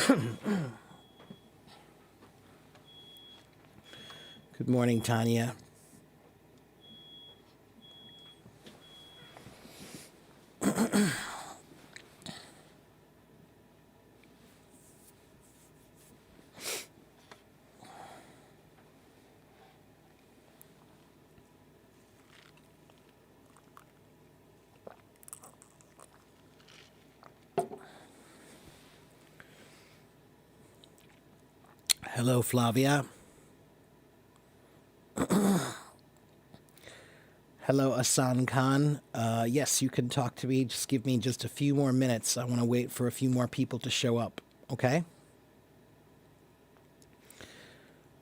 Good morning, Tanya. Hello, Flavia. Hello, Asan Khan. Yes, you can talk to me. Just give me just a few more minutes. I want to wait for a few more people to show up. Okay?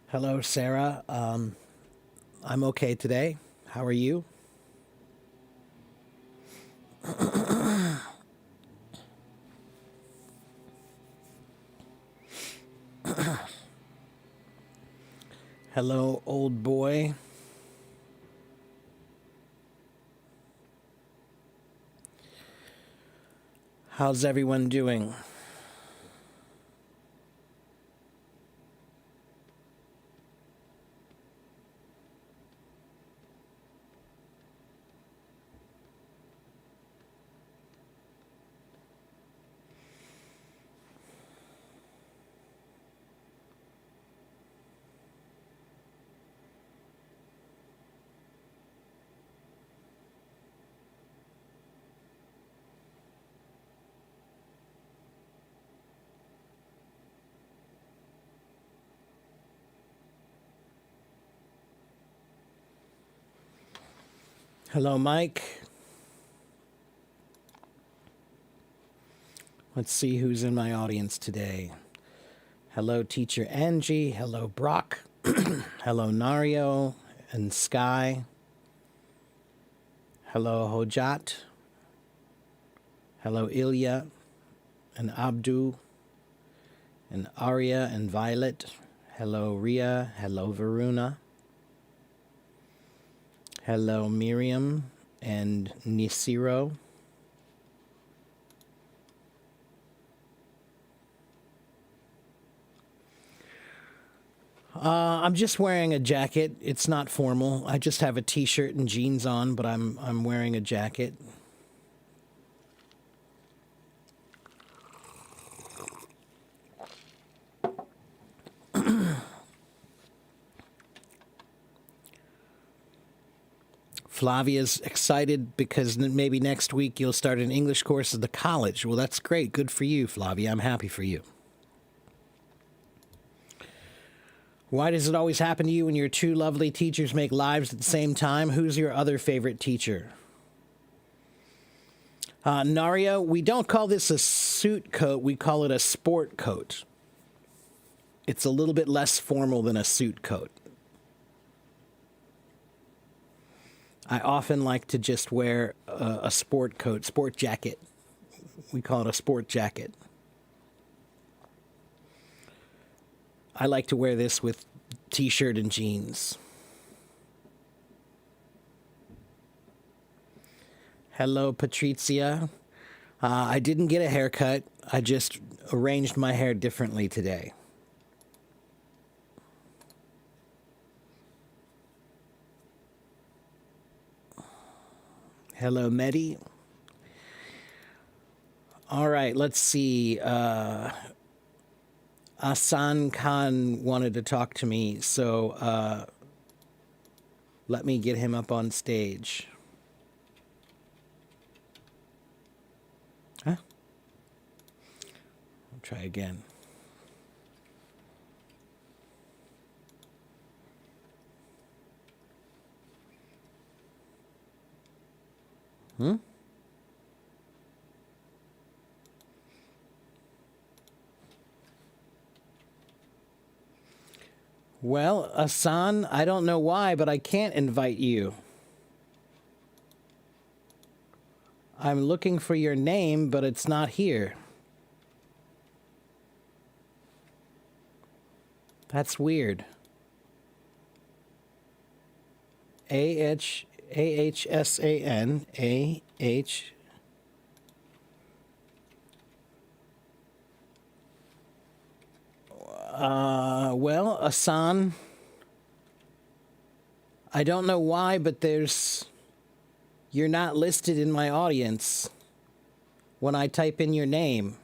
Hello, Sarah. I'm okay today. How are you? Hello, old boy. How's everyone doing? Hello, Mike. Let's see who's in my audience today. Hello, teacher Angie. Hello, Brock. Hello, Nario and Sky. Hello, Hojat. Hello, Ilya and Abdu and Arya and Violet. Hello, Ria. Hello, Varuna. Hello, Miriam and Nisiro. I'm just wearing a jacket. It's not formal. I just have a t-shirt and jeans on, but I'm wearing a jacket. Flavia's excited because maybe next week you'll start an English course at the college. Well, that's great. Good for you, Flavia. I'm happy for you. Why does it always happen to you when your two lovely teachers make lives at the same time? Who's your other favorite teacher? Nario, we don't call this a suit coat. We call it a sport coat. It's a little bit less formal than a suit coat. I often like to just wear a sport coat, sport jacket. We call it a sport jacket. I like to wear this with t-shirt and jeans. Hello, Patrizia. I didn't get a haircut. I just arranged my hair differently today. Hello, Mehdi. All right, let's see. Asan Khan wanted to talk to me, so let me get him up on stage. Huh? I'll try again. Well, Asan, I don't know why, but I can't invite you. I'm looking for your name, but it's not here. That's weird. Ahsan Well, Asan, I don't know why, but you're not listed in my audience when I type in your name.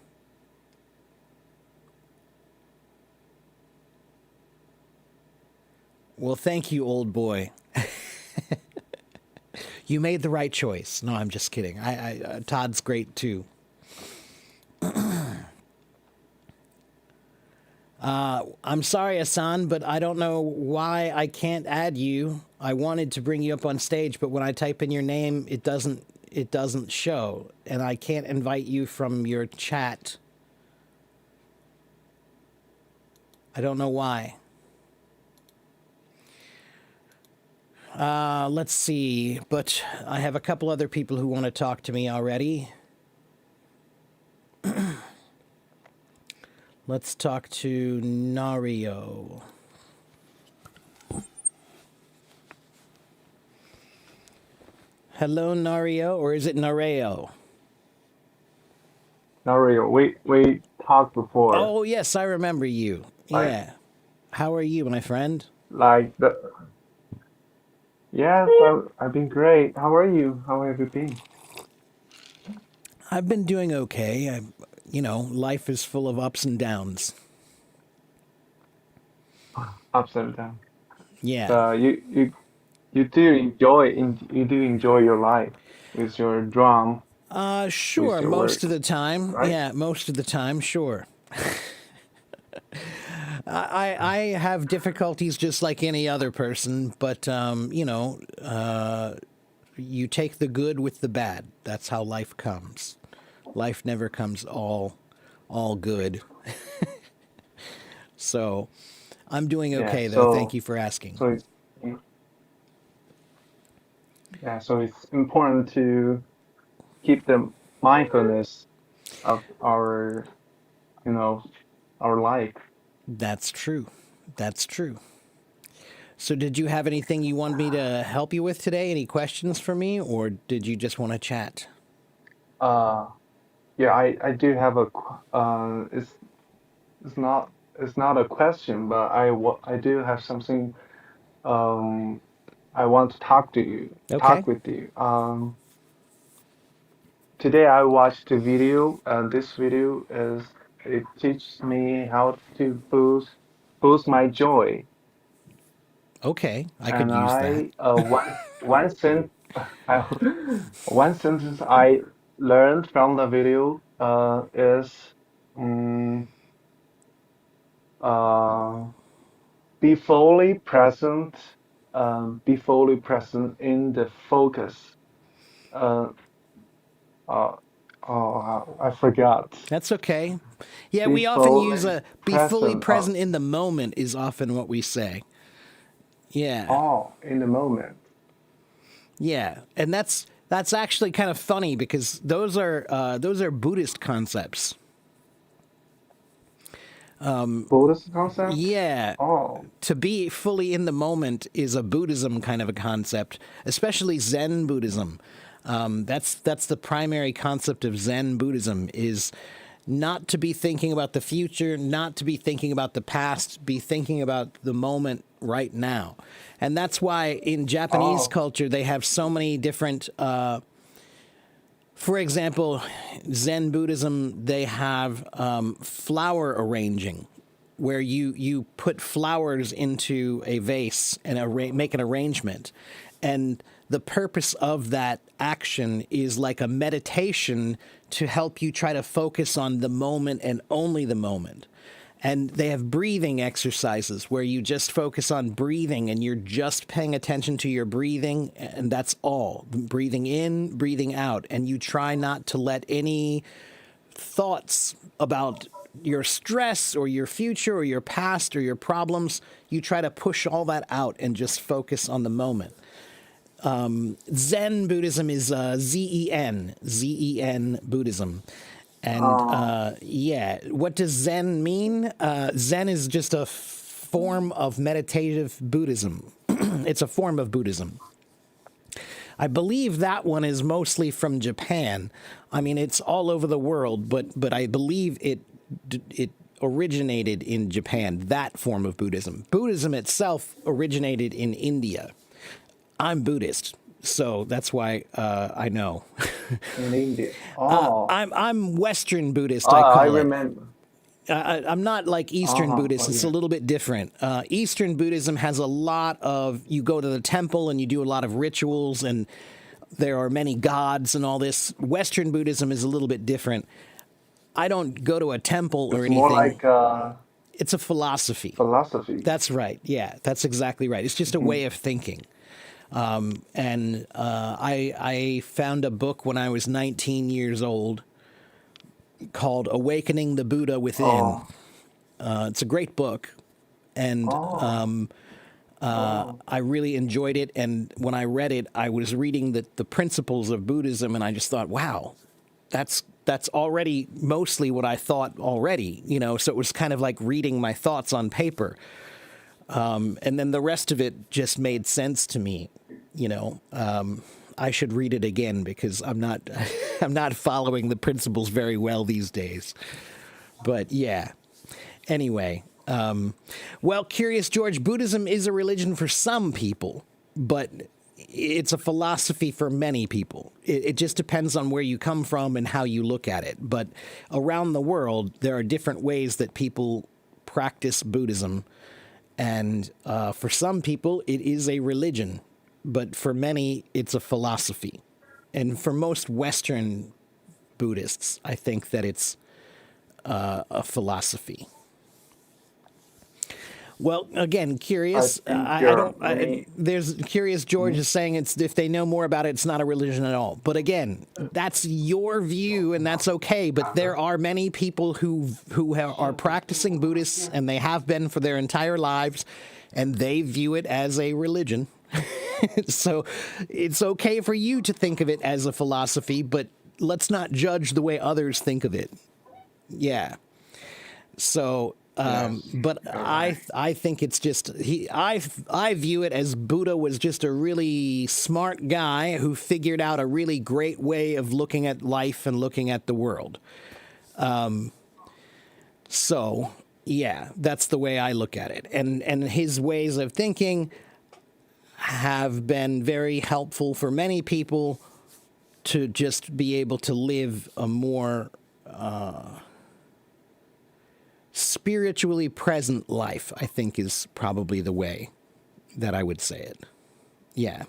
Well, thank you, old boy. You made the right choice. No, I'm just kidding. Todd's great too. I'm sorry, Asan, but I don't know why I can't add you. I wanted to bring you up on stage, but when I type in your name, it doesn't show, and I can't invite you from your chat. I don't know why. Let's see, but I have a couple other people who want to talk to me already. Let's talk to Nario. Hello, Nario, or is it Nareo? Nario, we talked before. Oh, yes, I remember you. Like Yeah. How are you, my friend? like the yes, I've been great. How are you? How have you been? I've been doing okay. Life is full of ups and downs. Ups and downs. Yeah. So you do enjoy your life with your drum, with Sure, your most of work, the time. right? Yeah, most of the time, sure. I have difficulties just like any other person, but you take the good with the bad. That's how life comes. Life never comes all good. So, I'm doing Yeah. okay though. Thank you for asking. So it's yeah. So it's important to keep the mindfulness of our you know our life. That's true. That's true. So, did you have anything you want me to help you with today? Any questions for me, or did you just want to chat? Uh, yeah. I do have it's not it's not a question, but I do have something um I want to Okay. talk with you. Today I watched a video, and this video is it teaches me how to boost my joy. Okay. I could And use that. I one sentence I, one sentence I learned from the video is um, uh, be fully present in the focus. Uh, uh, I forgot. That's okay. Yeah, Be we often use fully be fully present. present in the moment is often what we say. Yeah. In the moment. Yeah. And that's actually kind of funny because those are Buddhist concepts. Buddhist concept? Yeah. Oh, To be fully in the moment is a Buddhism kind of a concept, especially Zen Buddhism. That's the primary concept of Zen Buddhism is not to be thinking about the future, not to be thinking about the past, be thinking about the moment right now. And that's why in Japanese oh, culture they have so many different for example, Zen Buddhism, they have flower arranging, where you put flowers into a vase and make an arrangement. And the purpose of that action is like a meditation to help you try to focus on the moment and only the moment. And they have breathing exercises where you just focus on breathing and you're just paying attention to your breathing, and that's all. Breathing in, breathing out. And you try not to let any thoughts about your stress or your future or your past or your problems, you try to push all that out and just focus on the moment. Zen Buddhism is Zen Buddhism. And oh, yeah, what does Zen mean? Zen is just a form of meditative Buddhism. It's a form of Buddhism. I believe that one is mostly from Japan. I mean, it's all over the world, but I believe it originated in Japan, that form of Buddhism. Buddhism itself originated in India. I'm Buddhist, so that's why I know. in India. Oh, I'm Western Buddhist, I I call it. remember. I'm not like Eastern Uh-huh. Buddhist. Oh, It's a yeah. little bit different. Eastern Buddhism has a lot of, you go to the temple and you do a lot of rituals and there are many gods and all this. Western Buddhism is a little bit different. I don't go to a temple or It's more anything. like It's a philosophy. philosophy. That's right. Yeah, that's exactly right. It's just a Hmm. way of thinking. And I found a book when I was 19 years old called Awakening the Buddha Within. Oh, It's a great book, and oh, oh. I really enjoyed it. And when I read it, I was reading the principles of Buddhism, and I just thought, wow, that's already mostly what I thought already. So it was kind of like reading my thoughts on paper. And then the rest of it just made sense to me. I should read it again because I'm not I'm not following the principles very well these days. But yeah. Anyway, well, Curious George, Buddhism is a religion for some people, but it's a philosophy for many people. It just depends on where you come from and how you look at it. But around the world, there are different ways that people practice Buddhism. And for some people, it is a religion, but for many, it's a philosophy. And for most Western Buddhists, I think that it's a philosophy. Well, again, I curious. think I there are don't. many. There's Curious George is saying it's if they know more about it, it's not a religion at all. But again, that's your view, and that's okay. But there are many people are practicing Buddhists, and they have been for their entire lives, and they view it as a religion. So it's okay for you to think of it as a philosophy, but let's not judge the way others think of it. Yeah. So, Yes, but you're right. I think it's just I view it as Buddha was just a really smart guy who figured out a really great way of looking at life and looking at the world. So, yeah, that's the way I look at it. And his ways of thinking have been very helpful for many people to just be able to live a more spiritually present life, I think is probably the way that I would say it. Yeah.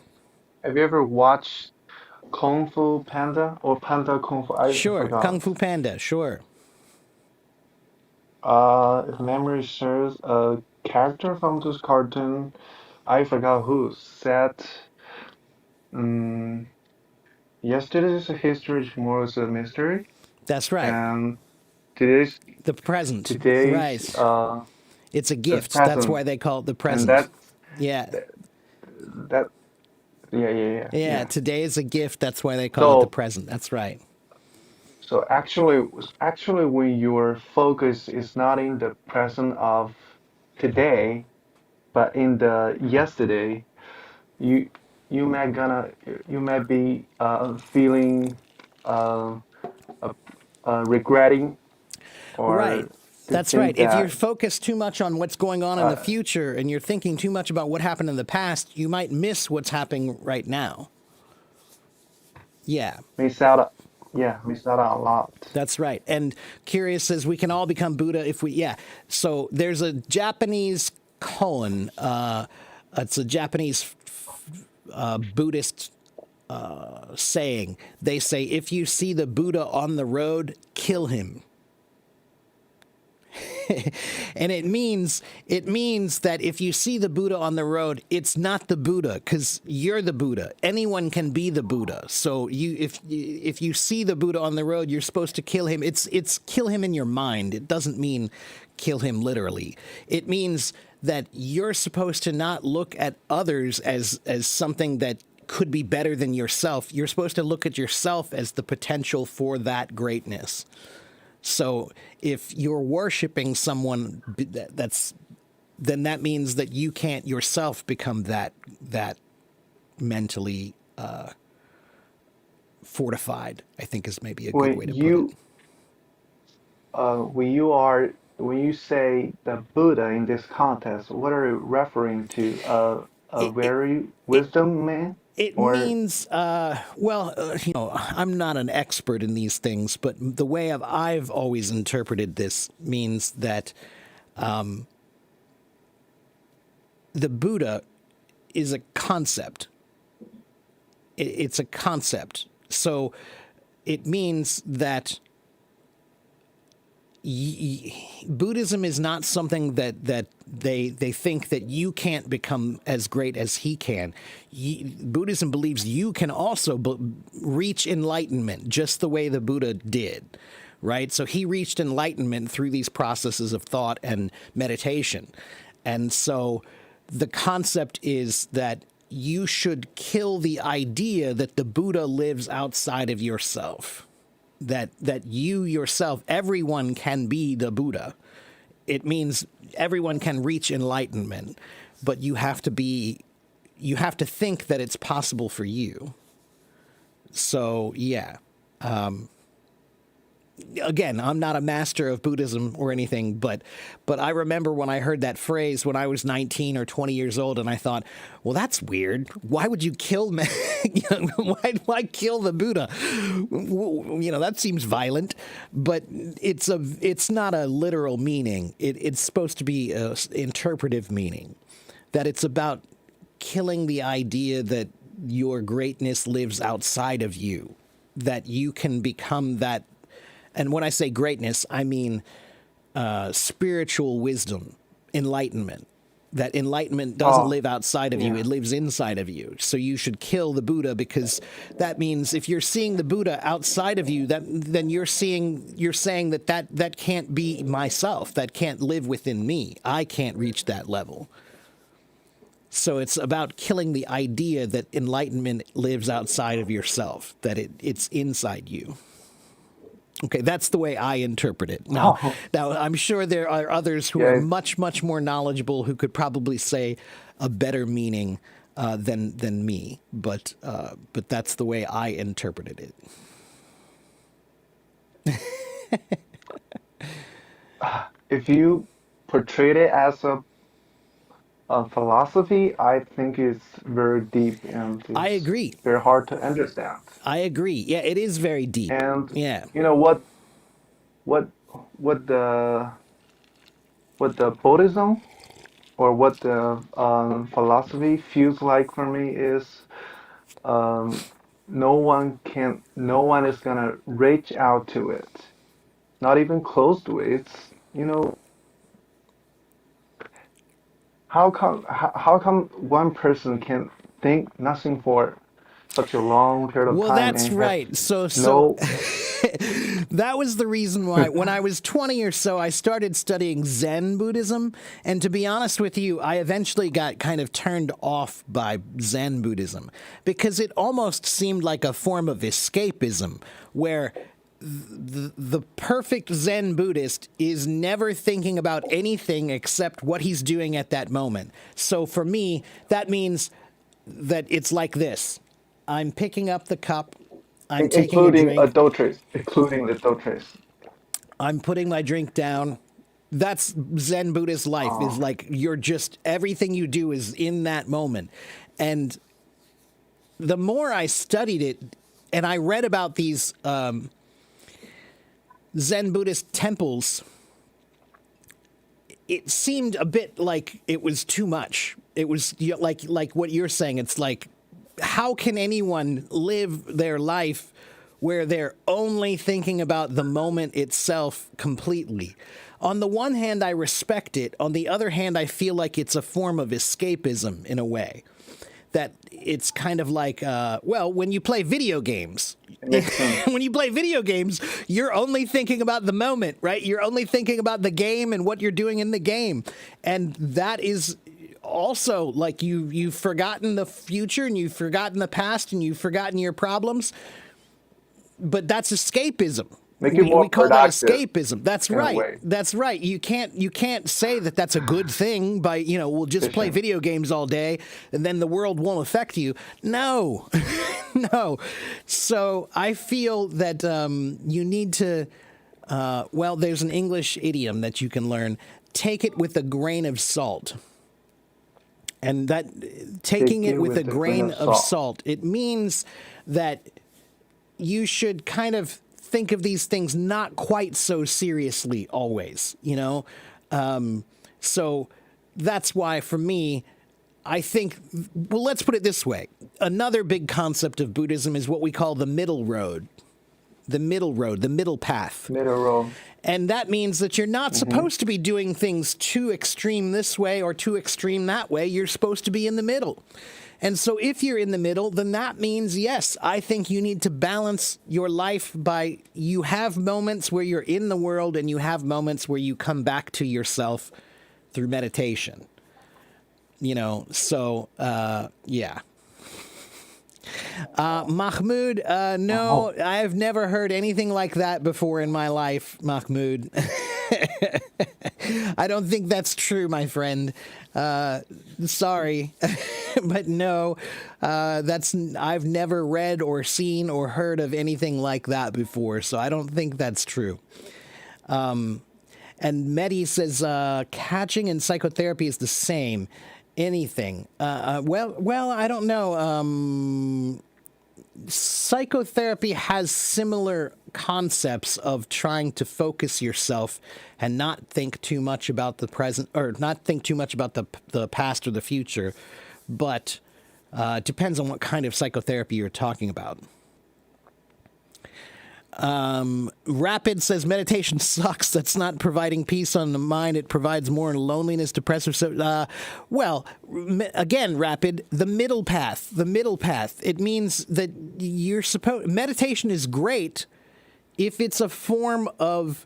Have you ever watched Kung Fu Panda or Panda Kung Fu? I Sure. Kung forgot. Fu Panda. Sure. If memory serves, a character from this cartoon, I forgot who, said, um, yesterday's history tomorrow's a mystery, That's right. and today's The present. today's Right. It's a the gift. That's present, why they call it the and present. Yeah. that, that yeah, yeah, yeah, Yeah. yeah. Today is a gift. That's why they call it the So present. That's right. so actually, when your focus is not in the present of today, but in the yesterday, you you might gonna you might be feeling uh, uh, regretting Right. or to That's think right. If you're that focused too much on what's going on in the uh, future and you're thinking too much about what happened in the past, you might miss what's happening right now. Yeah. miss out, yeah, miss out a lot. That's right. And Curious says we can all become Buddha if we, yeah. So there's a Japanese koan. It's a Japanese Buddhist saying. They say, if you see the Buddha on the road, kill him. And it means that if you see the Buddha on the road, it's not the Buddha because you're the Buddha. Anyone can be the Buddha. So if you see the Buddha on the road, you're supposed to kill him. It's kill him in your mind. It doesn't mean kill him literally. It means that you're supposed to not look at others as something that could be better than yourself. You're supposed to look at yourself as the potential for that greatness. So if you're worshiping someone then that means that you can't yourself become that mentally fortified, I think is maybe a good When way to put it. you when you are when you say the Buddha in this context, what are you referring to? A It it very it, wisdom man, it or means I'm not an expert in these things, but the way I've always interpreted this means that the Buddha is a concept. It's a concept. So it means that Buddhism is not something that they think that you can't become as great as he can. Buddhism believes you can also reach enlightenment just the way the Buddha did, right? So he reached enlightenment through these processes of thought and meditation. And so the concept is that you should kill the idea that the Buddha lives outside of yourself. That you yourself, everyone can be the Buddha. It means everyone can reach enlightenment, but you have to think that it's possible for you. So yeah, again, I'm not a master of Buddhism or anything, but I remember when I heard that phrase when I was 19 or 20 years old, and I thought, well, that's weird. Why would you kill me? Why kill the Buddha? That seems violent. But it's not a literal meaning. It's supposed to be an interpretive meaning. That it's about killing the idea that your greatness lives outside of you. That you can become that. And when I say greatness, I mean spiritual wisdom, enlightenment. That enlightenment doesn't oh, live outside of you, yeah, it lives inside of you. So you should kill the Buddha, because that means if you're seeing the Buddha outside of you, then you're saying that can't be myself, that can't live within me. I can't reach that level. So it's about killing the idea that enlightenment lives outside of yourself, that it's inside you. Okay, that's the way I interpret it. Now, oh, now I'm sure there are others who are yeah. much, much more knowledgeable who could probably say a better meaning than me. But that's the way I interpreted it. If you portrayed it as a philosophy, I think it's very deep and I it's agree. very hard to understand. I agree. Yeah, it is very deep. And Yeah. you know what what the what the Buddhism or what the philosophy feels like for me is um, no one is gonna reach out to it, not even close to it. It's, how come one person can think nothing for such a long period of Well, time that's and have right. So no that was the reason why when I was 20 or so, I started studying Zen Buddhism. And to be honest with you, I eventually got kind of turned off by Zen Buddhism because it almost seemed like a form of escapism where the perfect Zen Buddhist is never thinking about anything except what he's doing at that moment. So for me, that means that it's like this. I'm picking up the cup. I'm taking a drink. including adulteries. I'm putting my drink down. That's Zen Buddhist life, is Oh, like you're just, everything you do is in that moment. And the more I studied it and I read about these Zen Buddhist temples, it seemed a bit like it was too much. It was like what you're saying. It's like, how can anyone live their life where they're only thinking about the moment itself completely? On the one hand, I respect it. On the other hand, I feel like it's a form of escapism in a way. That it's kind of like, when you play video games, it makes sense. when you play video games, you're only thinking about the moment, right? You're only thinking about the game and what you're doing in the game. And that is also like you've forgotten the future and you've forgotten the past and you've forgotten your problems. But that's escapism. Make you We more call that productive escapism. That's in a right. way. That's right. You can't say that that's a good thing by, we'll just play Efficient. video games all day and then the world won't affect you. No. No. So I feel that you need to Well, there's an English idiom that you can learn. Take it with a grain of salt. And that taking it with a grain of salt, it means that you should kind of think of these things not quite so seriously always, you know? So that's why for me, I think, well, let's put it this way. Another big concept of Buddhism is what we call the middle road. The middle road, the middle path. Middle road. And that means that you're not supposed to be doing things too extreme this way or too extreme that way. You're supposed to be in the middle. And so if you're in the middle, then that means, yes, I think you need to balance your life by you have moments where you're in the world and you have moments where you come back to yourself through meditation. You know, so, yeah. Mahmoud, no, I've never heard anything like that before in my life, Mahmoud. I don't think that's true, my friend. Sorry, but no, I've never read or seen or heard of anything like that before, so I don't think that's true. And Mehdi says, catching and psychotherapy is the same. Anything. Well, I don't know. Psychotherapy has similar concepts of trying to focus yourself and not think too much about the present or not think too much about the past or the future, but it depends on what kind of psychotherapy you're talking about. Rapid says meditation sucks. That's not providing peace on the mind. It provides more loneliness, depressive. So, well, again, Rapid, the middle path. It means that you're supposed. Meditation is great if it's a form of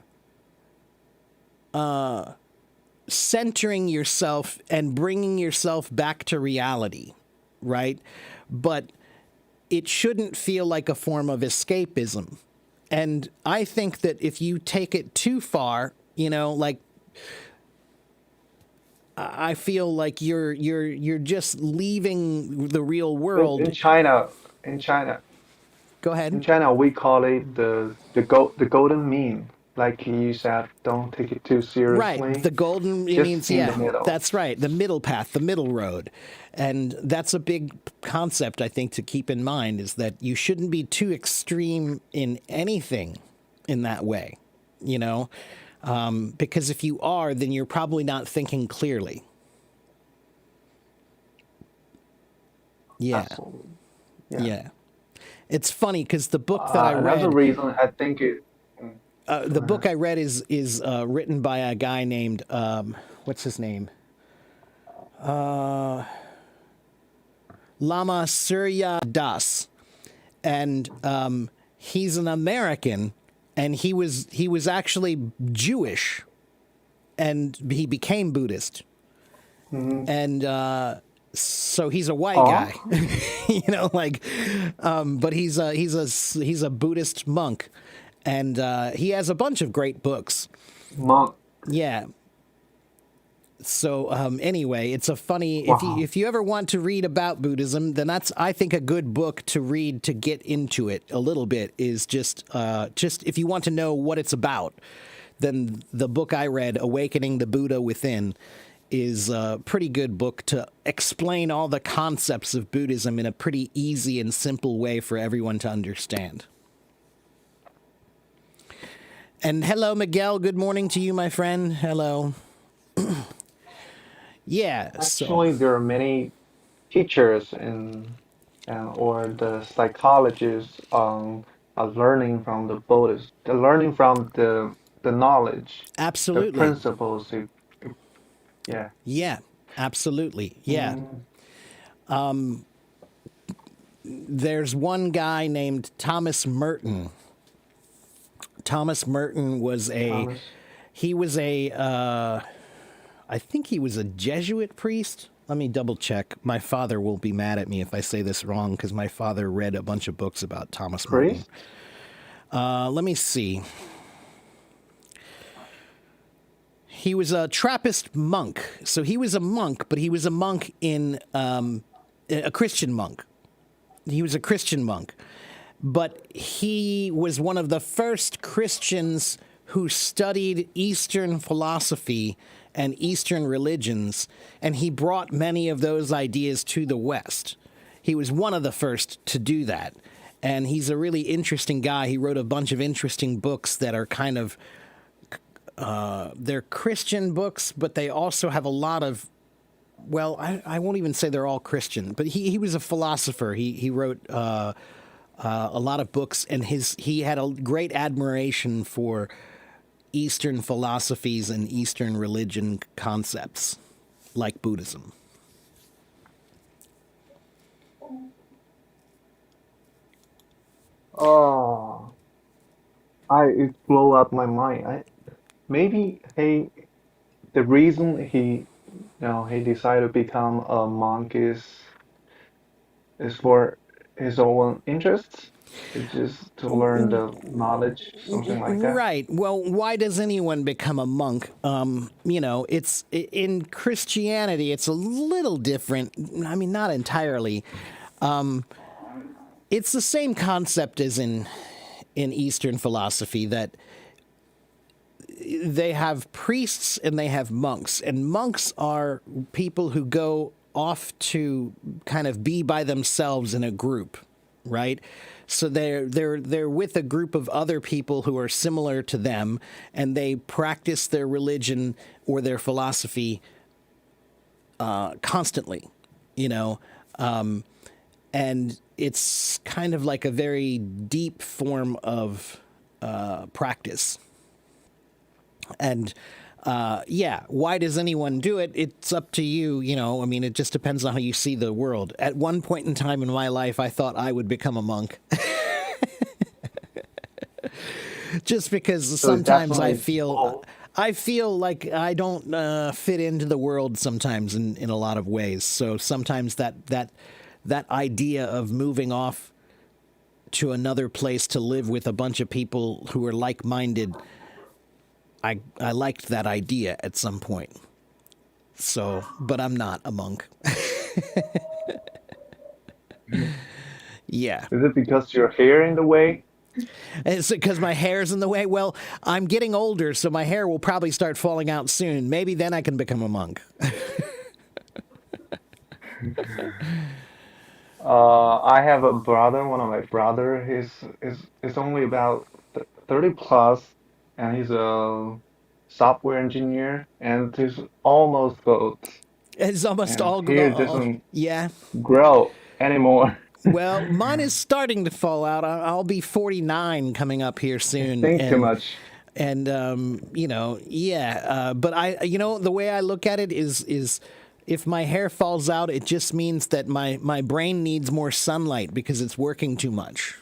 centering yourself and bringing yourself back to reality, right? But it shouldn't feel like a form of escapism. And I think that if you take it too far, you know, like I feel like you're just leaving the real world. In China, Go ahead. in China, we call it the golden mean. Like you said, don't take it too Right. seriously. The golden, it Just means, in yeah, the middle. that's right. The middle path, the middle road. And that's a big concept, I think, to keep in mind is that you shouldn't be too extreme in anything in that way, you know? Because if you are, then you're probably not thinking clearly. Yeah. Absolutely. Yeah. It's funny because the book that I Another read, reason I think it. the book I read is written by a guy named what's his name? Lama Surya Das, and he's an American, and he was actually Jewish, and he became Buddhist, and so he's a white guy, you know, like, but he's a Buddhist monk, and he has a bunch of great books. Monk. Yeah. So anyway, it's a funny Wow. if you ever want to read about Buddhism, then that's I think a good book to read to get into it a little bit is just if you want to know what it's about, then the book I read, Awakening the Buddha Within, is a pretty good book to explain all the concepts of Buddhism in a pretty easy and simple way for everyone to understand. And hello, Miguel. Good morning to you, my friend. Hello. Yeah. Actually, there are many teachers or the psychologists are learning from the Buddhists. They're learning from the knowledge, the Absolutely. principles. Yeah. Yeah. Absolutely. Yeah. There's one guy named Thomas Merton. Thomas Merton was Thomas. I think he was a Jesuit priest. Let me double check. My father will be mad at me if I say this wrong because my father read a bunch of books about Thomas Merton. Priest? Let me see. He was a Trappist monk. So he was a monk, but he was a monk in a Christian monk. He was a Christian monk. But he was one of the first Christians who studied Eastern philosophy and Eastern religions, and he brought many of those ideas to the West. He was one of the first to do that. And he's a really interesting guy. He wrote a bunch of interesting books that are kind of, they're Christian books, but they also have a lot of, well, I won't even say they're all Christian, but he was a philosopher. He wrote a lot of books, and he had a great admiration for Eastern philosophies and Eastern religion concepts, like Buddhism. Oh, it blew up my mind. Maybe the reason he decided to become a monk is for his own interests. It's just to learn the knowledge, something like that. Right. Well, why does anyone become a monk? It's in Christianity. It's a little different. I mean, not entirely. It's the same concept as in Eastern philosophy, that they have priests and they have monks, and monks are people who go off to kind of be by themselves in a group, right? So they're with a group of other people who are similar to them, and they practice their religion or their philosophy constantly, you know, and it's kind of like a very deep form of practice. And yeah, why does anyone do it? It's up to you, you know. I mean, it just depends on how you see the world. At one point in time in my life, I thought I would become a monk. Just because So it's sometimes definitely both. I feel like I don't fit into the world sometimes in a lot of ways. So sometimes that idea of moving off to another place to live with a bunch of people who are like-minded, I liked that idea at some point. So, but I'm not a monk. Yeah. Is it because your hair in the way? Is it because my hair's in the way? Well, I'm getting older, so my hair will probably start falling out soon. Maybe then I can become a monk. I have a brother. One of my brother. He's only about 30 plus, and he's a software engineer, and he's almost both. It's almost And all, hair doesn't yeah. grow anymore. Well, mine is starting to fall out. I'll be 49 coming up here soon, Think too much. and yeah. But the way I look at it is if my hair falls out, it just means that my brain needs more sunlight because it's working too much.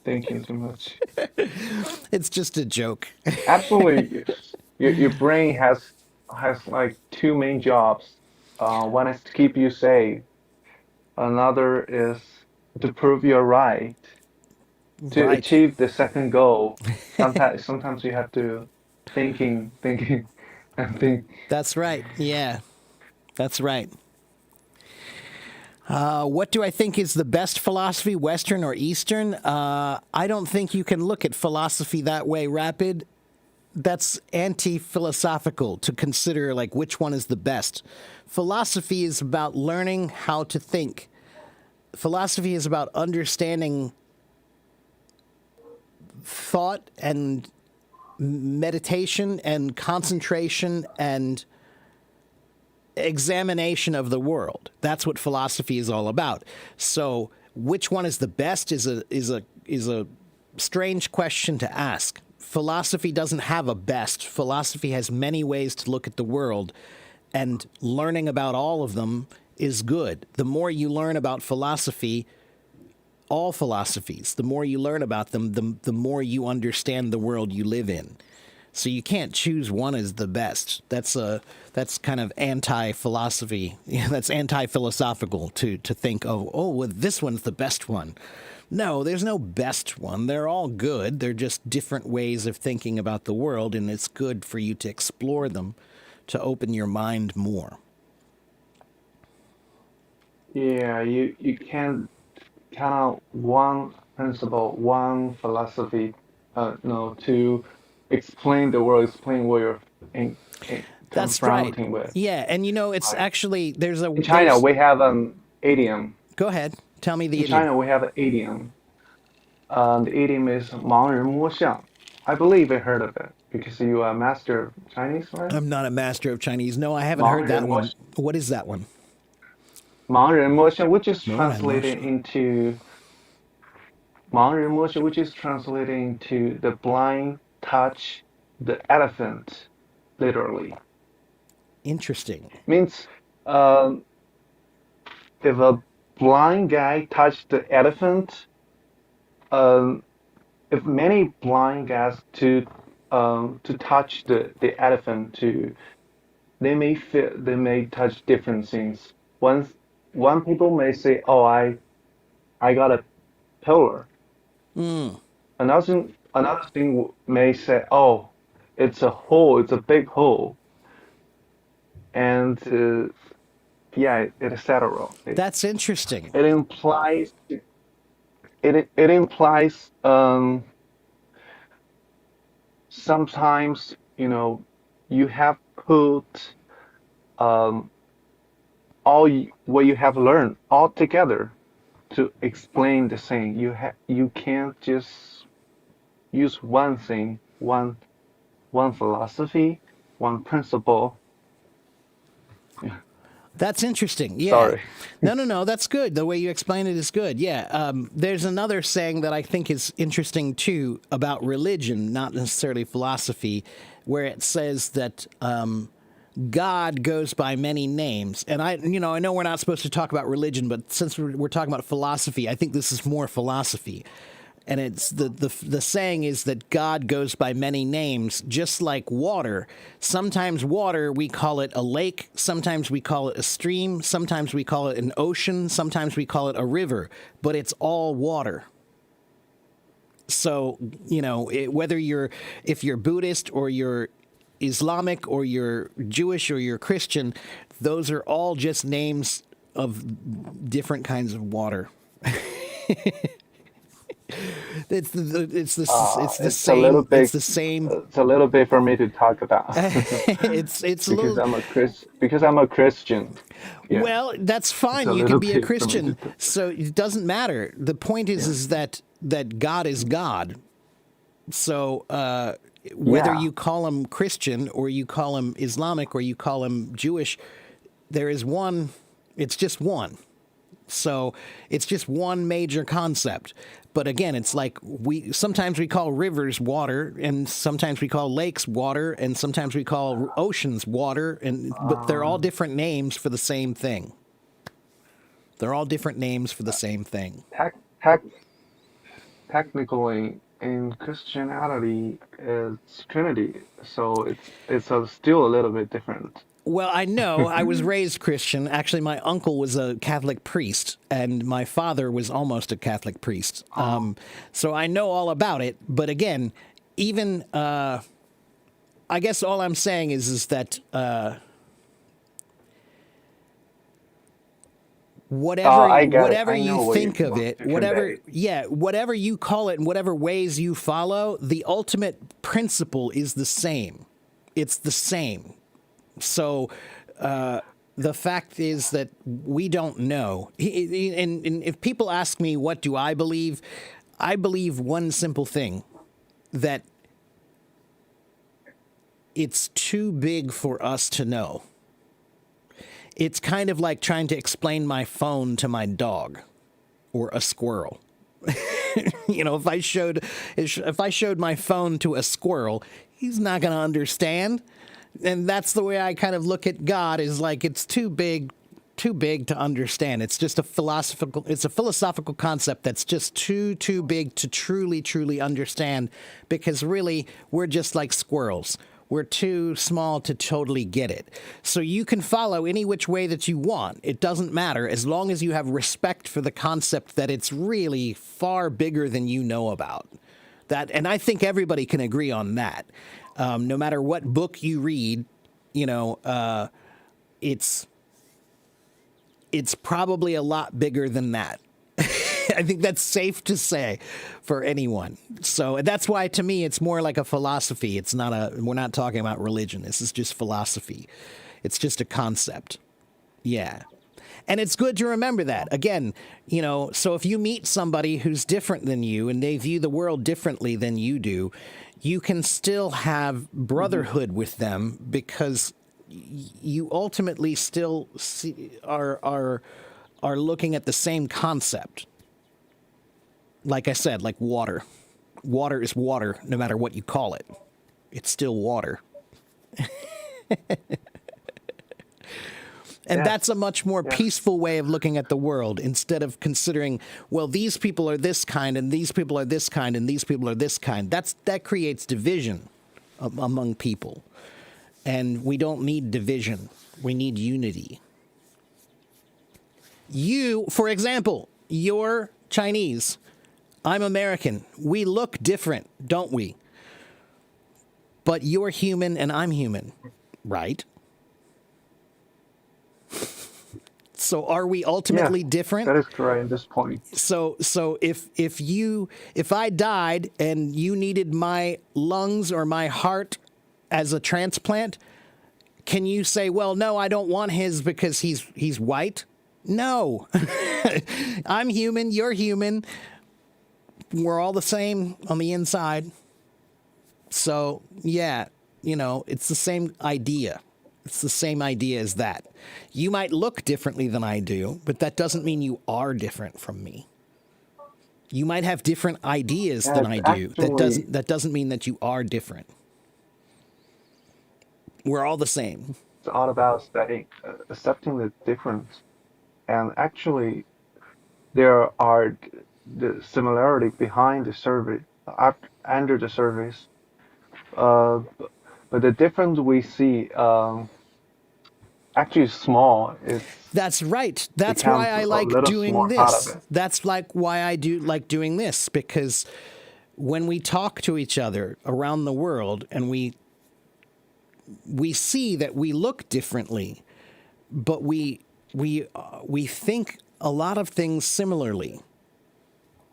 Thinking too much. It's just a joke. Absolutely, your brain has like two main jobs. One is to keep you safe. Another is to prove you're right. To Right. achieve the second goal, sometimes you have to thinking, and think. That's right. Yeah, that's right. What do I think is the best philosophy, Western or Eastern? I don't think you can look at philosophy that way, Rapid. That's anti-philosophical to consider like which one is the best. Philosophy is about learning how to think. Philosophy is about understanding thought and meditation and concentration and examination of the world. That's what philosophy is all about. So, which one is the best is a strange question to ask. Philosophy doesn't have a best. Philosophy has many ways to look at the world, and learning about all of them is good. The more you learn about philosophy, all philosophies, the more you learn about them, the more you understand the world you live in. So you can't choose one as the best. That's kind of anti-philosophy. That's anti-philosophical to think, well, this one's the best one. No, there's no best one. They're all good. They're just different ways of thinking about the world, and it's good for you to explore them, to open your mind more. Yeah, you can kind of one principle, one philosophy, no, to explain the world, explain what you're That's right. confronting with. Yeah, and it's Like actually in China, there's. we have an idiom. Go ahead, tell me the In idiom. China, we have an idiom. The idiom is 盲人摸象. I believe I heard of it because you are a master of Chinese, right? I'm not a master of Chinese. No, I haven't heard that one. 盲人摸 What is that one? 盲人摸象, which is More than translated Moshe. into 盲人摸象, which is translated into the blind touch the elephant, literally. Interesting. Means um, if a blind guy touched the elephant, um, if many blind guys to touch the elephant to they may touch different things. One people may say, "Oh, I got a pillar." Another thing may say, "Oh, it's a hole. It's a big hole," and yeah, etc. That's interesting. It implies it implies sometimes you have put um, what you have learned all together to explain the thing. You can't just use one thing, one philosophy, one principle. Yeah, That's interesting. Yeah. sorry. No, no, no. That's good. The way you explain it is good. Yeah. There's another saying that I think is interesting too about religion, not necessarily philosophy, where it says that God goes by many names. And I know we're not supposed to talk about religion, but since we're talking about philosophy, I think this is more philosophy. And it's the saying is that God goes by many names, just like water. Sometimes water, we call it a lake. Sometimes we call it a stream. Sometimes we call it an ocean. Sometimes we call it a river. But it's all water. So whether if you're Buddhist or you're Islamic or you're Jewish or you're Christian, those are all just names of different kinds of water. It's the It's a little same. It's bit the same. it's a little bit for me to talk about It's a little. because I'm a Christian. Yeah, Well, that's it's fine. a You can little be a bit for me to Christian, talk. so it doesn't matter. The point is, Yeah. is that God is God. So whether Yeah. you call him Christian or you call him Islamic or you call him Jewish, there is one. It's just one. So it's just one major concept. But again, it's like we sometimes we call rivers water, and sometimes we call lakes water, and sometimes we call oceans water, but they're all different names for the same thing. They're all different names for the same thing. Tech, tech, Technically, in Christianity, it's Trinity, so it's still a little bit different. Well, I know I was raised Christian. Actually, my uncle was a Catholic priest, and my father was almost a Catholic priest. So I know all about it. But again, even I guess all I'm saying is that I get it. whatever I you know what you think of want it, to convey. whatever you call it, and whatever ways you follow, the ultimate principle is the same. It's the same. So the fact is that we don't know. And if people ask me, what do I believe one simple thing, that it's too big for us to know. It's kind of like trying to explain my phone to my dog or a squirrel. If I showed my phone to a squirrel, he's not going to understand. And that's the way I kind of look at God, is like it's too big to understand. It's just a philosophical concept that's just too big to truly understand, because really we're just like squirrels. We're too small to totally get it. So you can follow any which way that you want. It doesn't matter, as long as you have respect for the concept that it's really far bigger than you know about. That, and I think everybody can agree on that. No matter what book you read, it's probably a lot bigger than that. I think that's safe to say for anyone. So that's why, to me, it's more like a philosophy. It's not a. We're not talking about religion. This is just philosophy. It's just a concept. Yeah. And it's good to remember that. Again, so if you meet somebody who's different than you and they view the world differently than you do, you can still have brotherhood with them because you ultimately still are looking at the same concept. Like I said, like water. Water is water no matter what you call it. It's still water. And Yes, that's a much more yes, peaceful way of looking at the world instead of considering, well, these people are this kind and these people are this kind and these people are this kind. That creates division among people. And we don't need division. We need unity. For example, you're Chinese. I'm American. We look different, don't we? But you're human and I'm human, right? So are we yes. ultimately different? That is correct at this point. So if I died and you needed my lungs or my heart as a transplant, can you say, well, no, I don't want his because he's white? No. I'm human, you're human. We're all the same on the inside. So, yeah, it's the same idea. It's the same idea as that. You might look differently than I do, but that doesn't mean you are different from me. You might have different ideas Yeah, than it's I do. actually That doesn't mean that you are different. We're all the same. it's all about accepting the difference. And actually, there are the similarity behind the survey, under the surveys. Uh, but the difference we see actually is small. It's That's right. That's why becomes I a like little doing small part of this. it. That's like why I do like doing this because when we talk to each other around the world and we see that we look differently, but we think a lot of things similarly.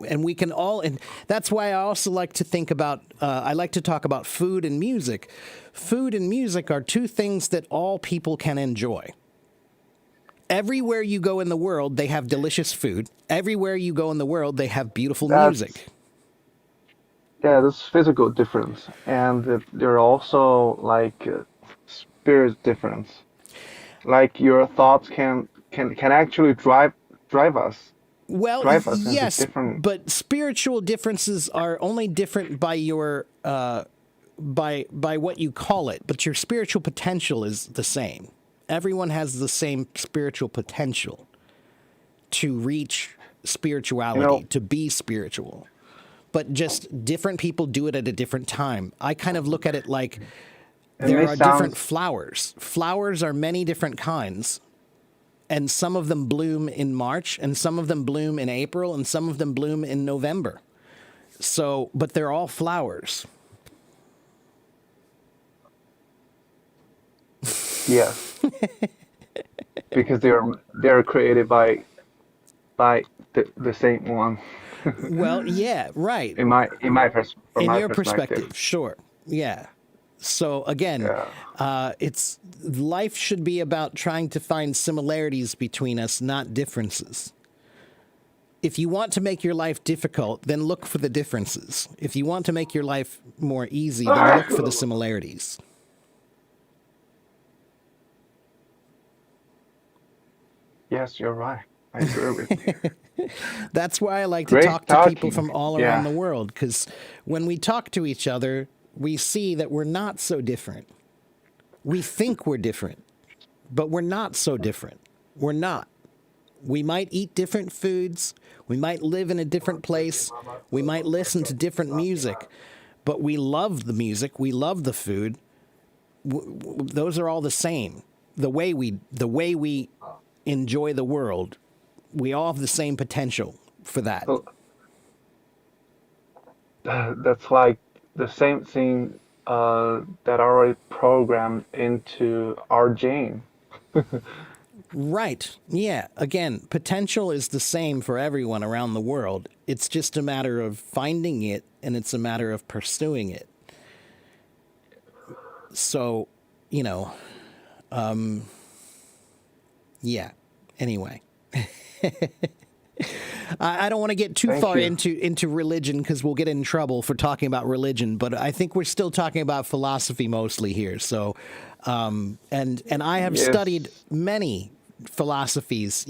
And we can all, and that's why I also like to think about, I like to talk about food and music. Food and music are two things that all people can enjoy. Everywhere you go in the world, they have delicious food. Everywhere you go in the world, they have beautiful That's music. yeah, this physical difference, and there are also like spirit difference. Like your thoughts can actually Well, drive us into yes, different. but spiritual differences are only different by your by what you call it, but your spiritual potential is the same. Everyone has the same spiritual potential to reach You spirituality, know, to be spiritual. But just different people do it at a different time. I kind of look at it like it there may are different sound flowers. Flowers are many different kinds, and some of them bloom in March, and some of them bloom in April, and some of them bloom in November. So, but they're all flowers. yes, because they're created by the same one. Well, yeah, right. From In my your perspective. perspective, sure. Yeah. So again, Yeah. it's life should be about trying to find similarities between us, not differences. If you want to make your life difficult, then look for the differences. If you want to make your life more easy, then look for the similarities. Yes, you're right. I agree with you. That's why I like to Great talk to people talking. from all around Yeah. the world, because when we talk to each other, we see that we're not so different. We think we're different, but we're not so different. We're not. We might eat different foods. We might live in a different place. We might listen to different music, but we love the music. We love the food. Those are all the same. The way we enjoy the world, we all have the same potential for that. So that's like the same thing that already programmed into our gene. Right. Yeah. Again, potential is the same for everyone around the world. It's just a matter of finding it and it's a matter of pursuing it. So, you know, yeah. Anyway, I don't want to get too Thank far you. into religion because we'll get in trouble for talking about religion. But I think we're still talking about philosophy mostly here. So, and I have studied Yes. many philosophies.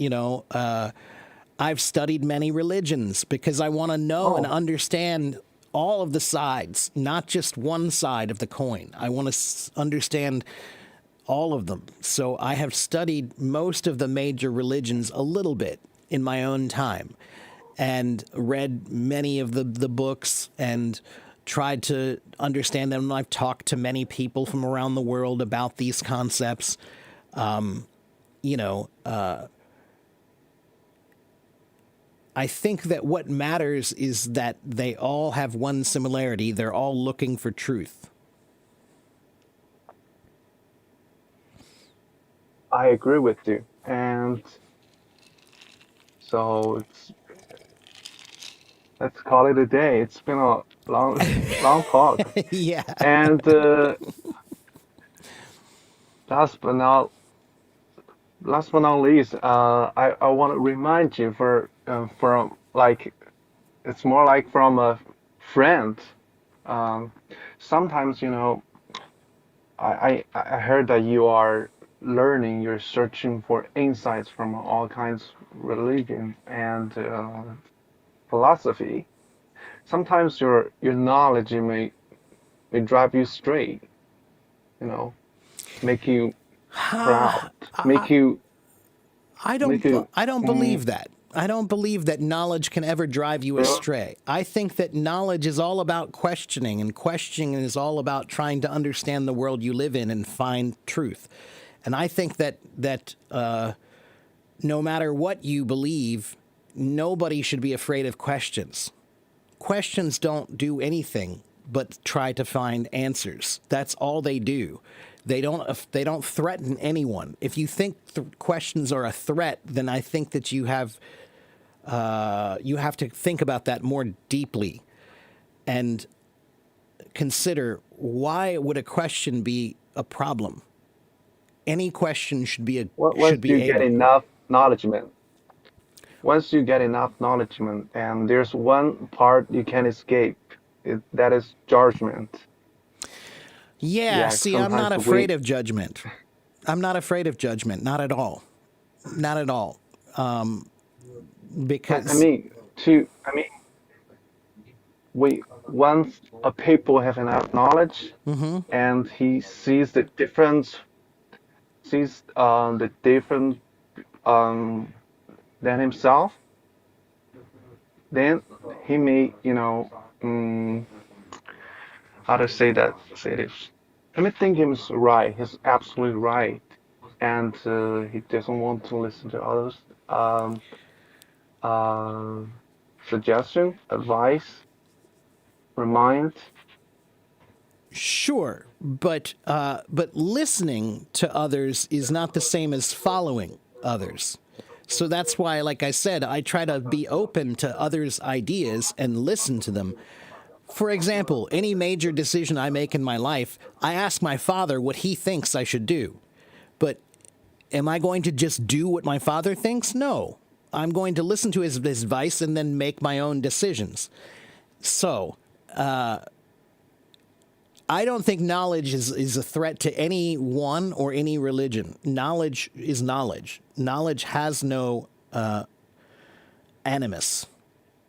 I've studied many religions because I want to know and Oh, understand all of the sides, not just one side of the coin. I want to understand all of them. So I have studied most of the major religions a little bit in my own time and read many of the books and tried to understand them. I've talked to many people from around the world about these concepts. You know, I think that what matters is that they all have one similarity. They're all looking for truth. I agree with you. And so let's call it a day. It's been a long talk. Yeah. And last but not last but not least, I want to remind you from like it's more like from a friend. Um, Sometimes, I heard that you are learning, you're searching for insights from all kinds of religion and philosophy. Sometimes your knowledge may drive you straight, you know, make you proud, I make don't. you. I don't Mm, believe that. I don't believe that knowledge can ever drive you well, astray. I think that knowledge is all about questioning, and questioning is all about trying to understand the world you live in and find truth. And I think that no matter what you believe, nobody should be afraid of questions. Questions don't do anything but try to find answers. That's all they do. They don't threaten anyone. If you think questions are a threat, then I think that you have to think about that more deeply and consider, why would a question be a problem? Any question should once be you get able. enough knowledgement, once you get enough knowledgement, and there's one part you can't escape, that is judgment. Yeah, Yeah, see, I'm not sometimes afraid of judgment. I'm not afraid of judgment, not at all. Not at all. I Because mean, I mean, we once a people have enough knowledge, and he sees the different um than himself, then he may, how to say this. Let me think he's right. He's absolutely right, and he doesn't want to listen to others. Um, uh, Suggestion, advice, remind. sure, but listening to others is not the same as following others. So that's why, like I said, I try to be open to others' ideas and listen to them. For example, any major decision I make in my life, I ask my father what he thinks I should do. But am I going to just do what my father thinks? No. I'm going to listen to his advice and then make my own decisions. So, I don't think knowledge is a threat to anyone or any religion. Knowledge is knowledge. Knowledge has no animus.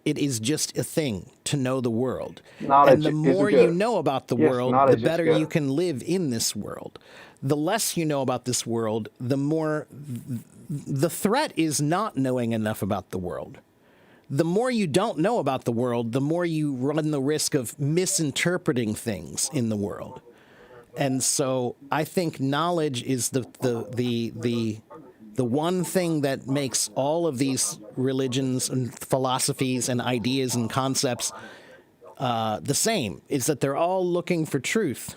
It is just a thing to know the world. And Knowledge the is more you good. know about the Yes, world, the knowledge is better you good. can live in this world. The less you know about this world, the more the threat is not knowing enough about the world. The more you don't know about the world, the more you run the risk of misinterpreting things in the world. And so I think knowledge is the one thing that makes all of these religions and philosophies and ideas and concepts the same, is that they're all looking for truth.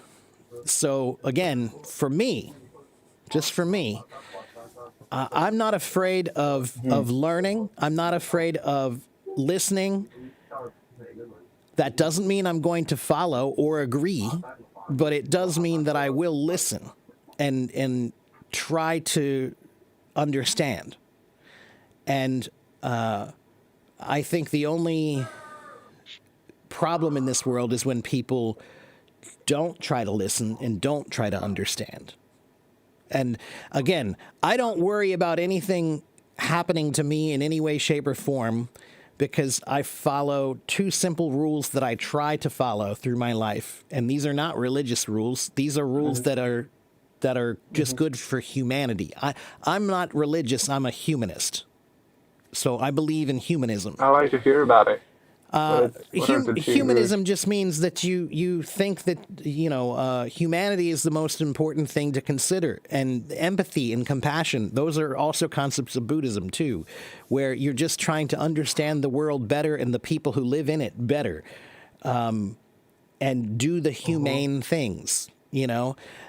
So again, for me, just for me, I'm not afraid of learning. I'm not afraid of listening. That doesn't mean I'm going to follow or agree, but it does mean that I will listen and try to understand. And I think the only problem in this world is when people don't try to listen and don't try to understand. And again, I don't worry about anything happening to me in any way, shape, or form because I follow two simple rules that I try to follow through my life. And these are not religious rules. These are rules that are just good for humanity. I'm not religious. I'm a humanist. So I believe in humanism. I like to hear about it. What are the two rules? Humanism just means that you think that humanity is the most important thing to consider, and empathy and compassion. Those are also concepts of Buddhism too, where you're just trying to understand the world better and the people who live in it better, and do the humane things.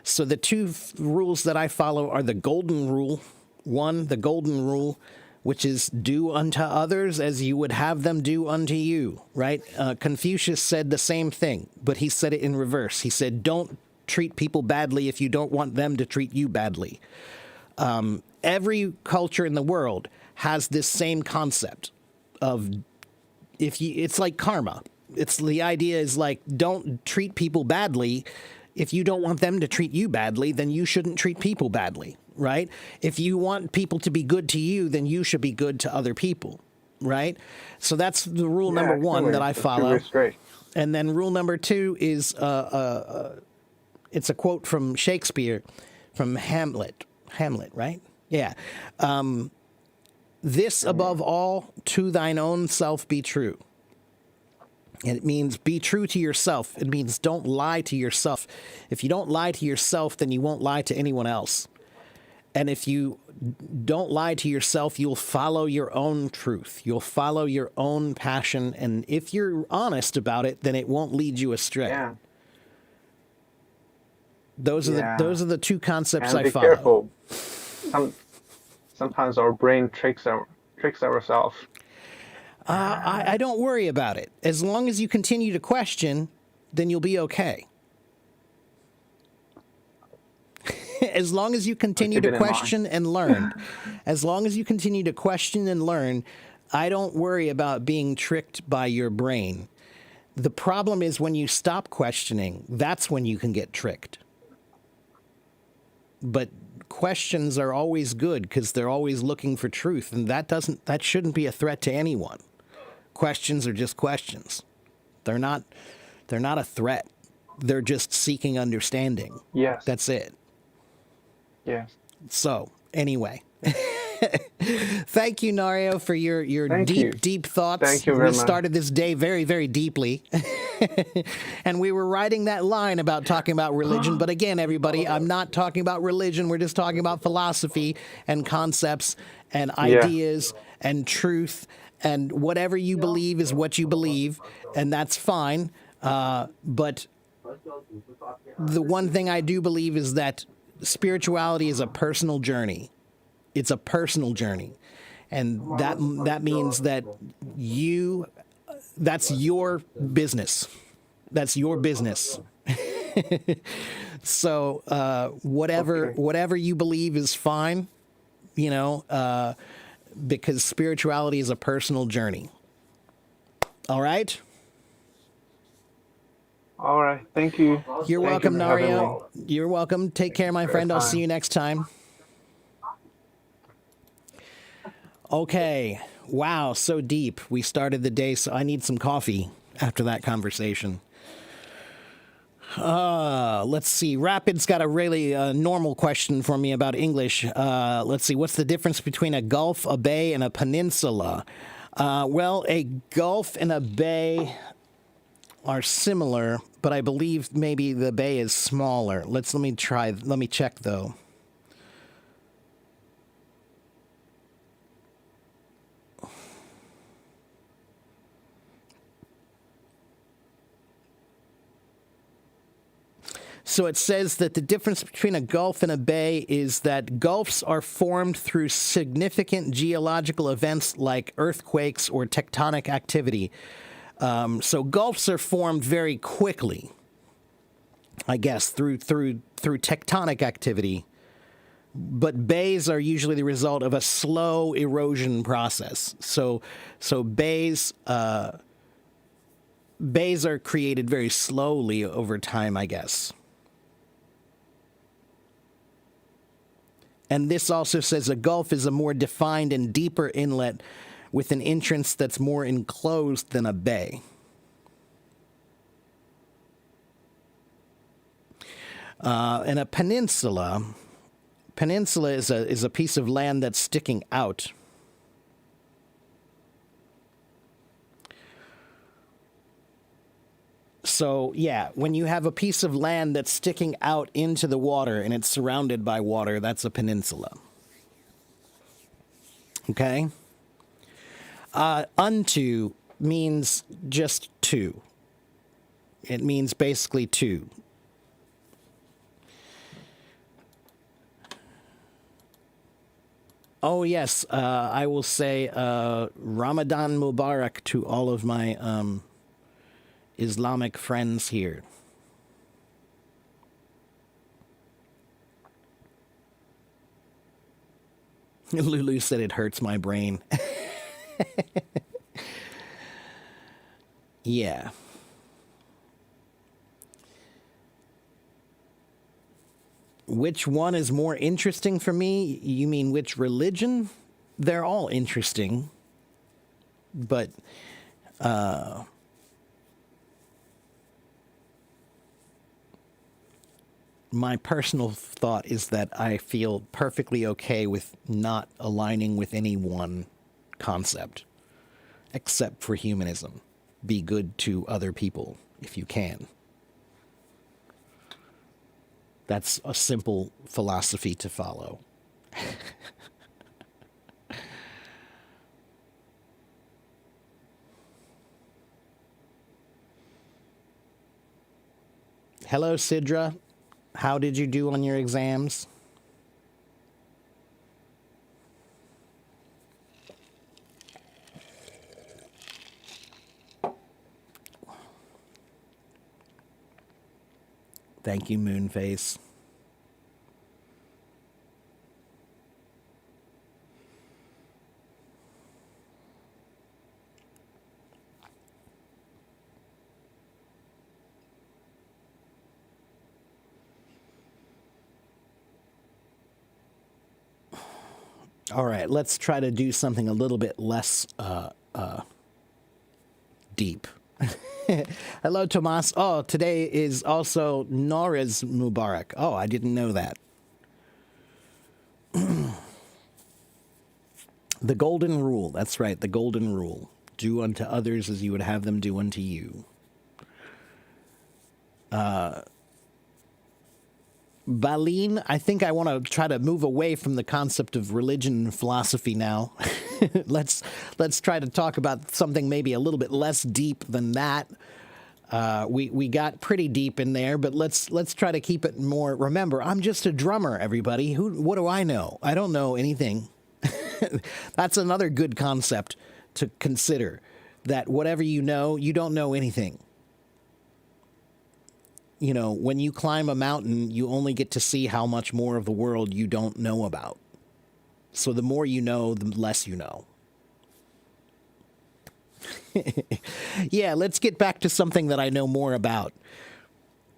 So the two rules that I follow are the golden rule. One, the golden rule, which is do unto others as you would have them do unto you, right? Confucius said the same thing, but he said it in reverse. He said, don't treat people badly if you don't want them to treat you badly. Every culture in the world has this same concept of it's like karma. The idea is like, don't treat people badly. If you don't want them to treat you badly, then you shouldn't treat people badly. Right? If you want people to be good to you, then you should be good to other people. Right? So that's the rule number one that I follow. That's great. And then rule number two is it's a quote from Shakespeare, from Hamlet. Hamlet, right? Yeah. This above all, to thine own self be true. And it means be true to yourself. It means don't lie to yourself. If you don't lie to yourself, then you won't lie to anyone else. And if you don't lie to yourself, you'll follow your own truth. You'll follow your own passion. And if you're honest about it, then it won't lead you astray. Yeah. Those are the two concepts And I be follow. careful. Sometimes our brain tricks ourselves. I don't worry about it. As long as you continue to question, then you'll be okay. As long as you continue to question and learn, as long as you continue to question and learn, I don't worry about being tricked by your brain. The problem is when you stop questioning, that's when you can get tricked. But questions are always good because they're always looking for truth, and that shouldn't be a threat to anyone. Questions are just questions. They're not a threat. They're just seeking understanding. Yes. That's it. Yes. So, anyway. Thank you, Nario, for your deep thoughts. Thank you very much. We started this day very, very deeply. And we were riding that line about talking about religion. But again, everybody, I'm not talking about religion. We're just talking about philosophy and concepts and ideas and truth. And whatever you believe is what you believe. And that's fine. But the one thing I do believe is that spirituality is a personal journey. It's a personal journey. And that means that that's your business. That's your business. So whatever you believe is fine, because spirituality is a personal journey. All right? All right. Thank you. You're welcome, Nario. You're welcome. Take care, my friend. I'll fine. see you next time. Okay. Wow, so deep. We started the day, so I need some coffee after that conversation. Let's see. Rapid's got a really normal question for me about English. Let's see. What's the difference between a gulf, a bay, and a peninsula? Well, a gulf and a bay are similar, but I believe maybe the bay is smaller. Let me check though. So it says that the difference between a gulf and a bay is that gulfs are formed through significant geological events like earthquakes or tectonic activity. So gulfs are formed very quickly, I guess, through tectonic activity. But bays are usually the result of a slow erosion process. So bays are created very slowly over time, I guess. And this also says a gulf is a more defined and deeper inlet with an entrance that's more enclosed than a bay. And a peninsula is a piece of land that's sticking out. So, yeah, when you have a piece of land that's sticking out into the water and it's surrounded by water, that's a peninsula. Okay? Unto means just to. It means basically to. Oh, yes, I will say Ramadan Mubarak to all of my Islamic friends here. Lulu said it hurts my brain. Yeah. Which one is more interesting for me? You mean which religion? They're all interesting. But my personal thought is that I feel perfectly okay with not aligning with any one concept, except for humanism. Be good to other people if you can. That's a simple philosophy to follow. Hello, Sidra. How did you do on your exams? Thank you, Moonface. All right, let's try to do something a little bit less deep. Hello, Tomas. Oh, today is also Nowruz Mubarak. Oh, I didn't know that. The golden rule. That's right, the golden rule. Do unto others as you would have them do unto you. Baleen, I think I want to try to move away from the concept of religion and philosophy now. Let's try to talk about something maybe a little bit less deep than that. We got pretty deep in there, but let's try to keep it more. Remember, I'm just a drummer, everybody. What do I know? I don't know anything. That's another good concept to consider, that whatever you know, you don't know anything. You know, when you climb a mountain, you only get to see how much more of the world you don't know about. So the more you know, the less you know. Yeah, let's get back to something that I know more about.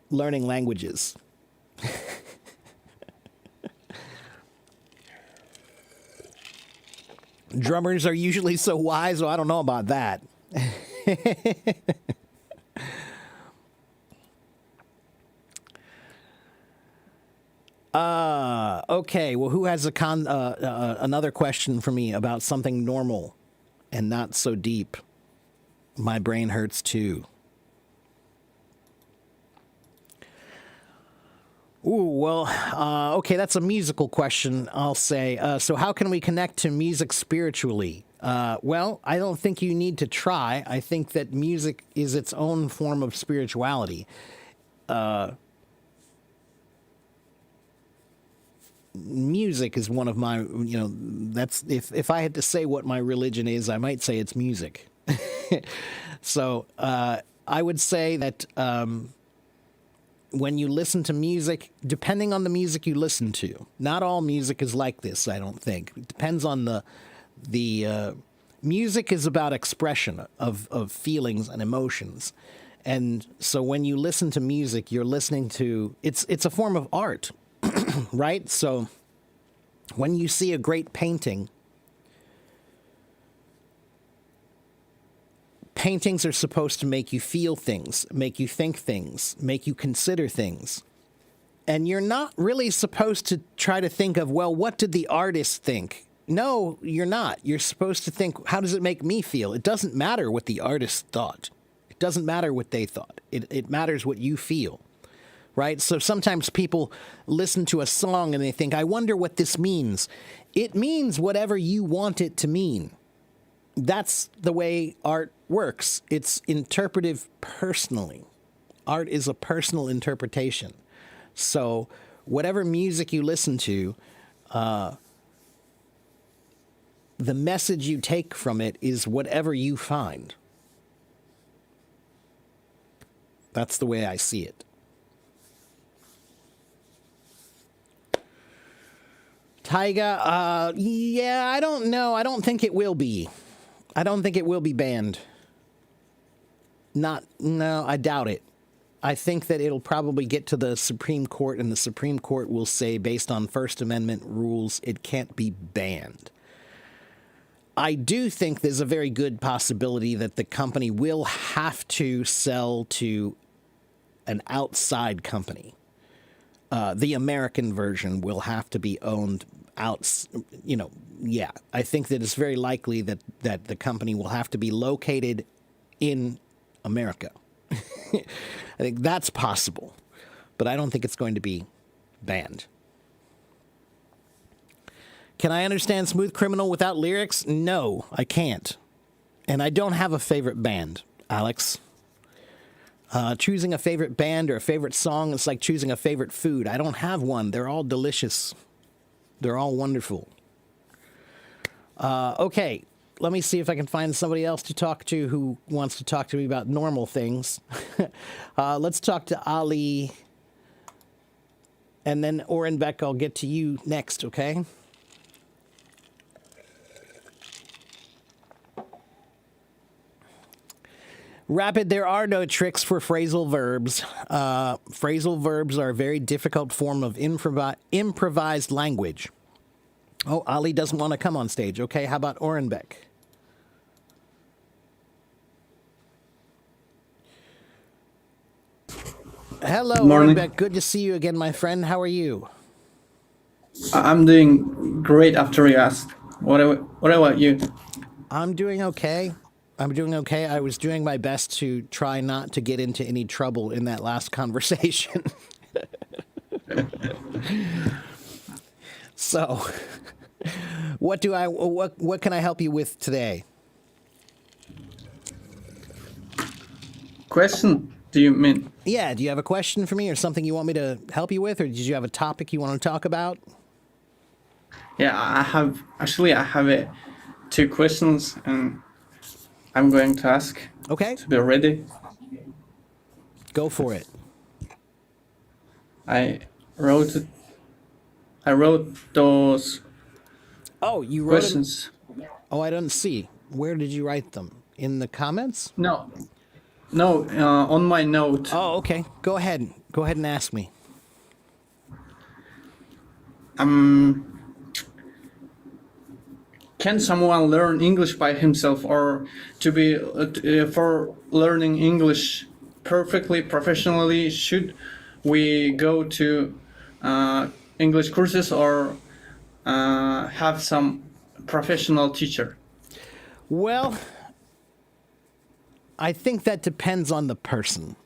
Learning languages. Drummers are usually so wise, so I don't know about that. Okay, well, who has another question for me about something normal and not so deep? My brain hurts too. Ooh, well, okay, that's a musical question, I'll say. So how can we connect to music spiritually? Well, I don't think you need to try. I think that music is its own form of spirituality. music is one of my, that's if I had to say what my religion is, I might say it's music. So I would say that when you listen to music, depending on the music you listen to, not all music is like this, I don't think. It depends on the music is about expression of feelings and emotions. And so when you listen to music, you're listening to, it's a form of art, right? So when you see a great painting, paintings are supposed to make you feel things, make you think things, make you consider things. And you're not really supposed to try to think of, well, what did the artist think? No, you're not. You're supposed to think, how does it make me feel? It doesn't matter what the artist thought. It doesn't matter what they thought. It matters what you feel, right? So sometimes people listen to a song and they think, I wonder what this means. It means whatever you want it to mean. That's the way art works. It's interpretive personally. Art is a personal interpretation. So whatever music you listen to, the message you take from it is whatever you find. That's the way I see it. Taiga, yeah, I don't know. I don't think it will be. I don't think it will be banned. No, I doubt it. I think that it'll probably get to the Supreme Court, and the Supreme Court will say, based on First Amendment rules, it can't be banned. I do think there's a very good possibility that the company will have to sell to an outside company. The American version will have to be owned out, yeah. I think that it's very likely that the company will have to be located in America. I think that's possible, but I don't think it's going to be banned. Can I understand Smooth Criminal without lyrics? No, I can't. And I don't have a favorite band, Alex. Choosing a favorite band or a favorite song is like choosing a favorite food. I don't have one. They're all delicious. They're all wonderful. Okay, let me see if I can find somebody else to talk to who wants to talk to me about normal things. Let's talk to Ali. And then Oren Beck, I'll get to you next, okay? Rapid, there are no tricks for phrasal verbs. Phrasal verbs are a very difficult form of improvised language. Oh, Ali doesn't want to come on stage. Okay, how about Oren Beck? Hello, Oren Beck. Good to see you again, my friend. How are you? I'm doing great after you asked. What about you? I'm doing okay. I was doing my best to try not to get into any trouble in that last conversation. So, what can I help you with today? Question, do you mean? Yeah, do you have a question for me or something you want me to help you with, or did you have a topic you want to talk about? Yeah, I have 2 questions, and I'm going to ask. Okay. To be ready. Go for it. I wrote those. Oh, you wrote questions. Oh, I don't see. Where did you write them? In the comments? No, on my note. Oh, okay. Go ahead and ask me. Can someone learn English by himself, or for learning English perfectly, professionally, should we go to English courses or have some professional teacher? Well, I think that depends on the person.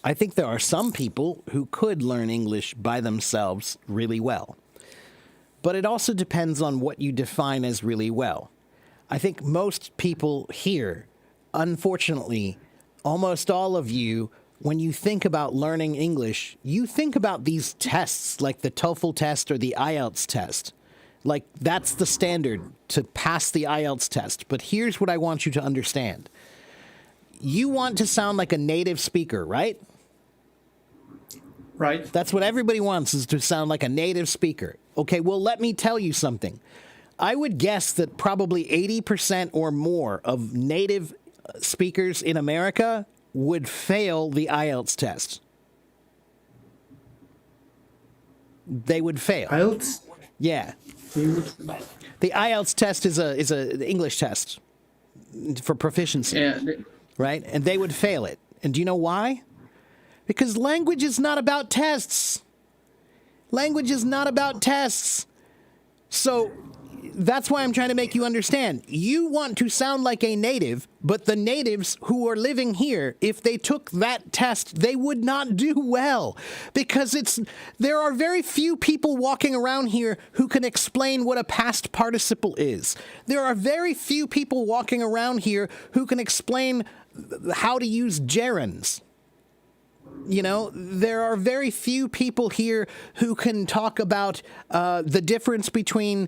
I think there are some people who could learn English by themselves really well. But it also depends on what you define as really well. I think most people here, unfortunately, almost all of you when you think about learning English, you think about these tests like the TOEFL test or the IELTS test. Like, that's the standard to pass the IELTS test. But here's what I want you to understand. You want to sound like a native speaker, right? Right. That's what everybody wants, is to sound like a native speaker. Okay, well, let me tell you something. I would guess that probably 80% or more of native speakers in America would fail the IELTS test. They would fail. IELTS? Yeah. The IELTS test is a English test for proficiency, Yeah. right? And they would fail it. And do you know why? Because language is not about tests. Language is not about tests. So that's why I'm trying to make you understand. You want to sound like a native, but the natives who are living here, if they took that test, they would not do well. Because there are very few people walking around here who can explain what a past participle is. There are very few people walking around here who can explain how to use gerunds. You know, there are very few people here who can talk about the difference between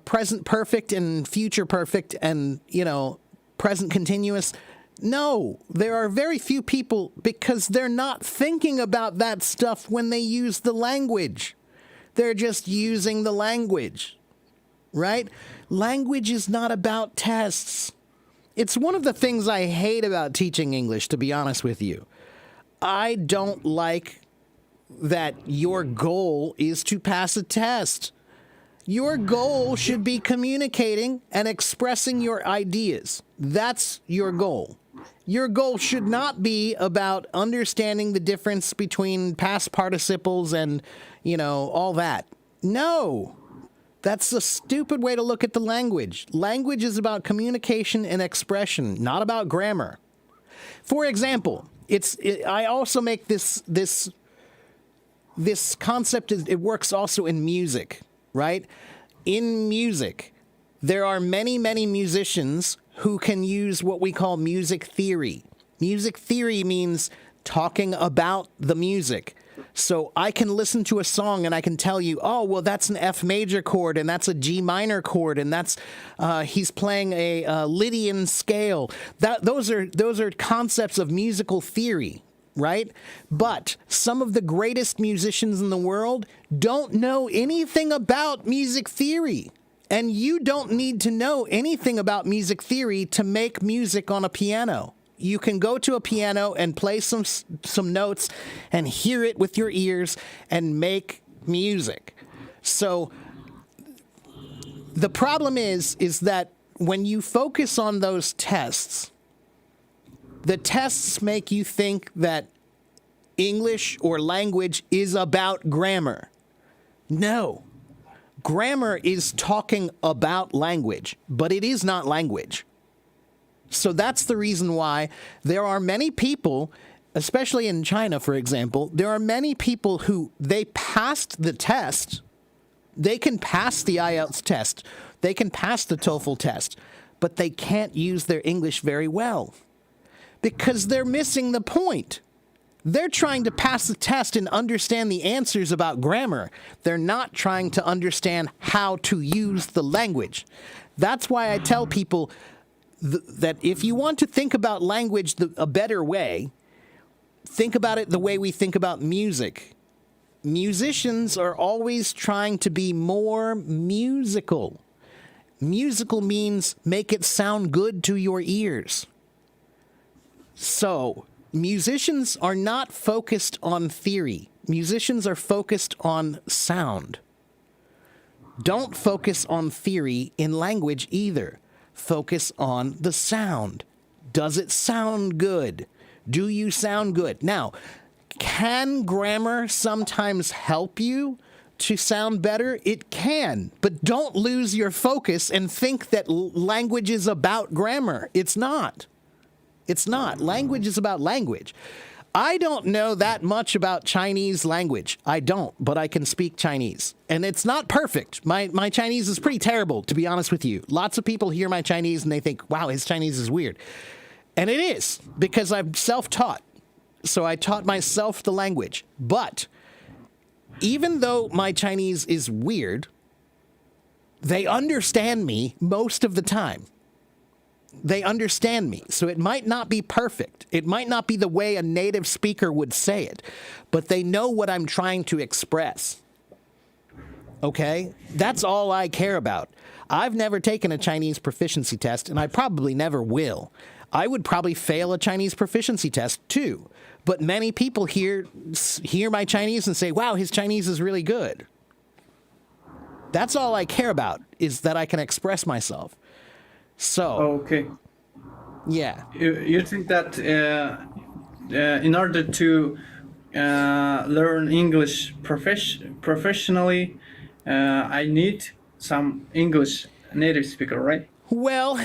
present perfect and future perfect and, you know, present continuous. No, there are very few people because they're not thinking about that stuff when they use the language. They're just using the language, right? Language is not about tests. It's one of the things I hate about teaching English, to be honest with you. I don't like that your goal is to pass a test. Your goal should be communicating and expressing your ideas. That's your goal. Your goal should not be about understanding the difference between past participles and, you know, all that. No, that's a stupid way to look at the language. Language is about communication and expression, not about grammar. For example, I also make this concept. It works also in music, right? In music, there are many musicians who can use what we call music theory. Music theory means talking about the music. So I can listen to a song and I can tell you, oh, well, that's an F major chord and that's a G minor chord and that's he's playing a Lydian scale. Those are concepts of musical theory, right? But some of the greatest musicians in the world don't know anything about music theory. And you don't need to know anything about music theory to make music on a piano. You can go to a piano and play some notes and hear it with your ears and make music. So the problem is that when you focus on those tests, the tests make you think that English or language is about grammar. No. Grammar is talking about language, but it is not language. So that's the reason why there are many people, especially in China, for example, there are many people who they passed the test. They can pass the IELTS test. They can pass the TOEFL test, but they can't use their English very well because they're missing the point. They're trying to pass the test and understand the answers about grammar. They're not trying to understand how to use the language. That's why I tell people that if you want to think about language a better way, think about it the way we think about music. Musicians are always trying to be more musical. Musical means make it sound good to your ears. So, musicians are not focused on theory. Musicians are focused on sound. Don't focus on theory in language either. Focus on the sound. Does it sound good? Do you sound good? Now, can grammar sometimes help you to sound better? It can, but don't lose your focus and think that language is about grammar. It's not. It's not. Language is about language. I don't know that much about Chinese language. I don't, but I can speak Chinese. And it's not perfect. My Chinese is pretty terrible, to be honest with you. Lots of people hear my Chinese and they think, wow, his Chinese is weird. And it is, because I'm self-taught. So I taught myself the language. But even though my Chinese is weird, they understand me most of the time. They understand me. So it might not be perfect. It might not be the way a native speaker would say it, but they know what I'm trying to express. Okay? That's all I care about. I've never taken a Chinese proficiency test, and I probably never will. I would probably fail a Chinese proficiency test too. But many people hear my Chinese and say, wow, his Chinese is really good. That's all I care about, is that I can express myself. So, Okay. yeah. You think that in order to learn English professionally, I need some English native speaker, right? Well,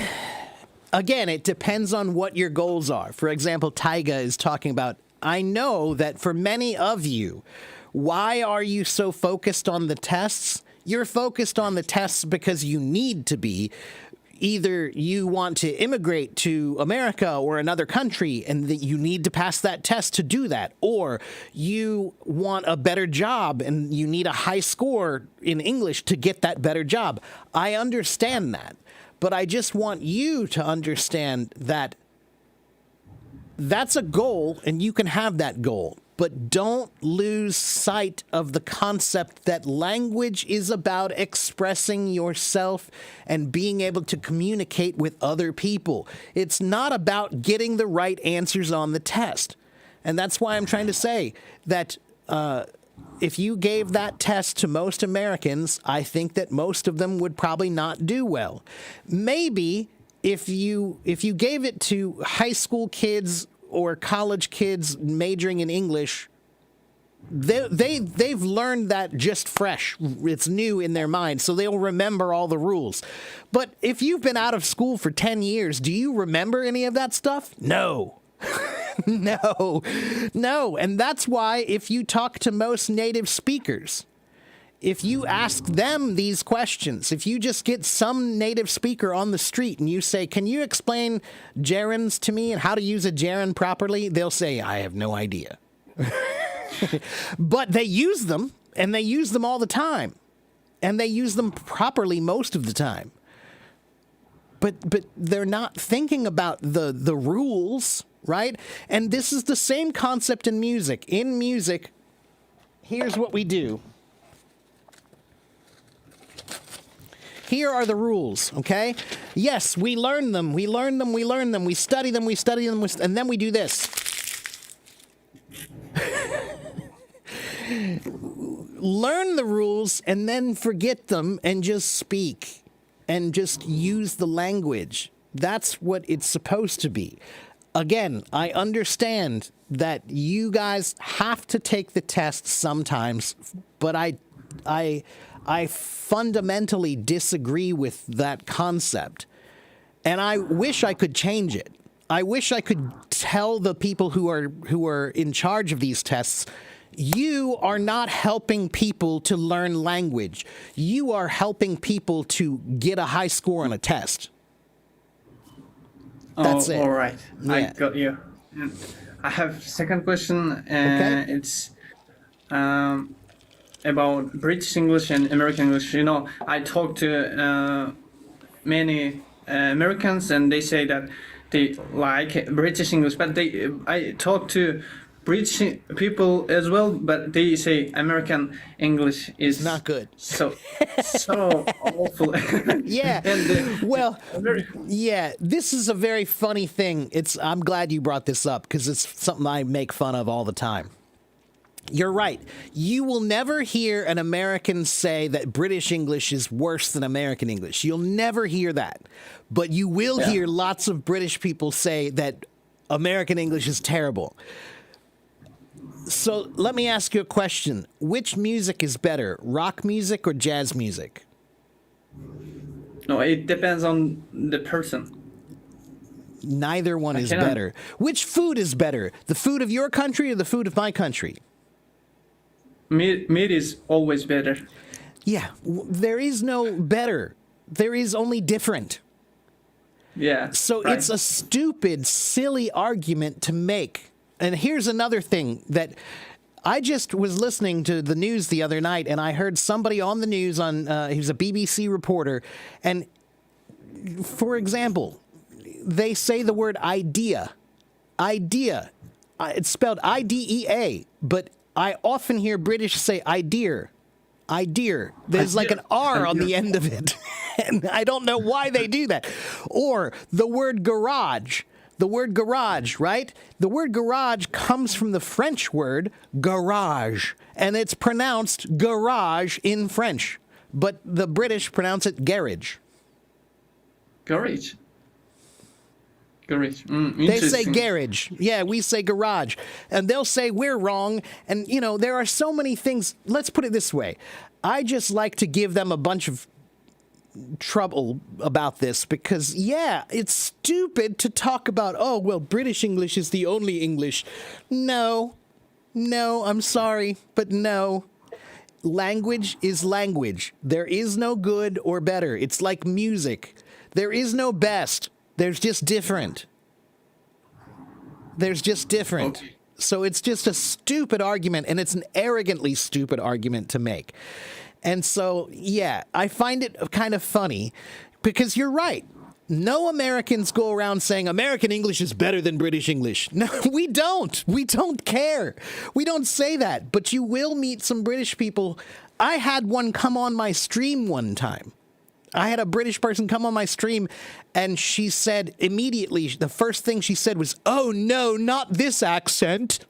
again, it depends on what your goals are. For example, Taiga is talking about, I know that for many of you, why are you so focused on the tests? You're focused on the tests because you need to be. Either you want to immigrate to America or another country and that you need to pass that test to do that, or you want a better job and you need a high score in English to get that better job. I understand that, but I just want you to understand that that's a goal and you can have that goal. But don't lose sight of the concept that language is about expressing yourself and being able to communicate with other people. It's not about getting the right answers on the test. And that's why I'm trying to say that if you gave that test to most Americans, I think that most of them would probably not do well. Maybe if you gave it to high school kids or college kids majoring in English, they've learned that just fresh. It's new in their mind, so they'll remember all the rules. But if you've been out of school for 10 years, do you remember any of that stuff? No. No. And that's why if you talk to most native speakers, if you ask them these questions, if you just get some native speaker on the street and you say, can you explain gerunds to me and how to use a gerund properly? They'll say, I have no idea. But they use them, and they use them all the time. And they use them properly most of the time. But they're not thinking about the rules, right? And this is the same concept in music. In music, here's what we do. Here are the rules, okay? Yes, we learn them. We study them, and then we do this. Learn the rules and then forget them and just speak and just use the language. That's what it's supposed to be. Again, I understand that you guys have to take the test sometimes, but I fundamentally disagree with that concept. And I wish I could change it. I wish I could tell the people who are in charge of these tests, you are not helping people to learn language. You are helping people to get a high score on a test. That's it. All right. Yeah. I got you. I have second question. Okay. It's about British English and American English. You know, I talked to many Americans, and they say that they like British English, but I talked to British people as well, but they say American English is Not good. So awful. Yeah. And Well, yeah, this is a very funny thing. I'm glad you brought this up because it's something I make fun of all the time. You're right. You will never hear an American say that British English is worse than American English. You'll never hear that. But you will hear lots of British people say that American English is terrible. So let me ask you a question. Which music is better, rock music or jazz music? No, it depends on the person. Neither one is cannot- better. Which food is better, the food of your country or the food of my country? Meat is always better. Yeah, there is no better. There is only different. Yeah. So right. it's a stupid, silly argument to make And here's another thing that I just was listening to the news the other night, and I heard somebody on the news he was a BBC reporter, and for example, they say the word idea. Idea. It's spelled IDEA, but I often hear British say idea. Idea. There's like an R on the end of it. And I don't know why they do that. Or the word garage. The word garage, right? The word garage comes from the French word garage, and it's pronounced garage in French, but the British pronounce it garage. Garage. Garage. They say Interesting. garage. Yeah, we say garage. And they'll say we're wrong. And, there are so many things. Let's put it this way. I just like to give them a bunch of trouble about this because, yeah, it's stupid to talk about, oh, well, British English is the only English. No, I'm sorry, but no. Language is language. There is no good or better. It's like music. There is no best. There's just different. There's just different. Okay. So it's just a stupid argument, and it's an arrogantly stupid argument to make. And so, yeah, I find it kind of funny because you're right. No Americans go around saying American English is better than British English. No, we don't. We don't care. We don't say that. But you will meet some British people. I had one come on my stream one time. I had a British person come on my stream, and she said immediately, the first thing she said was, "Oh, no, not this accent."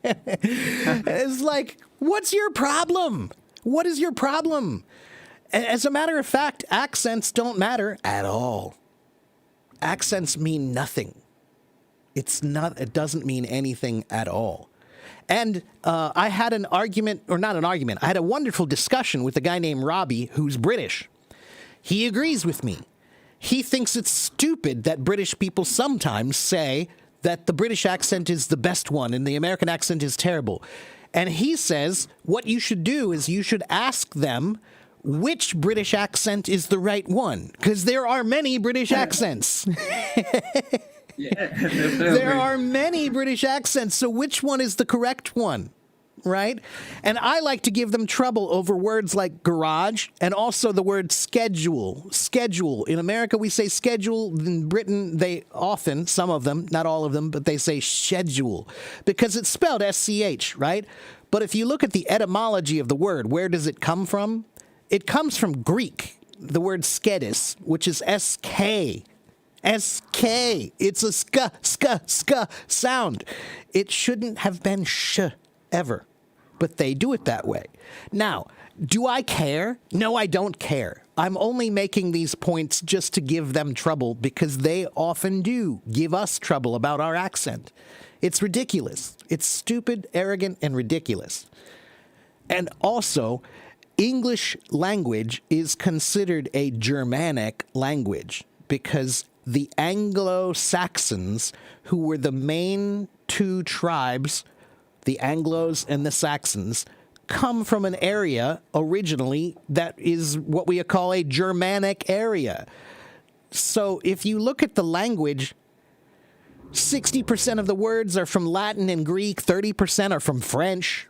It's like, what's your problem? What is your problem? As a matter of fact, accents don't matter at all. Accents mean nothing. It doesn't mean anything at all. And I had an argument, or not an argument, I had a wonderful discussion with a guy named Robbie, who's British. He agrees with me. He thinks it's stupid that British people sometimes say that the British accent is the best one and the American accent is terrible. And he says what you should do is you should ask them which British accent is the right one, because there are many British accents. Yeah, definitely. There are many British accents, so which one is the correct one, right? And I like to give them trouble over words like garage and also the word schedule. Schedule. In America, we say schedule. In Britain, they often, some of them, not all of them, but they say schedule because it's spelled SCH, right? But if you look at the etymology of the word, where does it come from? It comes from Greek, the word skedis, which is SK. SK. It's a ska sound. It shouldn't have been sh ever, but they do it that way. Now, do I care? No, I don't care. I'm only making these points just to give them trouble because they often do give us trouble about our accent. It's ridiculous. It's stupid, arrogant, and ridiculous. And also, English language is considered a Germanic language because the Anglo-Saxons, who were the main two tribes, the Anglos and the Saxons, come from an area originally that is what we call a Germanic area. So if you look at the language, 60% of the words are from Latin and Greek, 30% are from French.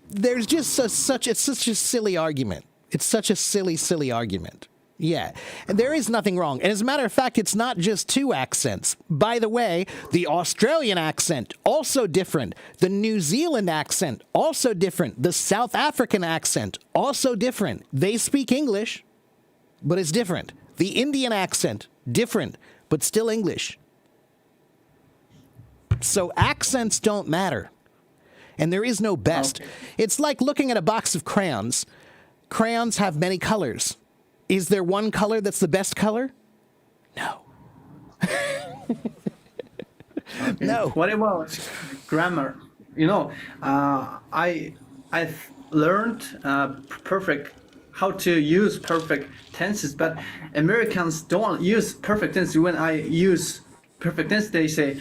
There's just it's such a silly argument. It's such a silly argument. Yeah. And there is nothing wrong. And as a matter of fact, it's not just two accents. By the way, the Australian accent, also different. The New Zealand accent, also different. The South African accent, also different. They speak English, but it's different. The Indian accent, different, but still English. So accents don't matter. And there is no best. Okay. It's like looking at a box of crayons. Crayons have many colors. Is there one color that's the best color? No. Okay. No. What about grammar? I've learned perfect how to use perfect tenses, but Americans don't use perfect tenses. When I use perfect tense, they say,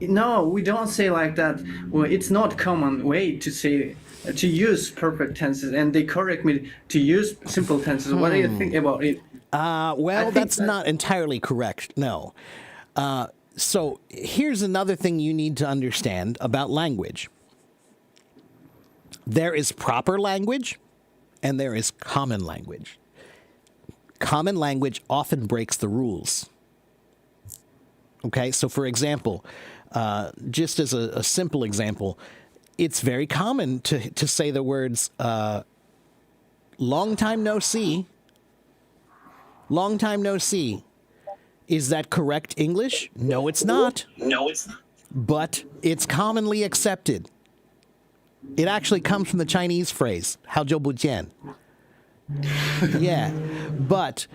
"No, we don't say like that. Well, it's not common way to say." To use perfect tenses, and they correct me to use simple tenses. What do you think about it? Well, think that's that- not entirely correct. No. So here's another thing you need to understand about language. There is proper language and there is common language. Common language often breaks the rules. Okay, so for example, just as a simple example, it's very common to say the words long time no see. Long time no see. Is that correct English? No, it's not. No, it's not. But it's commonly accepted. It actually comes from the Chinese phrase, 好久不见. Yeah, but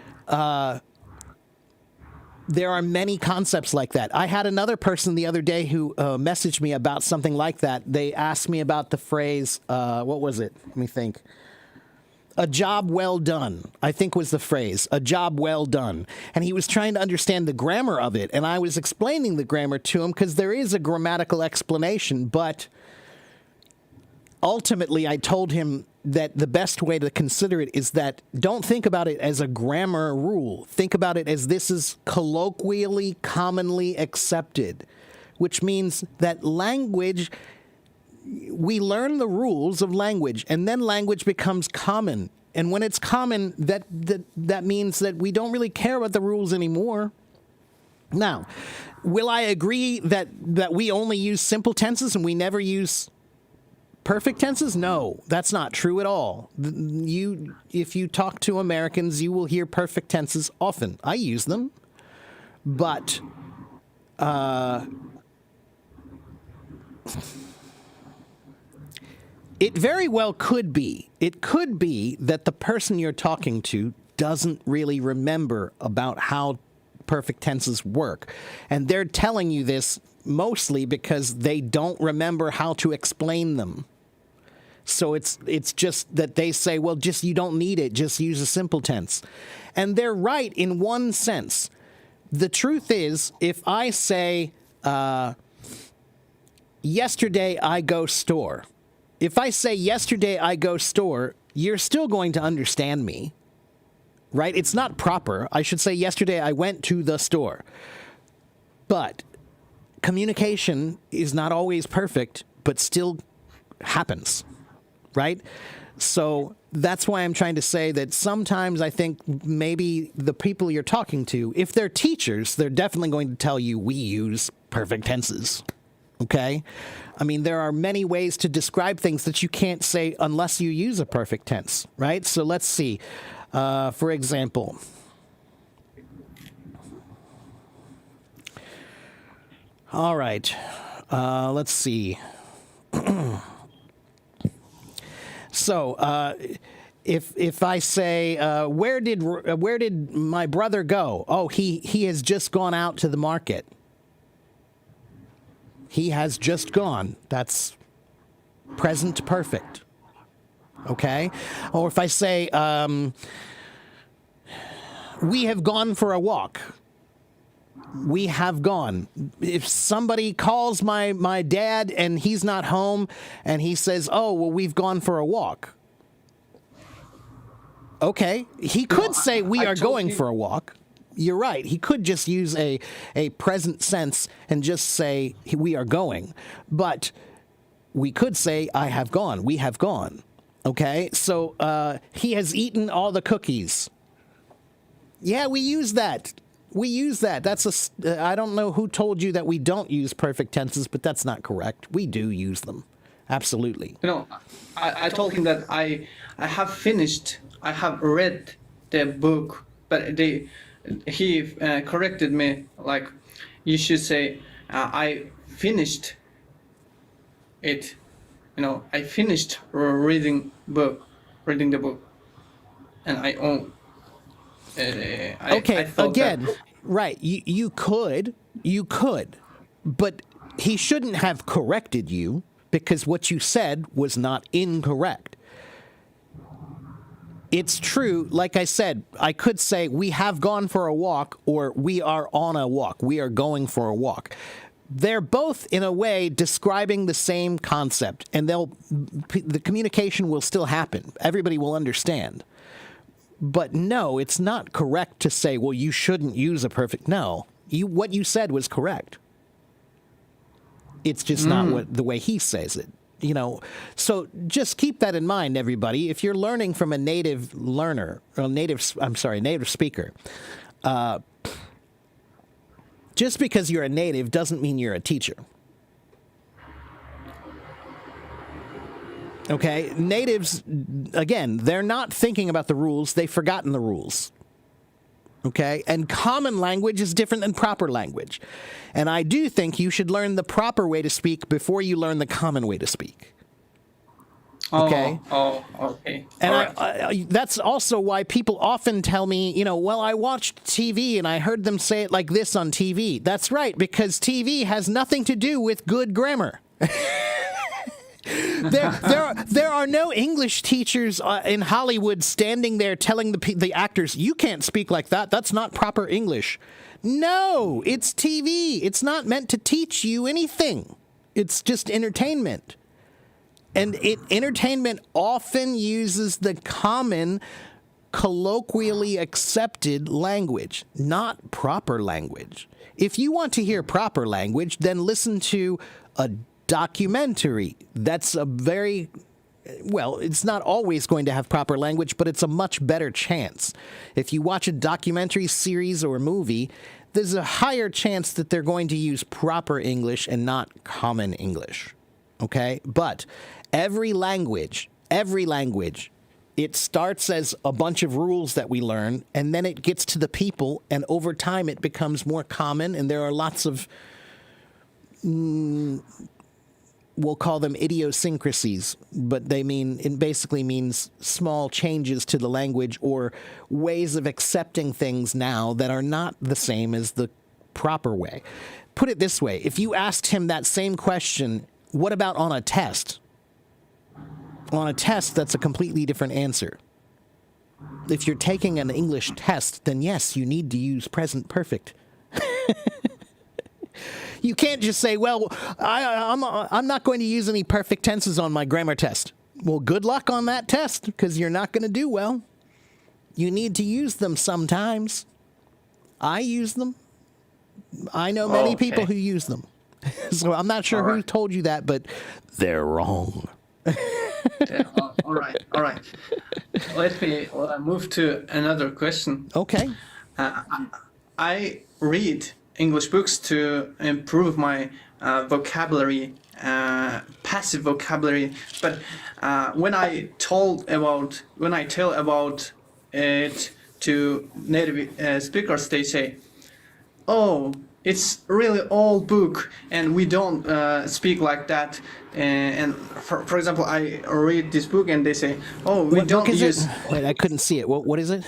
there are many concepts like that. I had another person the other day who messaged me about something like that. They asked me about the phrase, what was it? Let me think. A job well done, I think was the phrase. A job well done. And he was trying to understand the grammar of it. And I was explaining the grammar to him because there is a grammatical explanation. But ultimately, I told him that the best way to consider it is that don't think about it as a grammar rule. Think about it as this is colloquially, commonly accepted, which means that language, we learn the rules of language, and then language becomes common. And when it's common, that means that we don't really care about the rules anymore. Now, will I agree that we only use simple tenses and we never use perfect tenses? No, that's not true at all. If you talk to Americans, you will hear perfect tenses often. I use them, but it very well could be. It could be that the person you're talking to doesn't really remember about how perfect tenses work. And they're telling you this mostly because they don't remember how to explain them. So it's just that they say, well, just you don't need it. Just use a simple tense. And they're right in one sense. The truth is, if I say, yesterday I go store. If I say yesterday I go store, you're still going to understand me, right? It's not proper. I should say yesterday I went to the store. But communication is not always perfect, but still happens, right? So that's why I'm trying to say that sometimes I think maybe the people you're talking to, if they're teachers, they're definitely going to tell you we use perfect tenses. Okay? I mean, there are many ways to describe things that you can't say unless you use a perfect tense, right? So let's see. For example, all right. Let's see. So, if I say, where did my brother go? Oh, he has just gone out to the market. He has just gone. That's present perfect. Okay? Or if I say, we have gone for a walk. We have gone. If somebody calls my dad and he's not home and he says, oh, well, we've gone for a walk. Okay. He could say we are going for a walk. You're right. He could just use a present sense and just say we are going. But we could say I have gone. We have gone. Okay? So he has eaten all the cookies. Yeah, we use that. We use that. I don't know who told you that we don't use perfect tenses, but that's not correct. We do use them. Absolutely. I told him that I have finished. I have read the book, but he corrected me, like, you should say, I finished it. I finished reading the book, and I own. Okay, again, right, you could, but he shouldn't have corrected you because what you said was not incorrect. It's true, like I said, I could say we have gone for a walk or we are on a walk, we are going for a walk. They're both, in a way, describing the same concept, and the communication will still happen. Everybody will understand. But no, it's not correct to say, well, you shouldn't use a perfect. No, what you said was correct. It's just not the way he says it. So just keep that in mind, everybody. If you're learning from a native learner, or native speaker, just because you're a native doesn't mean you're a teacher. Okay? Natives, again, they're not thinking about the rules. They've forgotten the rules. Okay? And common language is different than proper language. And I do think you should learn the proper way to speak before you learn the common way to speak. Okay? Okay. And All that's also why people often tell me, well, I watched TV and I heard them say it like this on TV. That's right, because TV has nothing to do with good grammar. There are no English teachers in Hollywood standing there telling the actors, you can't speak like that. That's not proper English. No, it's TV. It's not meant to teach you anything. It's just entertainment. And entertainment often uses the common, colloquially accepted language, not proper language. If you want to hear proper language, then listen to a documentary. That's it's not always going to have proper language, but it's a much better chance. If you watch a documentary series or a movie, there's a higher chance that they're going to use proper English and not common English. Okay? But every language, it starts as a bunch of rules that we learn, and then it gets to the people, and over time it becomes more common, and there are lots of we'll call them idiosyncrasies, but it basically means small changes to the language or ways of accepting things now that are not the same as the proper way. Put it this way, if you asked him that same question, what about on a test? On a test, that's a completely different answer. If you're taking an English test, then yes, you need to use present perfect. You can't just say, well, I'm not going to use any perfect tenses on my grammar test. Well, good luck on that test, because you're not going to do well. You need to use them sometimes. I use them. I know many people who use them. So I'm not sure who told you that, but they're wrong. Yeah, all right. Let me move to another question. Okay. I read English books to improve my vocabulary, passive vocabulary. But when I tell about it to native speakers, they say, "Oh, it's really old book, and we don't speak like that." And for example, I read this book, and they say, "Oh, we don't use." Wait, I couldn't see it. What is it?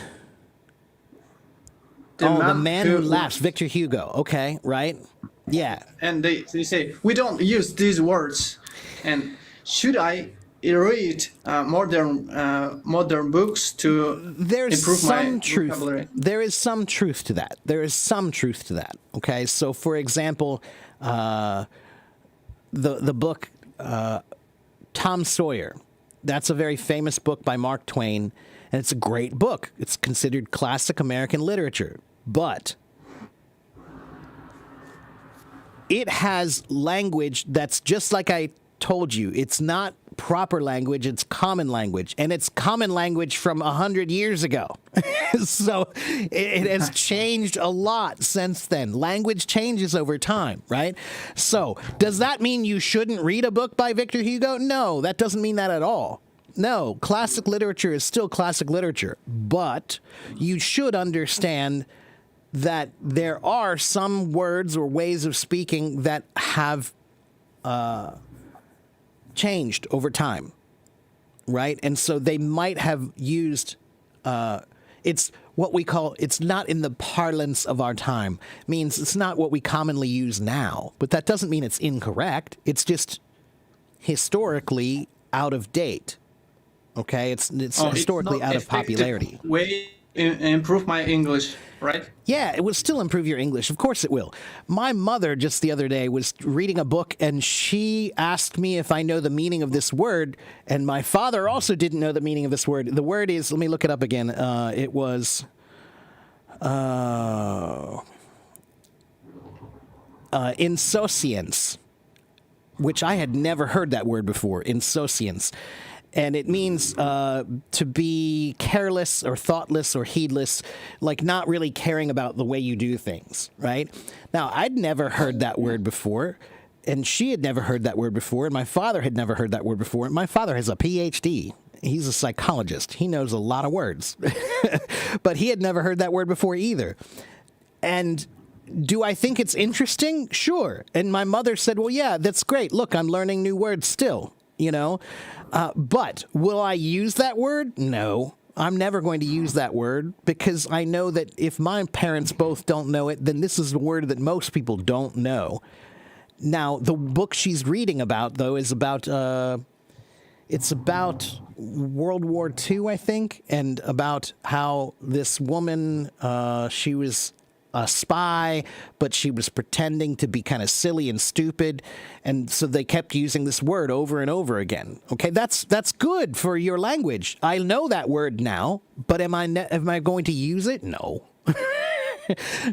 The Man Who Laughs, Victor Hugo. Okay, right? Yeah. And they say, we don't use these words. And should I read modern books to improve my vocabulary? There is some truth to that. Okay, so for example, the book Tom Sawyer, that's a very famous book by Mark Twain. And it's a great book. It's considered classic American literature. But it has language that's just like I told you. It's not proper language. It's common language. And it's common language from 100 years ago. So it has changed a lot since then. Language changes over time, right? So does that mean you shouldn't read a book by Victor Hugo? No, that doesn't mean that at all. No, classic literature is still classic literature, but you should understand that there are some words or ways of speaking that have changed over time, right? And so they might have used, it's what we call, it's not in the parlance of our time. It means it's not what we commonly use now, but that doesn't mean it's incorrect. It's just historically out of date. Okay, it's historically out of popularity. The way improve my English, right? Yeah, it will still improve your English. Of course it will. My mother just the other day was reading a book and she asked me if I know the meaning of this word. And my father also didn't know the meaning of this word. The word is, let me look it up again. It was insouciance, which I had never heard that word before, insouciance. And it means to be careless or thoughtless or heedless, like not really caring about the way you do things, right? Now, I'd never heard that word before, and she had never heard that word before, and my father had never heard that word before. My father has a PhD. He's a psychologist. He knows a lot of words, but he had never heard that word before either. And do I think it's interesting? Sure. And my mother said, well, yeah, that's great. Look, I'm learning new words still, you know? But will I use that word? No. I'm never going to use that word because I know that if my parents both don't know it, then this is a word that most people don't know. Now, the book she's reading about, though, is about, it's about World War II, I think, and about how this woman, she was a spy, but she was pretending to be kind of silly and stupid, and so they kept using this word over and over again. Okay, that's good for your language. I know that word now, but am I going to use it? No.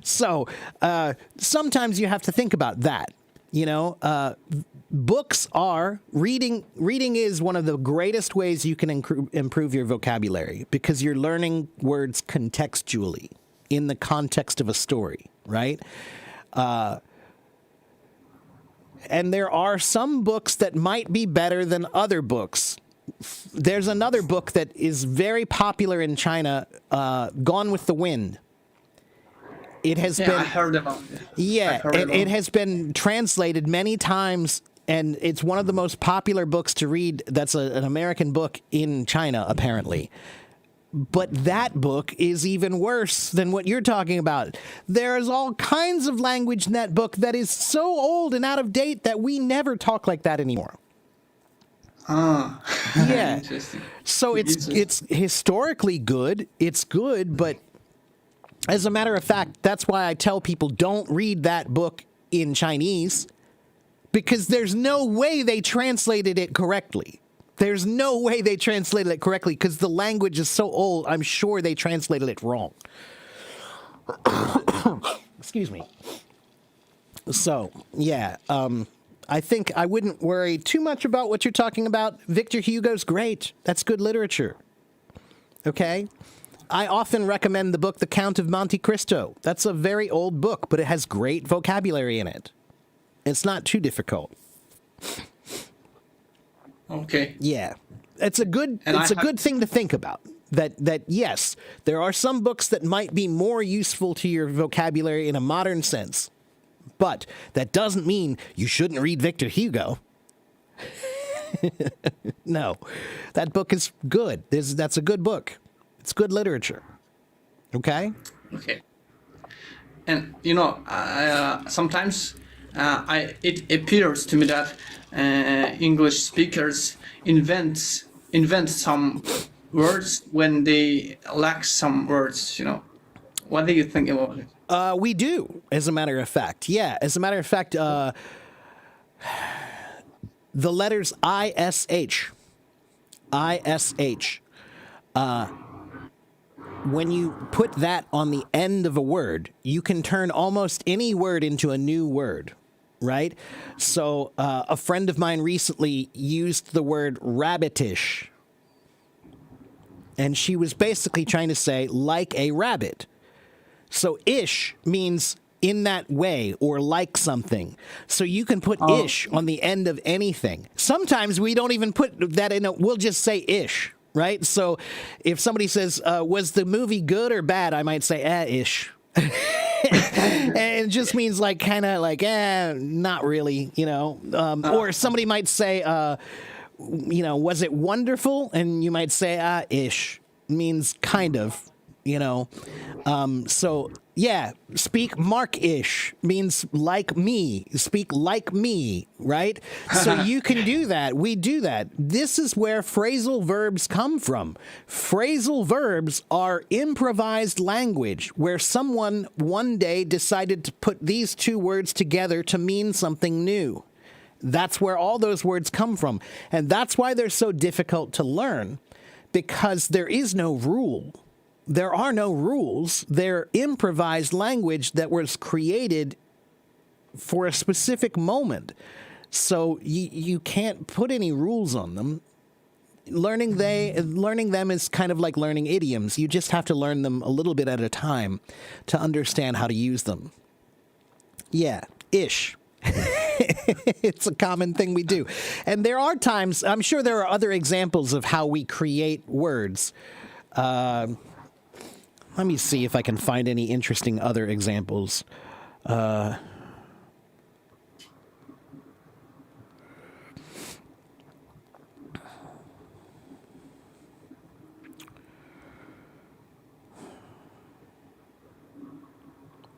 So sometimes you have to think about that. You know, books are reading. Reading is one of the greatest ways you can improve your vocabulary because you're learning words contextually, in the context of a story, right? And there are some books that might be better than other books. There's another book that is very popular in China, Gone with the Wind. It has been. I heard about it. Yeah, it has been translated many times, and it's one of the most popular books to read. That's an American book in China, apparently. But that book is even worse than what you're talking about. There's all kinds of language in that book that is so old and out of date that we never talk like that anymore. Ah, Yeah. interesting. So it's historically good. It's good, but as a matter of fact, that's why I tell people don't read that book in Chinese because there's no way they translated it correctly. There's no way they translated it correctly because the language is so old. I'm sure they translated it wrong. Excuse me. So, yeah, I think I wouldn't worry too much about what you're talking about. Victor Hugo's great. That's good literature. Okay? I often recommend the book The Count of Monte Cristo. That's a very old book, but it has great vocabulary in it. It's not too difficult. Okay. Yeah. It's a good And good thing to think about. That yes, there are some books that might be more useful to your vocabulary in a modern sense. But that doesn't mean you shouldn't read Victor Hugo. No. That book is good. That's a good book. It's good literature. Okay? Okay. And sometimes it appears to me that English speakers invent some words when they lack some words. What do you think about it? We do, as a matter of fact. Yeah, as a matter of fact, the letters ISH, when you put that on the end of a word, you can turn almost any word into a new word, right? So a friend of mine recently used the word rabbitish, and she was basically trying to say like a rabbit. So ish means in that way or like something. So you can put ish on the end of anything. Sometimes we don't even put that in. We'll just say ish, right? So if somebody says, was the movie good or bad? I might say, ish. And it just means like kind of like, not really, or somebody might say, was it wonderful? And you might say, ish means kind of. So Yeah, speak Mark-ish means like me. Speak like me, right? So you can do that. We do that. This is where phrasal verbs come from. Phrasal verbs are improvised language where someone one day decided to put these two words together to mean something new. That's where all those words come from. And that's why they're so difficult to learn, because there is no rule. There are no rules. They're improvised language that was created for a specific moment. So you can't put any rules on them. Learning them is kind of like learning idioms. You just have to learn them a little bit at a time to understand how to use them. Yeah, ish. It's a common thing we do. And there are times, I'm sure there are other examples of how we create words. Let me see if I can find any interesting other examples.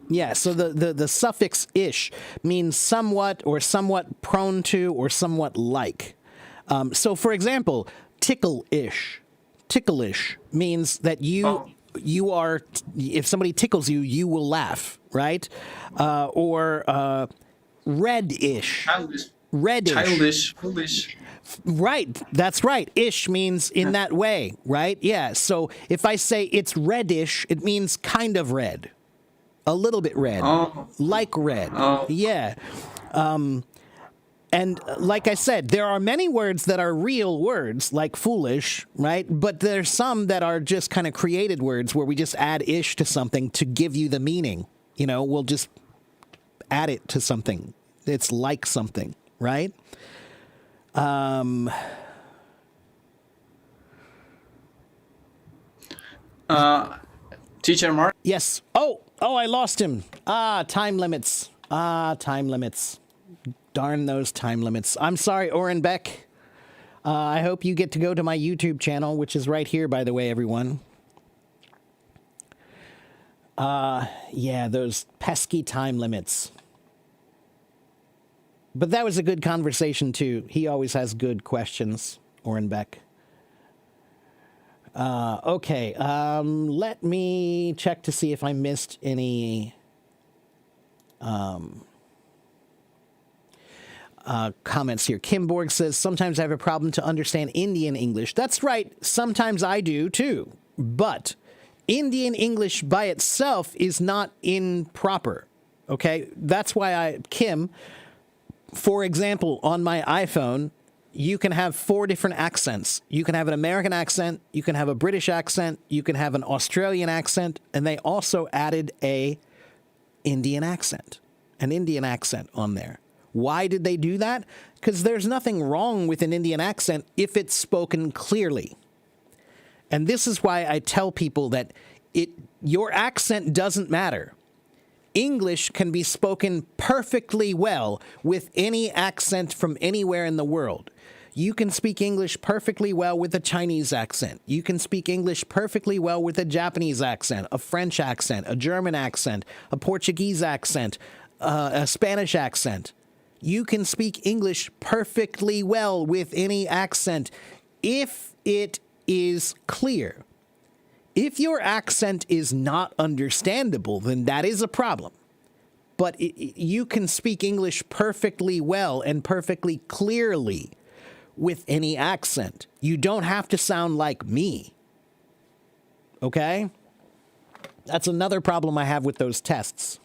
Yeah, so the suffix ish means somewhat or somewhat prone to or somewhat like. So, for example, tickle-ish. Ticklish means that you are, if somebody tickles you, you will laugh, right? Or red-ish. Childish. Reddish. Childish. Foolish. Right, that's right. Ish means in that way, right? Yeah, so if I say it's reddish, it means kind of red. A little bit red. Oh. Like red. Oh. Yeah. And like I said, there are many words that are real words, like foolish, right? But there's some that are just kind of created words where we just add ish to something to give you the meaning. You know, we'll just add it to something. It's like something, right? Teacher Mark. Yes. Oh, I lost him. Time limits. Time limits. Darn those time limits. I'm sorry, Oren Beck. I hope you get to go to my YouTube channel, which is right here, by the way, everyone. Yeah, those pesky time limits. But that was a good conversation, too. He always has good questions, Oren Beck. Okay, let me check to see if I missed any comments here. Kim Borg says, sometimes I have a problem to understand Indian English. That's right. Sometimes I do, too. But Indian English by itself is not improper. Okay? That's why Kim, for example, on my iPhone, you can have 4 different accents. You can have an American accent, you can have a British accent, you can have an Australian accent, and they also added an Indian accent on there. Why did they do that? Because there's nothing wrong with an Indian accent if it's spoken clearly. And this is why I tell people that your accent doesn't matter. English can be spoken perfectly well with any accent from anywhere in the world. You can speak English perfectly well with a Chinese accent. You can speak English perfectly well with a Japanese accent, a French accent, a German accent, a Portuguese accent, a Spanish accent. You can speak English perfectly well with any accent if it is clear. If your accent is not understandable, then that is a problem. But you can speak English perfectly well and perfectly clearly with any accent. You don't have to sound like me. Okay? That's another problem I have with those tests.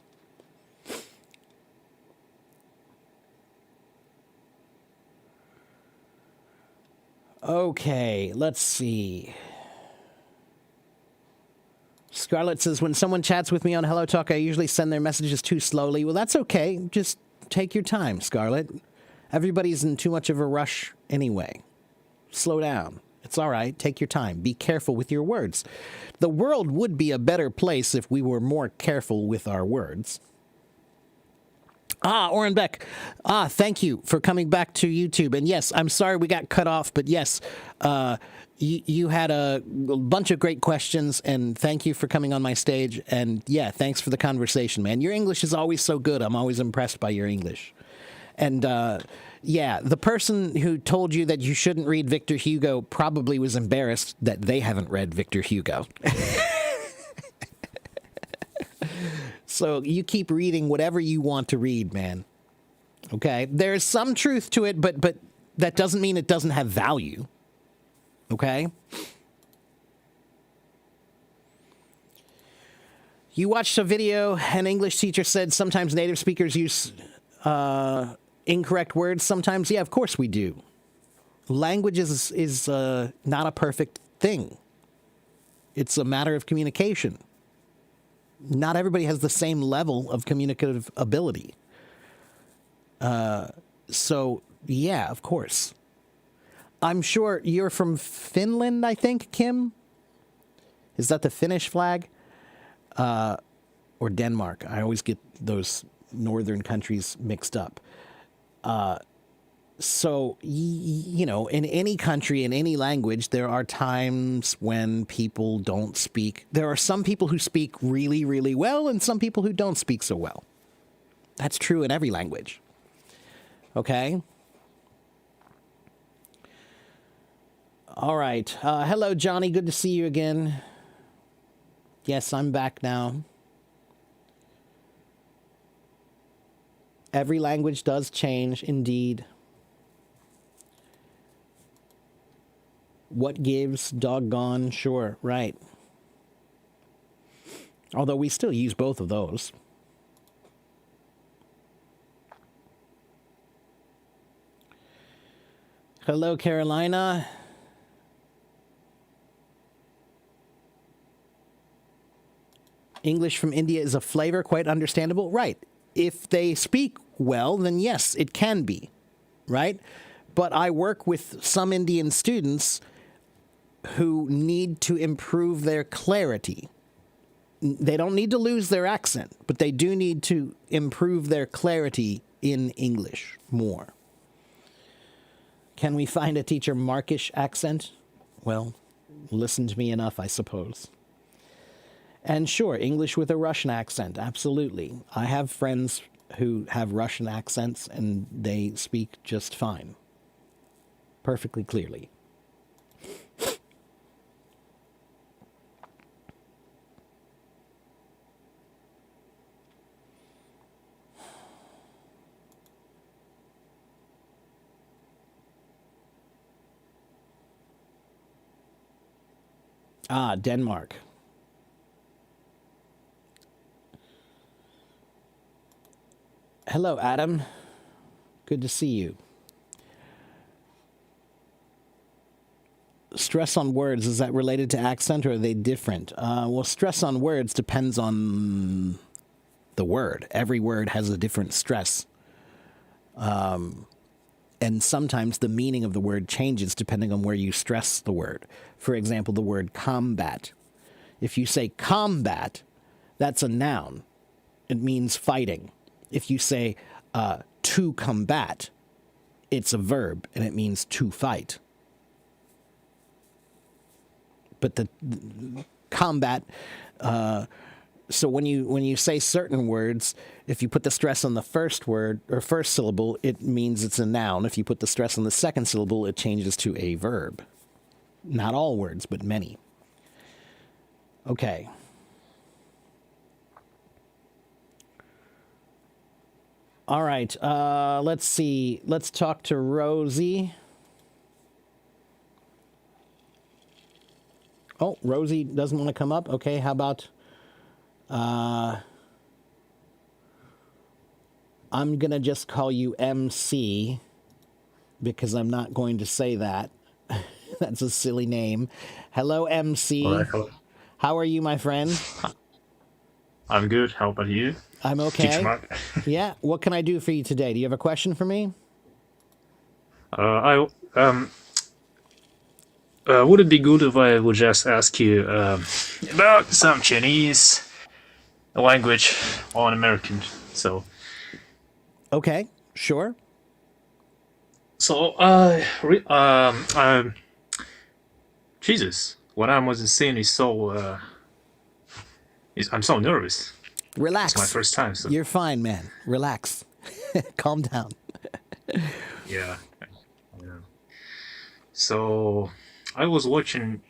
Okay, let's see. Scarlett says, when someone chats with me on Hello Talk, I usually send their messages too slowly. Well, that's okay. Just take your time, Scarlett. Everybody's in too much of a rush anyway. Slow down. It's all right. Take your time. Be careful with your words. The world would be a better place if we were more careful with our words. Oren Beck. Thank you for coming back to YouTube. And yes, I'm sorry we got cut off, but yes, you had a bunch of great questions, and thank you for coming on my stage. And yeah, thanks for the conversation, man. Your English is always so good. I'm always impressed by your English. And yeah, the person who told you that you shouldn't read Victor Hugo probably was embarrassed that they haven't read Victor Hugo. So you keep reading whatever you want to read, man. Okay? There's some truth to it, but that doesn't mean it doesn't have value. Okay? You watched a video, an English teacher said sometimes native speakers use incorrect words sometimes. Yeah, of course we do. Language is not a perfect thing. It's a matter of communication. Not everybody has the same level of communicative ability. So, yeah, of course. I'm sure you're from Finland, I think, Kim? Is that the Finnish flag? Or Denmark? I always get those northern countries mixed up. So, you know, in any country, in any language, there are times when people don't speak. There are some people who speak really, really well and some people who don't speak so well. That's true in every language. Okay? All right. Hello, Johnny. Good to see you again. Yes, I'm back now. Every language does change, indeed. What gives, doggone, sure, right. Although we still use both of those. Hello, Carolina. English from India is a flavor, quite understandable. Right. If they speak well, then yes, it can be. Right? But I work with some Indian students who need to improve their clarity. They don't need to lose their accent, but they do need to improve their clarity in English more. Can we find a teacher Markish accent? Well, listen to me enough, I suppose. And sure, English with a Russian accent, absolutely. I have friends who have Russian accents and they speak just fine. Perfectly clearly. Ah, Denmark. Hello, Adam. Good to see you. Stress on words, is that related to accent or are they different? Well, stress on words depends on the word. Every word has a different stress. And sometimes the meaning of the word changes depending on where you stress the word. For example, the word combat. If you say combat, that's a noun. It means fighting. If you say to combat, it's a verb and it means to fight. But the combat, so when you say certain words, if you put the stress on the first word or first syllable, it means it's a noun. If you put the stress on the second syllable, it changes to a verb. Not all words, but many. Okay. All right. Let's see. Let's talk to Rosie. Oh, Rosie doesn't want to come up. Okay, how about... I'm going to just call you MC because I'm not going to say that. That's a silly name. Hello, MC. All right, hello. How are you, my friend? I'm good. How about you? I'm okay. Teacher Mark. Yeah. What can I do for you today? Do you have a question for me? Would it be good if I would just ask you about some Chinese language on American? So Okay, sure. Jesus, what I wasn't saying is I'm so nervous. Relax. It's my first time, so You're fine, man. Relax. Calm down. yeah. Yeah. So I was watching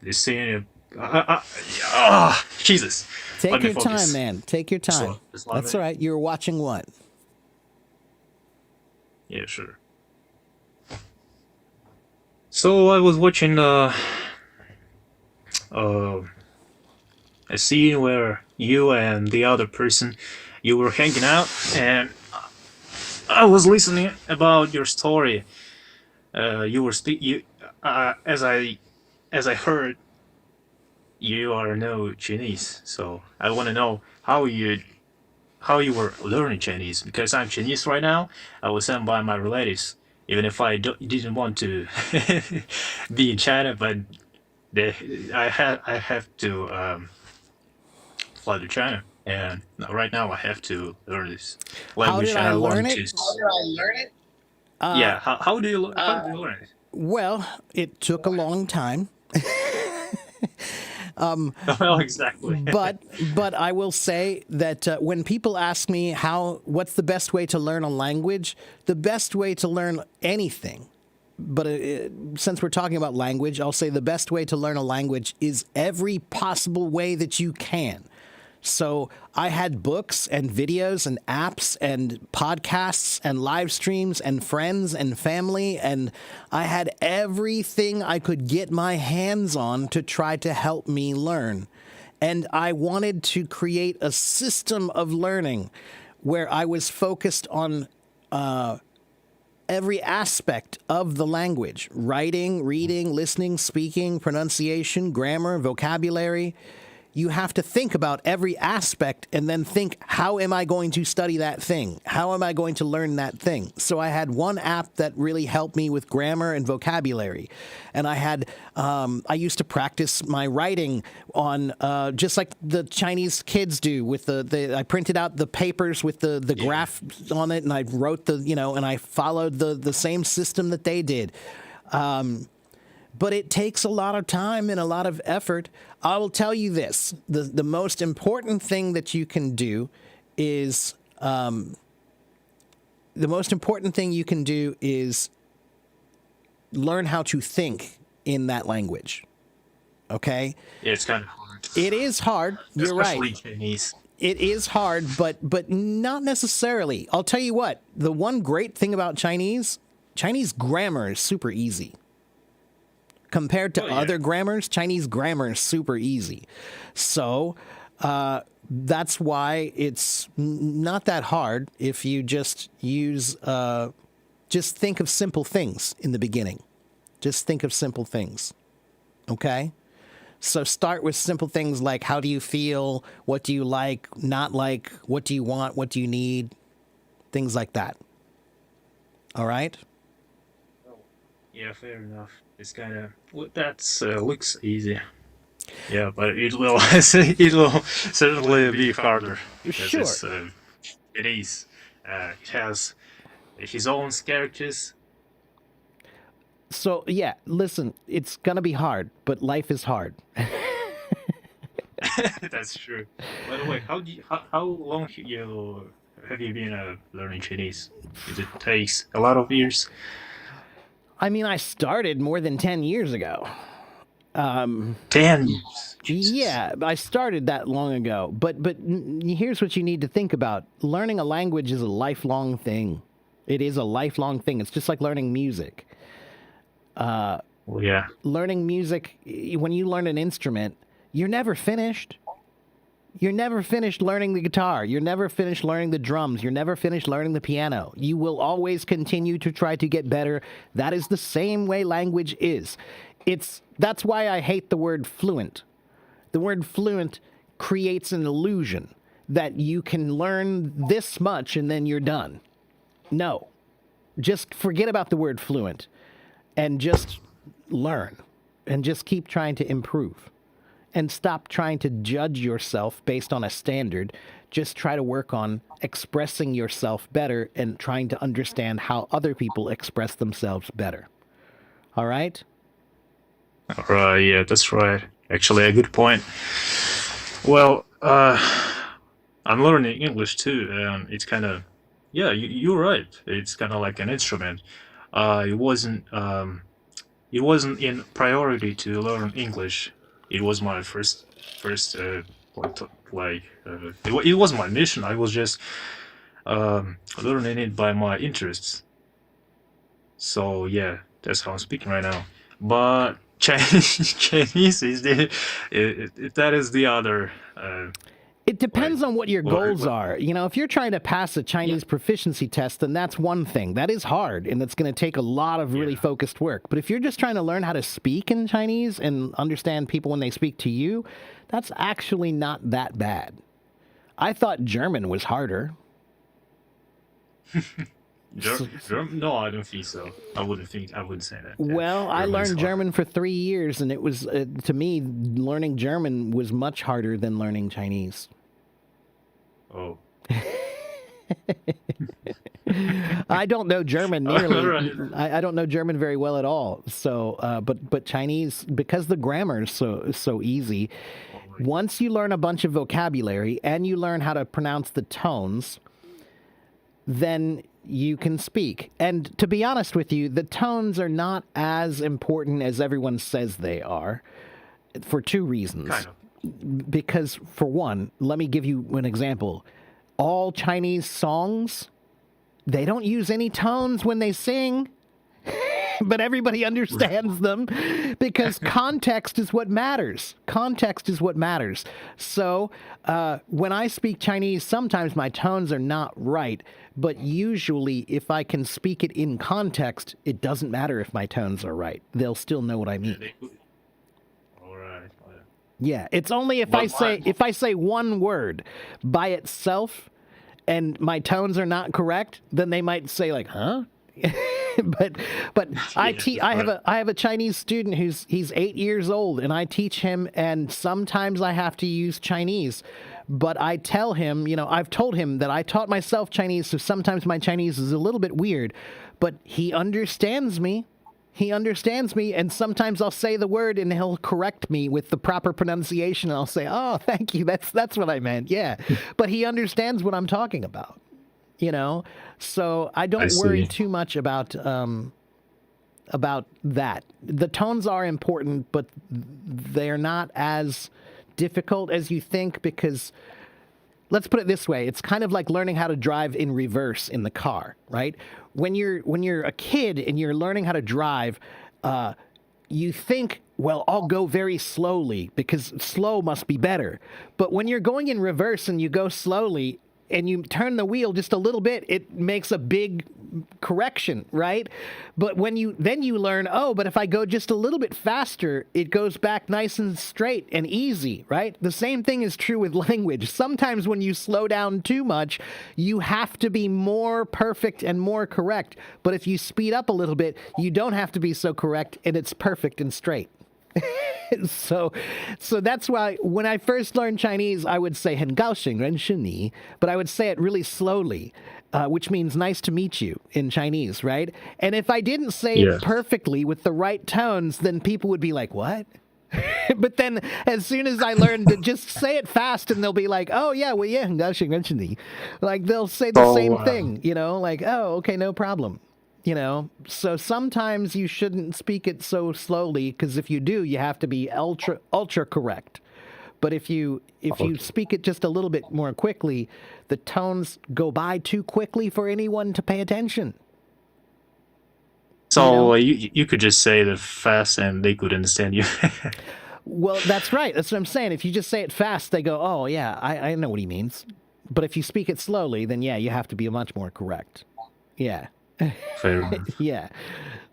this scene. Jesus. Take Let me your focus. time, man. Take your time. Just let That's me- all right. You're watching what? Yeah, sure. So I was watching a scene where you and the other person you were hanging out, and I was listening about your story. You were as I heard, you are no Chinese, so I want to know how you were learning Chinese, because I'm Chinese right now. I was sent by my relatives, even if didn't want to be in China, but I have to fly to China, and right now I have to learn this language. did And I learn want it? to. Yeah, how do you learn it? Well, it took a long time, Well, exactly. but I will say that when people ask me what's the best way to learn a language, the best way to learn anything, but since we're talking about language, I'll say the best way to learn a language is every possible way that you can. So I had books and videos and apps and podcasts and live streams and friends and family, and I had everything I could get my hands on to try to help me learn. And I wanted to create a system of learning where I was focused on every aspect of the language: writing, reading, listening, speaking, pronunciation, grammar, vocabulary. You have to think about every aspect and then think, how am I going to study that thing? How am I going to learn that thing? So I had one app that really helped me with grammar and vocabulary. And I used to practice my writing on, just like the Chinese kids do with I printed out the papers with the graph on it, and I wrote and I followed the same system that they did. But it takes a lot of time and a lot of effort. I will tell you this: the most important thing that you can do is learn how to think in that language. Okay? Yeah, it's kind of hard. It is hard. You're Especially right. Chinese. It is hard, but not necessarily. I'll tell you what: the one great thing about Chinese grammar is super easy. Compared to other grammars, Chinese grammar is super easy. So that's why it's not that hard if you just think of simple things in the beginning. Just think of simple things. Okay? So start with simple things like, how do you feel? What do you like, not like? What do you want? What do you need? Things like that. All right? Yeah, fair enough. It's kind of looks easy. Yeah, but it will certainly be harder because Sure. It is. It has his own characters. So, yeah, listen, it's going to be hard, but life is hard. That's true. By the way, how long have you been learning Chinese? Does it takes a lot of years? I mean, I started more than 10 years ago. 10 years. Jesus. Yeah, I started that long ago. But here's what you need to think about. Learning a language is a lifelong thing. It is a lifelong thing. It's just like learning music. Well, yeah. Learning music, when you learn an instrument, you're never finished. You're never finished learning the guitar. You're never finished learning the drums. You're never finished learning the piano. You will always continue to try to get better. That is the same way language is. That's why I hate the word fluent. The word fluent creates an illusion that you can learn this much and then you're done. No. Just forget about the word fluent and just learn and just keep trying to improve. And stop trying to judge yourself based on a standard. Just try to work on expressing yourself better and trying to understand how other people express themselves better. All right. Right, yeah, that's right. Actually, a good point. Well, I'm learning English too, and it's kind of, yeah, you're right. It's kind of like an instrument. It wasn't in priority to learn English. It was my first it was my mission. I was just learning it by my interests. So yeah, that's how I'm speaking right now. But Chinese is that is the other. It depends on what your goals what- are. You know, if you're trying to pass a Chinese proficiency test, then that's one thing. That is hard, and it's going to take a lot of really focused work. But if you're just trying to learn how to speak in Chinese and understand people when they speak to you, that's actually not that bad. I thought German was harder. No, I don't think so. I wouldn't say that. Well, I German is learned hard. German for 3 years, and it was, to me, learning German was much harder than learning Chinese. Oh. I don't know German nearly. Right. I don't know German very well at all. So, but Chinese, because the grammar is so easy. Once you learn a bunch of vocabulary and you learn how to pronounce the tones, then you can speak. And to be honest with you, the tones are not as important as everyone says they are, for two reasons. Kind of. Because, for one, let me give you an example. All Chinese songs, they don't use any tones when they sing, but everybody understands them because context is what matters. Context is what matters. So when I speak Chinese, sometimes my tones are not right, but usually if I can speak it in context, it doesn't matter if my tones are right. They'll still know what I mean. All right. Yeah, it's only if But I say one word by itself and my tones are not correct, then they might say like, "Huh?" but I have a Chinese student he's 8 years old, and I teach him, and sometimes I have to use Chinese. But I tell him, I've told him that I taught myself Chinese, so sometimes my Chinese is a little bit weird, but he understands me. He understands me, and sometimes I'll say the word and he'll correct me with the proper pronunciation, and I'll say, "Oh, thank you. That's what I meant." Yeah. But he understands what I'm talking about. So I don't worry see. too much about that. The tones are important, but they're not as difficult as you think, because let's put it this way. It's kind of like learning how to drive in reverse in the car, right? When you're a kid and you're learning how to drive, you think, well, I'll go very slowly because slow must be better. But when you're going in reverse and you go slowly and you turn the wheel just a little bit, it makes a big correction, right? But when you learn, oh, but if I go just a little bit faster, it goes back nice and straight and easy, right? The same thing is true with language. Sometimes when you slow down too much, you have to be more perfect and more correct. But if you speed up a little bit, you don't have to be so correct, and it's perfect and straight. So that's why when I first learned Chinese, I would say 很高兴认识你, but I would say it really slowly, which means nice to meet you in Chinese, right? And if I didn't say it perfectly with the right tones, then people would be like, "What?" But then as soon as I learned to just say it fast, and they'll be like, "Oh yeah, well yeah, 很高兴认识你." Like they'll say the same thing, like, "Oh, okay, no problem." So sometimes you shouldn't speak it so slowly, because if you do, you have to be ultra correct. But if you speak it just a little bit more quickly, the tones go by too quickly for anyone to pay attention. So you could just say it fast and they could understand you. Well, that's right. That's what I'm saying. If you just say it fast, they go, "Oh yeah, I know what he means." But if you speak it slowly, then yeah, you have to be much more correct. Yeah. Fair enough. Yeah.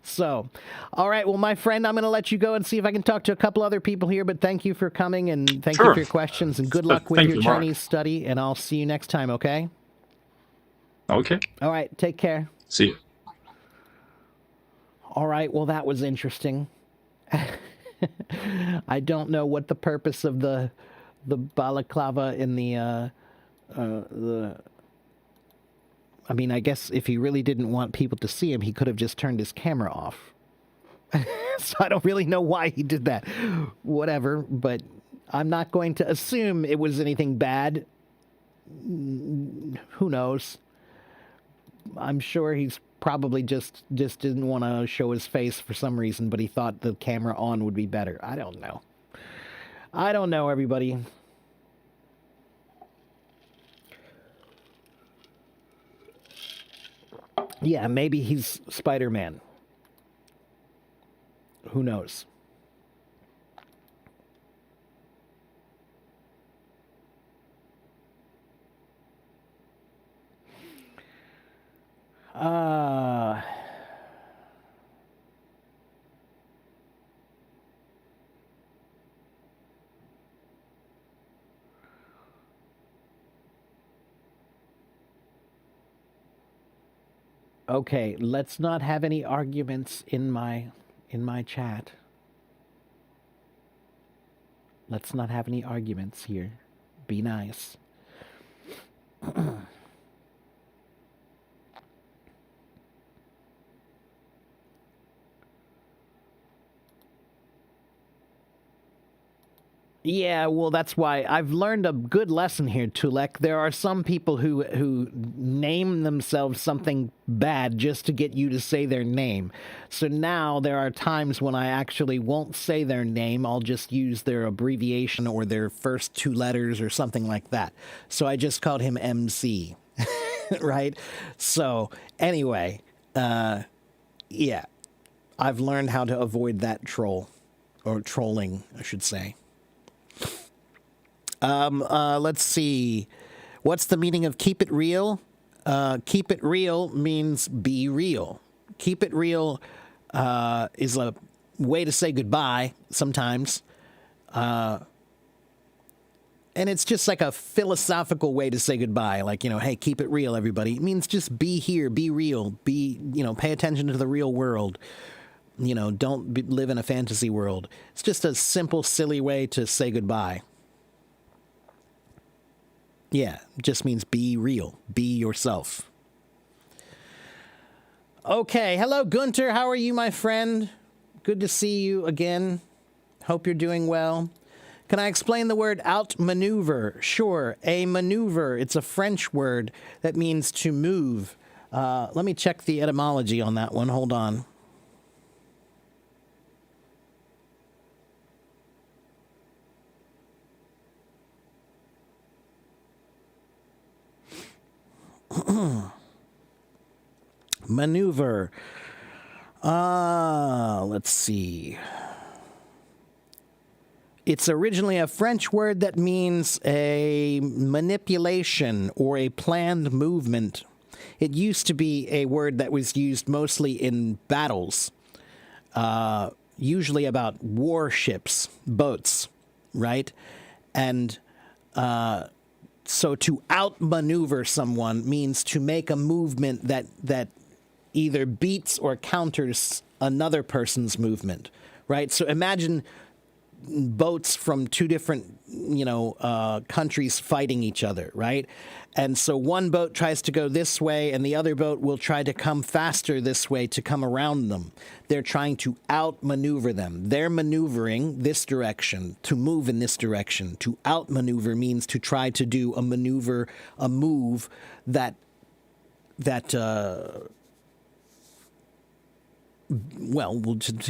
So, all right. Well, my friend, I'm going to let you go and see if I can talk to a couple other people here. But thank you for coming, and thank you for your questions, and good luck with Thank your you, Mark. Chinese study. And I'll see you next time. Okay. Okay. All right. Take care. See you. All right. Well, that was interesting. I don't know what the purpose of the balaclava in the. I mean, I guess if he really didn't want people to see him, he could have just turned his camera off. So I don't really know why he did that. Whatever, but I'm not going to assume it was anything bad. Who knows? I'm sure he's probably just didn't want to show his face for some reason, but he thought the camera on would be better. I don't know. I don't know, everybody. Yeah, maybe he's Spider-Man. Who knows? Uh, okay, let's not have any arguments in my chat. Let's not have any arguments here. Be nice. Yeah, well, that's why I've learned a good lesson here, Tulek. There are some people who name themselves something bad just to get you to say their name. So now there are times when I actually won't say their name. I'll just use their abbreviation or their first two letters or something like that. So I just called him MC, right? So anyway, yeah, I've learned how to avoid that troll, or trolling, I should say. Let's see. What's the meaning of keep it real? Keep it real means be real. Keep it real is a way to say goodbye sometimes. And it's just like a philosophical way to say goodbye. Like, hey, keep it real, everybody. It means just be here, be real, pay attention to the real world. Don't live in a fantasy world. It's just a simple, silly way to say goodbye. Yeah, it just means be real. Be yourself. Okay, hello, Gunter. How are you, my friend? Good to see you again. Hope you're doing well. Can I explain the word outmaneuver? Sure, a maneuver. It's a French word that means to move. Let me check the etymology on that one. Hold on. Maneuver. Let's see. It's originally a French word that means a manipulation or a planned movement. It used to be a word that was used mostly in battles, usually about warships, boats, right? And so to outmaneuver someone means to make a movement that either beats or counters another person's movement, right? So imagine boats from two different, countries fighting each other, right? And so one boat tries to go this way and the other boat will try to come faster this way to come around them. They're trying to outmaneuver them. They're maneuvering this direction to move in this direction. To outmaneuver means to try to do a maneuver, a move that to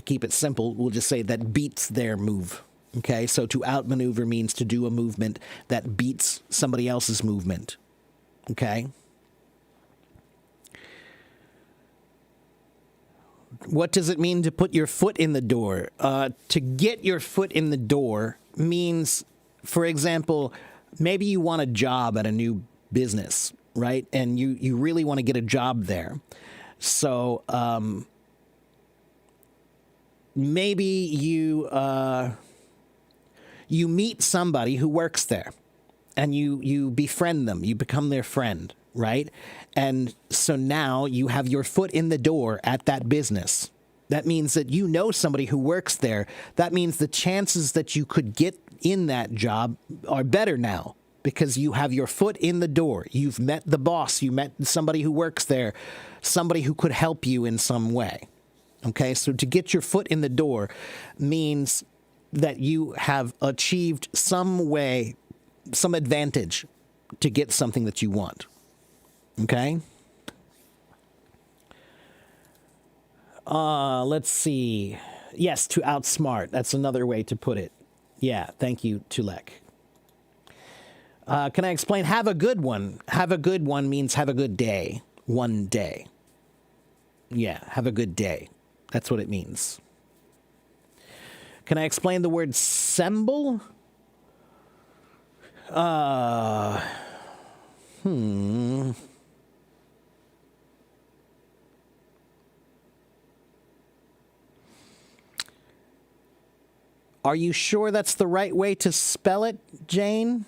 keep it simple, we'll just say that beats their move. Okay, so to outmaneuver means to do a movement that beats somebody else's movement. Okay? What does it mean to put your foot in the door? To get your foot in the door means, for example, maybe you want a job at a new business, right? And you really want to get a job there. So, maybe you meet somebody who works there and you befriend them, you become their friend, right? And so now you have your foot in the door at that business. That means that you know somebody who works there. That means the chances that you could get in that job are better now because you have your foot in the door. You've met the boss, you met somebody who works there, somebody who could help you in some way. Okay, so to get your foot in the door means that you have achieved some way, some advantage to get something that you want. Okay? Let's see. Yes, to outsmart. That's another way to put it. Yeah, thank you, Tulek. Can I explain? Have a good one. Have a good one means have a good day. One day. Yeah, have a good day. That's what it means. Can I explain the word semble? Are you sure that's the right way to spell it, Jane?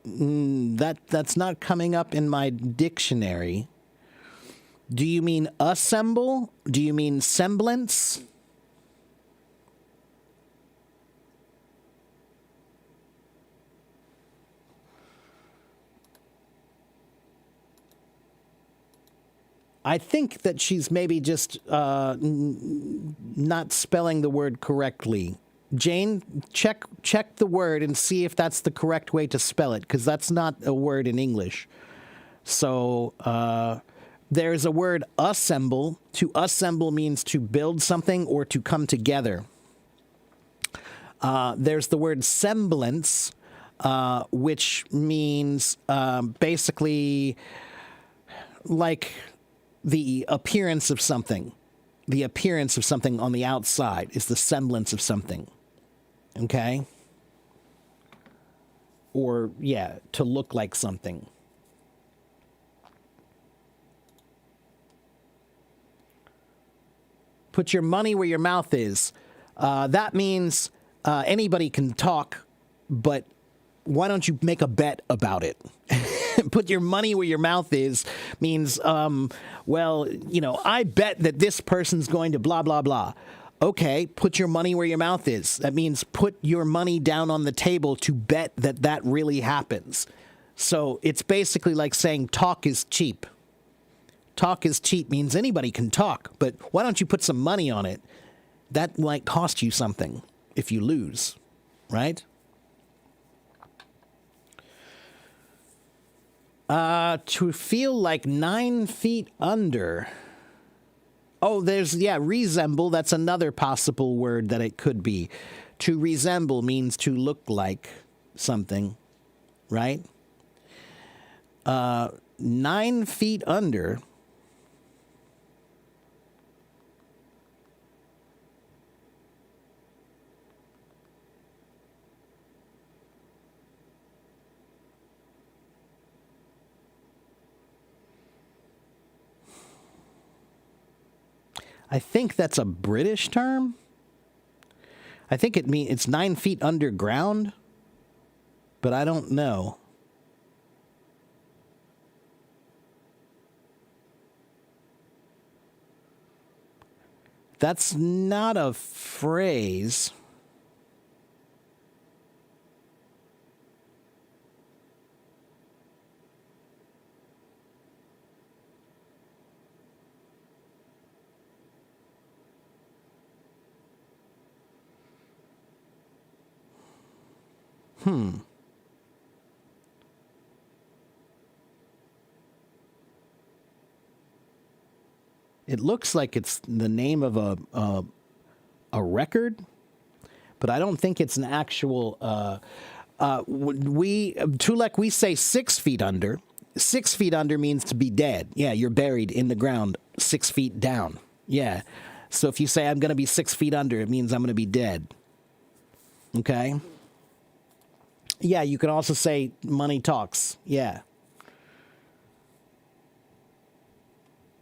That's not coming up in my dictionary. Do you mean assemble? Do you mean semblance? I think that she's maybe just not spelling the word correctly. Jane, check the word and see if that's the correct way to spell it, because that's not a word in English. So there's a word assemble. To assemble means to build something or to come together. There's the word semblance, which means basically like the appearance of something. The appearance of something on the outside is the semblance of something. Okay? Or, yeah, to look like something. Put your money where your mouth is. That means anybody can talk, but why don't you make a bet about it? Put your money where your mouth is means, well, you know, I bet that this person's going to blah, blah, blah. Okay, put your money where your mouth is. That means put your money down on the table to bet that that really happens. So it's basically like saying talk is cheap. Talk is cheap means anybody can talk, but why don't you put some money on it? That might cost you something if you lose, right? To feel like 9 feet under. Oh, resemble. That's another possible word that it could be. To resemble means to look like something, right? 9 feet under. I think that's a British term. I think it's 9 feet underground, but I don't know. That's not a phrase. It looks like it's the name of a record, but I don't think it's an actual. Tulek, we say 6 feet under. 6 feet under means to be dead. Yeah, you're buried in the ground 6 feet down. Yeah. So if you say I'm going to be 6 feet under, it means I'm going to be dead. Okay. Yeah, you can also say money talks. Yeah.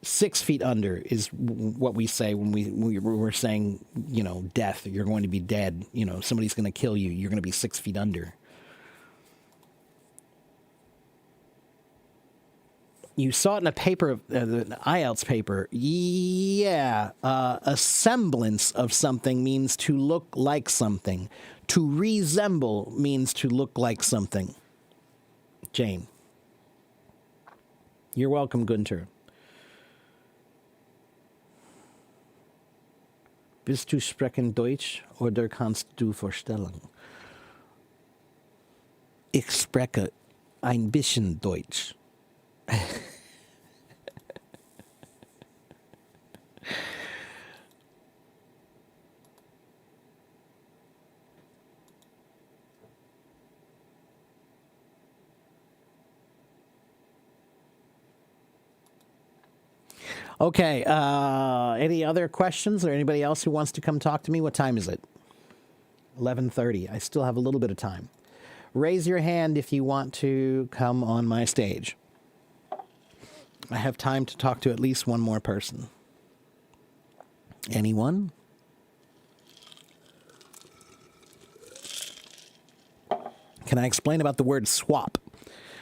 6 feet under is what we say when we're saying, you know, death. You're going to be dead. You know, somebody's going to kill you. You're going to be 6 feet under. You saw it in a paper, the IELTS paper. Yeah. A semblance of something means to look like something. To resemble means to look like something. Jane. You're welcome, Gunter. Bist du sprechen Deutsch oder kannst du verstellen? Ich spreche ein bisschen Deutsch. Okay, any other questions or anybody else who wants to come talk to me? What time is it? 11:30. I still have a little bit of time. Raise your hand if you want to come on my stage. I have time to talk to at least one more person. Anyone? Can I explain about the word swap?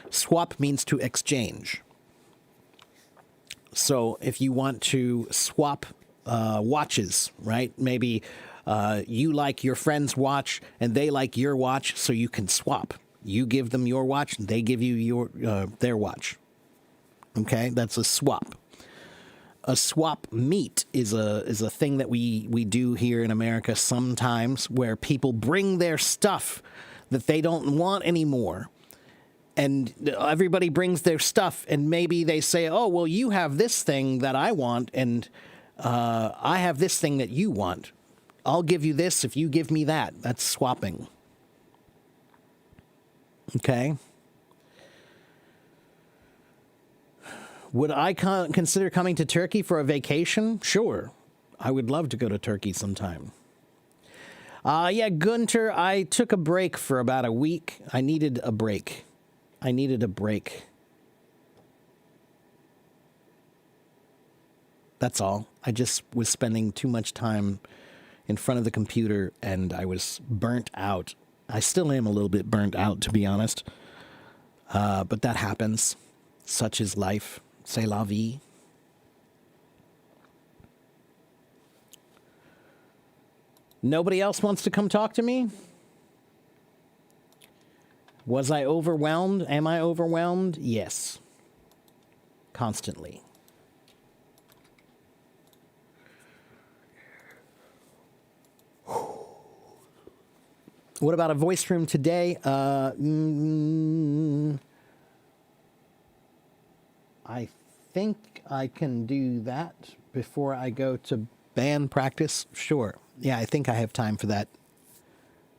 Swap means to exchange. So if you want to swap watches, right? Maybe you like your friend's watch and they like your watch, so you can swap. You give them your watch, they give you their watch. Okay, that's a swap. A swap meet is a thing that we do here in America sometimes, where people bring their stuff that they don't want anymore. And everybody brings their stuff, and maybe they say, oh, well, you have this thing that I want, and I have this thing that you want. I'll give you this if you give me that. That's swapping. Okay? Would I consider coming to Turkey for a vacation? Sure. I would love to go to Turkey sometime. Yeah, Gunter, I took a break for about a week. I needed a break. That's all. I just was spending too much time in front of the computer, and I was burnt out. I still am a little bit burnt out, to be honest. But that happens. Such is life. C'est la vie. Nobody else wants to come talk to me? Was I overwhelmed? Am I overwhelmed? Yes. Constantly. What about a voice room today? I think I can do that before I go to band practice. Sure. Yeah, I think I have time for that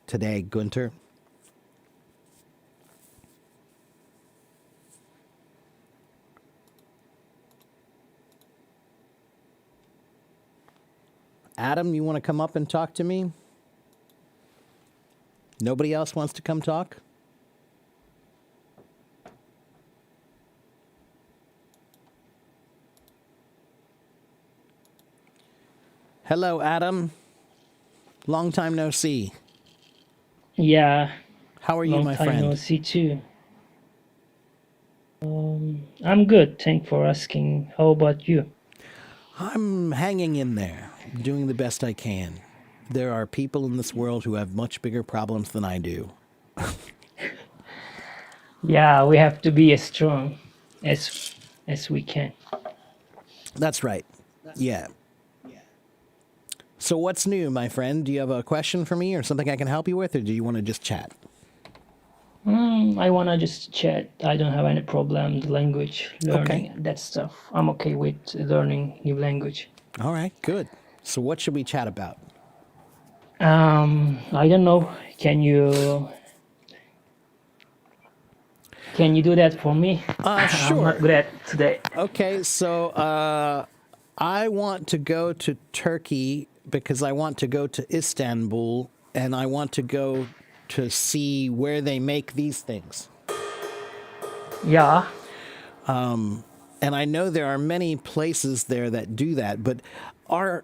today, Gunter. Adam, you want to come up and talk to me? Nobody else wants to come talk? Hello, Adam. Long time no see. Yeah, How are you, long my time no friend? see too. I'm good. Thanks for asking. How about you? I'm hanging in there, doing the best I can. There are people in this world who have much bigger problems than I do. Yeah, we have to be as strong as we can. That's right. Yeah. So what's new, my friend? Do you have a question for me or something I can help you with, or do you want to just chat? I wanna just chat. I don't have any problem. The language learning, that stuff. I'm okay with learning new language. All right, good. So what should we chat about? I don't know. Can you do that for me? I'm Sure. not good at today. Okay, so I want to go to Turkey because I want to go to Istanbul and I want to go to see where they make these things. Yeah. And I know there are many places there that do that, but are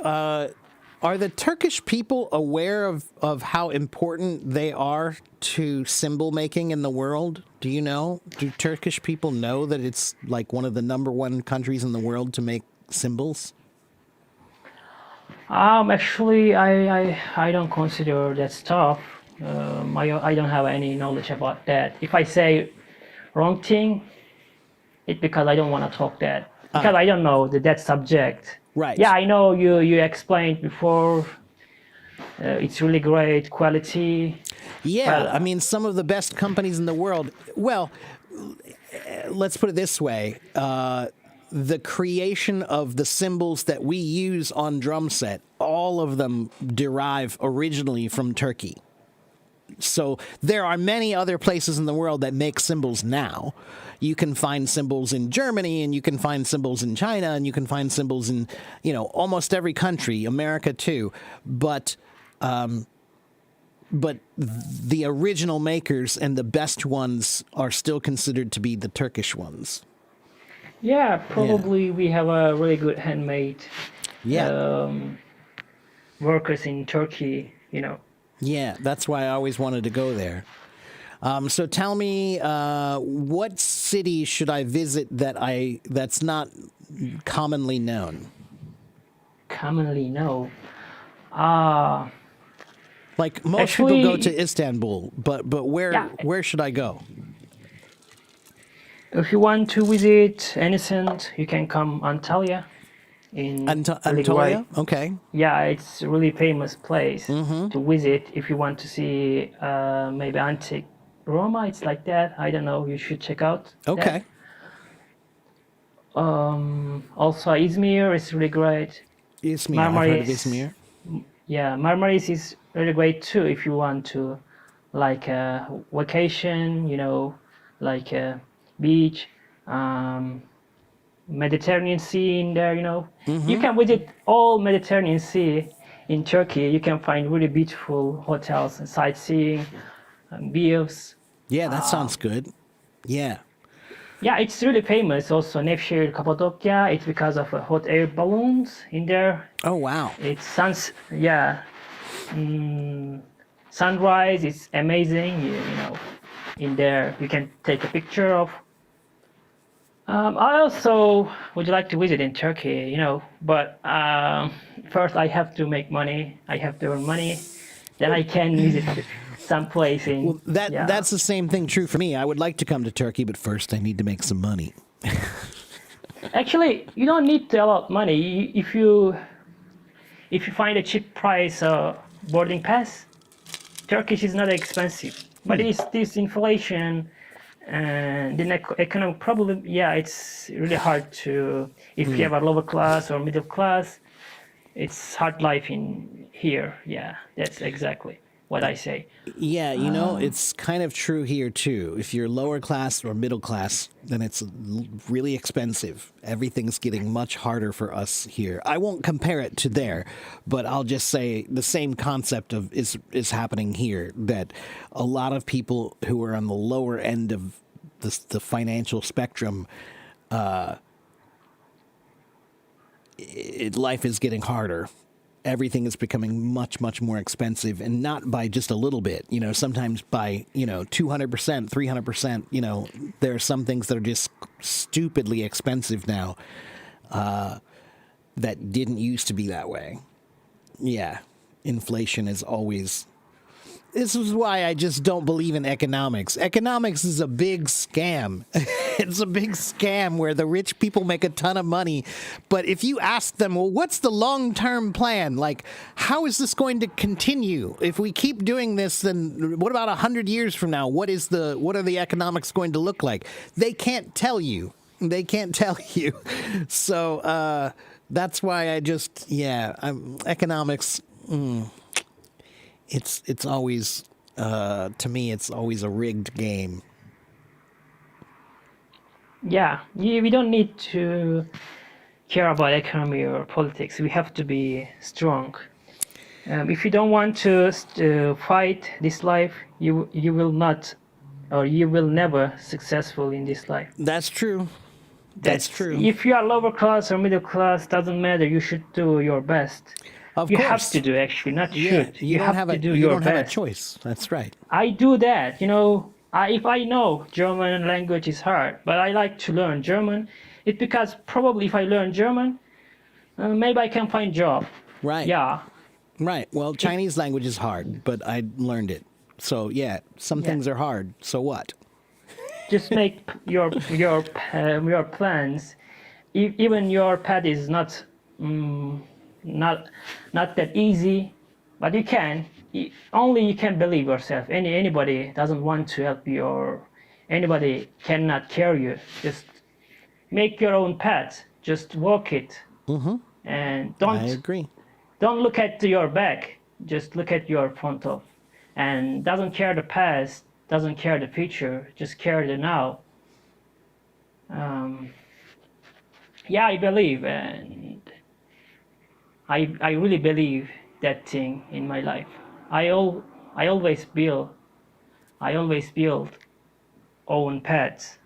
the Turkish people aware of how important they are to symbol making in the world? Do you know? Do Turkish people know that it's like one of the number one countries in the world to make symbols? Actually, I don't consider that stuff. I don't have any knowledge about that. If I say wrong thing, it's because I don't want to talk that. Because I don't know that subject. Right. Yeah, I know you explained before. It's really great quality. Yeah, Well, I mean, some of the best companies in the world. Well, let's put it this way: the creation of the cymbals that we use on drum set, all of them derive originally from Turkey. So there are many other places in the world that make cymbals now. You can find cymbals in Germany, and you can find cymbals in China, and you can find cymbals in, almost every country, America too. But the original makers and the best ones are still considered to be the Turkish ones. yeah, probably we have a really good handmade Yeah. workers in Turkey. Yeah, that's why I always wanted to go there. So tell me, what city should I visit that's not commonly known? Commonly know. Like most people go to Actually, Istanbul, but yeah. where should I go? If you want to visit Ancient, you can come Antalya in really great. Antalya? Okay. Yeah, it's a really famous place to visit if you want to see maybe antique Roma. It's like that. I don't know. You should check out Okay. that. Also, Izmir is really great. Izmir. I've heard of Marmaris. Izmir. Yeah, Marmaris is really great too if you want to like a vacation, like a beach, Mediterranean Sea in there, You can visit all Mediterranean Sea in Turkey. You can find really beautiful hotels and sightseeing, views. Yeah, that sounds good. Yeah. Yeah, it's really famous also, Nevşehir, Cappadocia. It's because of hot air balloons in there. Oh, wow. It's sunrise is amazing. In there you can take a picture of. I also would like to visit in Turkey, but first I have to make money. I have to earn money, then I can visit some place in. Well, yeah. that's the same thing true for me. I would like to come to Turkey, but first I need to make some money. Actually, you don't need a lot of money if you find a cheap price boarding pass. Turkish is not expensive, but it's this inflation and the economic problem. Yeah, it's really hard to if you have a lower class or middle class. It's hard life in here. Yeah, that's exactly what I say. Yeah, it's kind of true here too. If you're lower class or middle class, then it's really expensive. Everything's getting much harder for us here. I won't compare it to there, but I'll just say the same concept is happening here, that a lot of people who are on the lower end of the financial spectrum, life is getting harder. Everything is becoming much, much more expensive, and not by just a little bit, sometimes by, 200%, 300%, there are some things that are just stupidly expensive now, that didn't used to be that way. Yeah. Inflation is always, this is why I just don't believe in economics. Economics is a big scam. It's a big scam where the rich people make a ton of money. But if you ask them, well, what's the long-term plan? Like, how is this going to continue? If we keep doing this, then what about 100 years from now? What are the economics going to look like? They can't tell you. They can't tell you. So that's why I just, economics. It's always, to me, it's always a rigged game. Yeah, we don't need to care about economy or politics. We have to be strong. If you don't want to fight this life, you will not, or you will never successful in this life. That's true. That's true. If you are lower class or middle class, doesn't matter. You should do your best. Of you course. have to do, actually, not should. You don't have have to a, do you your don't best. have a choice. That's right. I do that. If I know German language is hard, but I like to learn German. It's because probably if I learn German, maybe I can find job. Right. Yeah. Right. Well, Chinese language is hard, but I learned it. So, some things are hard. So what? just make your plans. Even your path is not not that easy, but you can. Only you can believe yourself. Anybody doesn't want to help you, or anybody cannot carry you. Just make your own path. Just walk it, and I agree. don't look at your back. Just look at your front of, and doesn't care the past, doesn't care the future. Just care the now. Yeah, I believe, and I really believe that thing in my life. I always build own paths.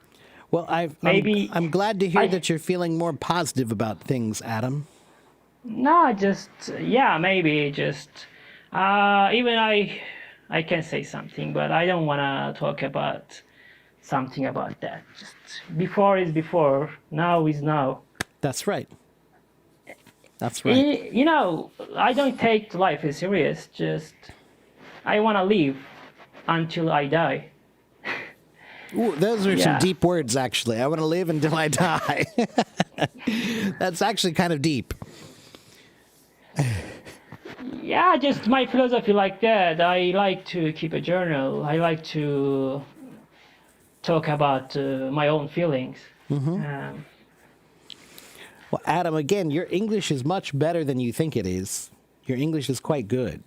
Well, Maybe I'm glad to hear I- that you're feeling more positive about things, Adam. No, just yeah, maybe just even I can say something, but I don't wanna talk about something about that. Just before is before, now is now. That's right. That's right. You know, I don't take life as serious. Just I wanna live until I die. Ooh, those are some Yeah. deep words, actually. I want to live until I die. That's actually kind of deep. Yeah, just my philosophy like that. I like to keep a journal. I like to talk about my own feelings. Well, Adam, again, your English is much better than you think it is. Your English is quite good.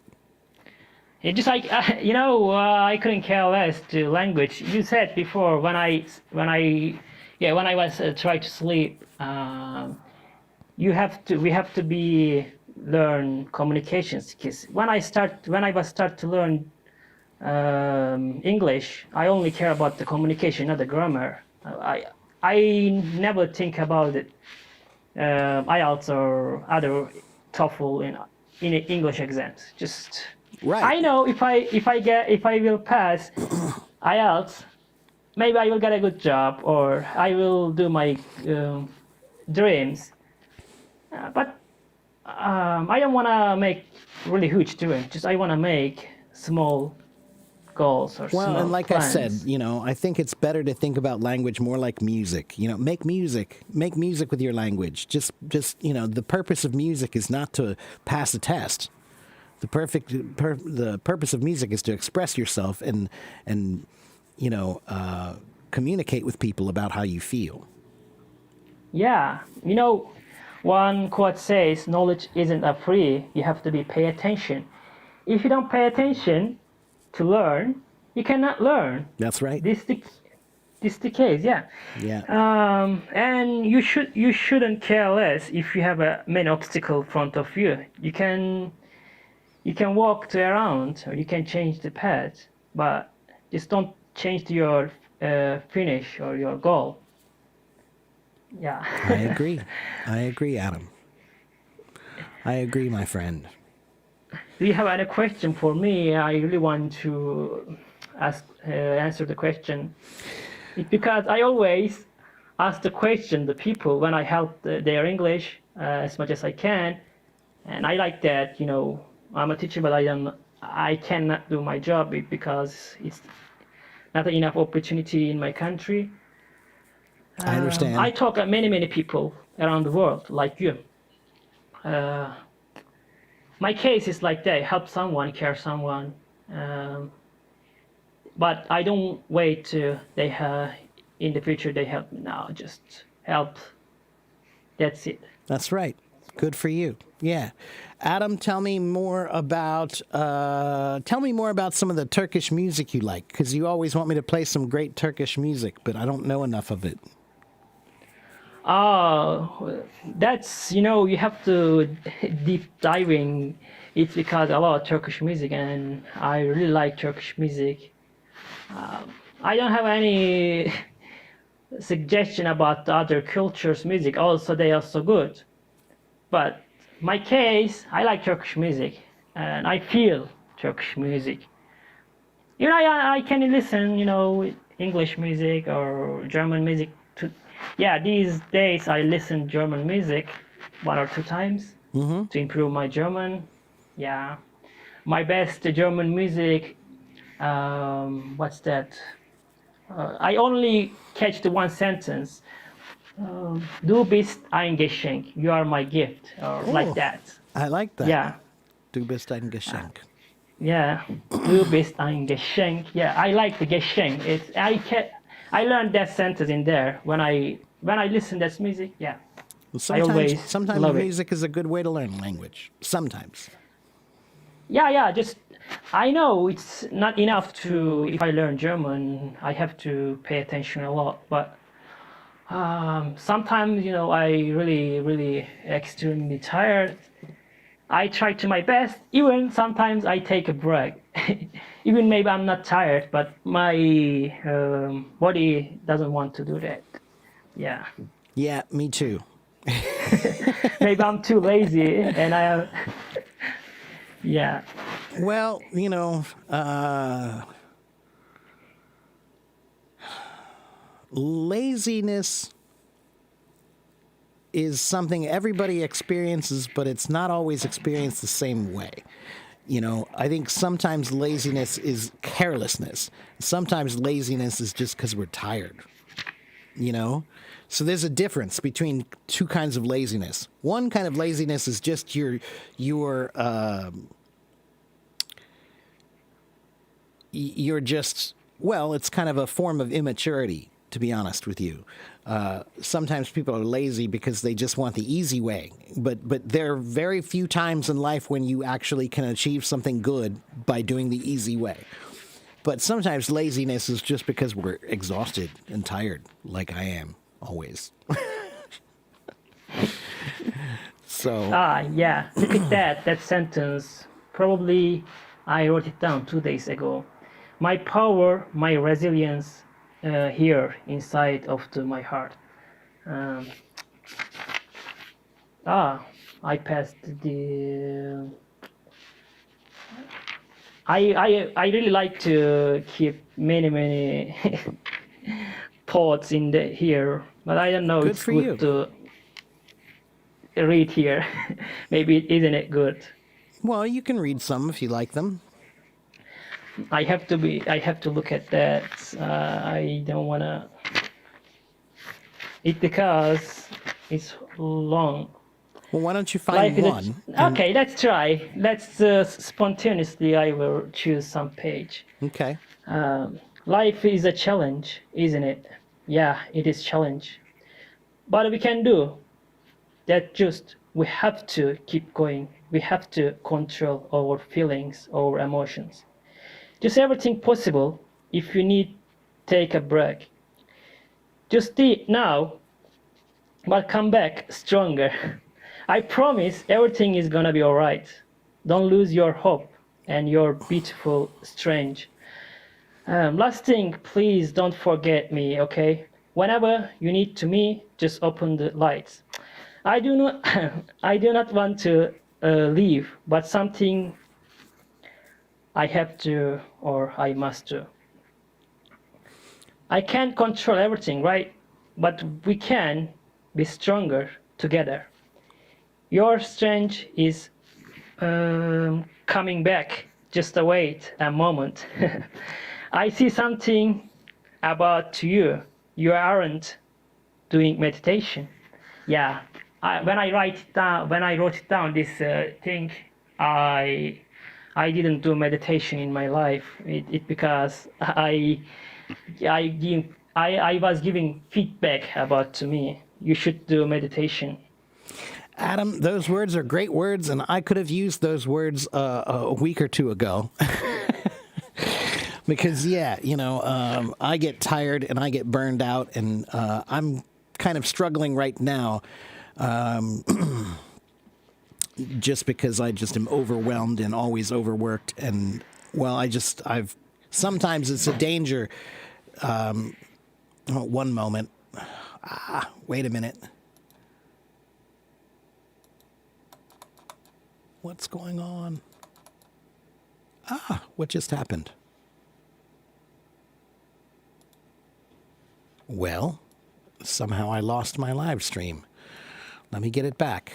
It just like I couldn't care less the language. You said before when I was trying to sleep. We have to be learn communication skills. When I was start to learn English, I only care about the communication, not the grammar. I never think about it. IELTS or other TOEFL in English exams. Just Right. I know if I will pass IELTS, maybe I will get a good job or I will do my dreams. But I don't want to make really huge dreams. Just I want to make small goals or Well, small and like I said, plans. I think it's better to think about language more like music. Make music with your language. Just the purpose of music is not to pass a test. The purpose of music is to express yourself and communicate with people about how you feel. Yeah, one quote says, "Knowledge isn't a free. You have to be pay attention. If you don't pay attention to learn, you cannot learn." That's right. This is the case, yeah. Yeah. And you shouldn't care less if you have a main obstacle in front of you. You can walk to around or you can change the path, but just don't change your finish or your goal. Yeah. I agree, Adam. I agree, my friend. Do you have any question for me? I really want to answer the question. It's because I always ask the question the people when I help their English as much as I can, and I like that. I'm a teacher, but I cannot do my job because it's not enough opportunity in my country. I understand. I talk to many people around the world like you. My case is like that: help someone, care someone. But I don't wait to in the future they help me now. Just help. That's it. That's right. Good for you. Yeah. Adam, tell me more about some of the Turkish music you like, because you always want me to play some great Turkish music, but I don't know enough of it. That's you have to deep diving. It's because a lot of Turkish music, and I really like Turkish music. I don't have any suggestion about the other cultures' music. Also, they are so good. But my case, I like Turkish music, and I feel Turkish music. I can listen, English music or German music. These days I listen German music 1 or 2 times to improve my German. Yeah, my best German music. What's that? I only catch the one sentence. Du bist ein Geschenk. You are my gift, or like Oh, that. I like that. Yeah, Du bist ein Geschenk. yeah. Du bist ein Geschenk. Yeah, I like the Geschenk. I learned that sentence in there when I listen to this music. Yeah, Well, I always sometimes love it. music is a good way to learn language. Sometimes. Yeah. Just I know it's not enough to if I learn German, I have to pay attention a lot, but sometimes I really extremely tired. I try to my best. Even sometimes I take a break. Even maybe I'm not tired, but my body doesn't want to do that. Yeah, Yeah, me too. maybe I'm too lazy, and I yeah. Well, laziness is something everybody experiences, but it's not always experienced the same way. I think sometimes laziness is carelessness. Sometimes laziness is just because we're tired. So there's a difference between two kinds of laziness. One kind of laziness is just you're just, well, it's kind of a form of immaturity, to be honest with you. Sometimes people are lazy because they just want the easy way, but there are very few times in life when you actually can achieve something good by doing the easy way. But sometimes laziness is just because we're exhausted and tired, like I am always. So, Yeah. Look at that sentence. Probably I wrote it down 2 days ago. My power, my resilience, here inside of my heart. Um, I passed the. I really like to keep many thoughts in the here, but I don't know. good It's for good you. to read here. Maybe isn't it good? Well, you can read some if you like them. I have to look at that. I don't wanna. It because it's long. Well, why don't you Life find is one? And okay. Let's try. Let's spontaneously. I will choose some page. okay. Life is a challenge, isn't it? Yeah, it is challenge. But we can do that. Just we have to keep going. We have to control our feelings, our emotions. Just everything possible. If you need, take a break. Just stay now, but come back stronger. I promise everything is gonna be alright. Don't lose your hope and your beautiful strange. Last thing, please don't forget me, okay? Whenever you need to me, just open the lights. I do not, I do not want to leave, but something I have to or I must do. I can't control everything, right? But we can be stronger together. Your strength is coming back. Just wait a moment. I see something about you. You aren't doing meditation. Yeah. When I wrote it down, this thing, I I didn't do meditation in my life. It because I was giving feedback about to me. You should do meditation. Adam, those words are great words, and I could have used those words a week or two ago. Because, yeah, I get tired and I get burned out, and I'm kind of struggling right now just because I just am overwhelmed and always overworked. And, well, sometimes it's a danger. One moment. Wait a minute. What's going on? What just happened? Well, somehow I lost my live stream. Let me get it back.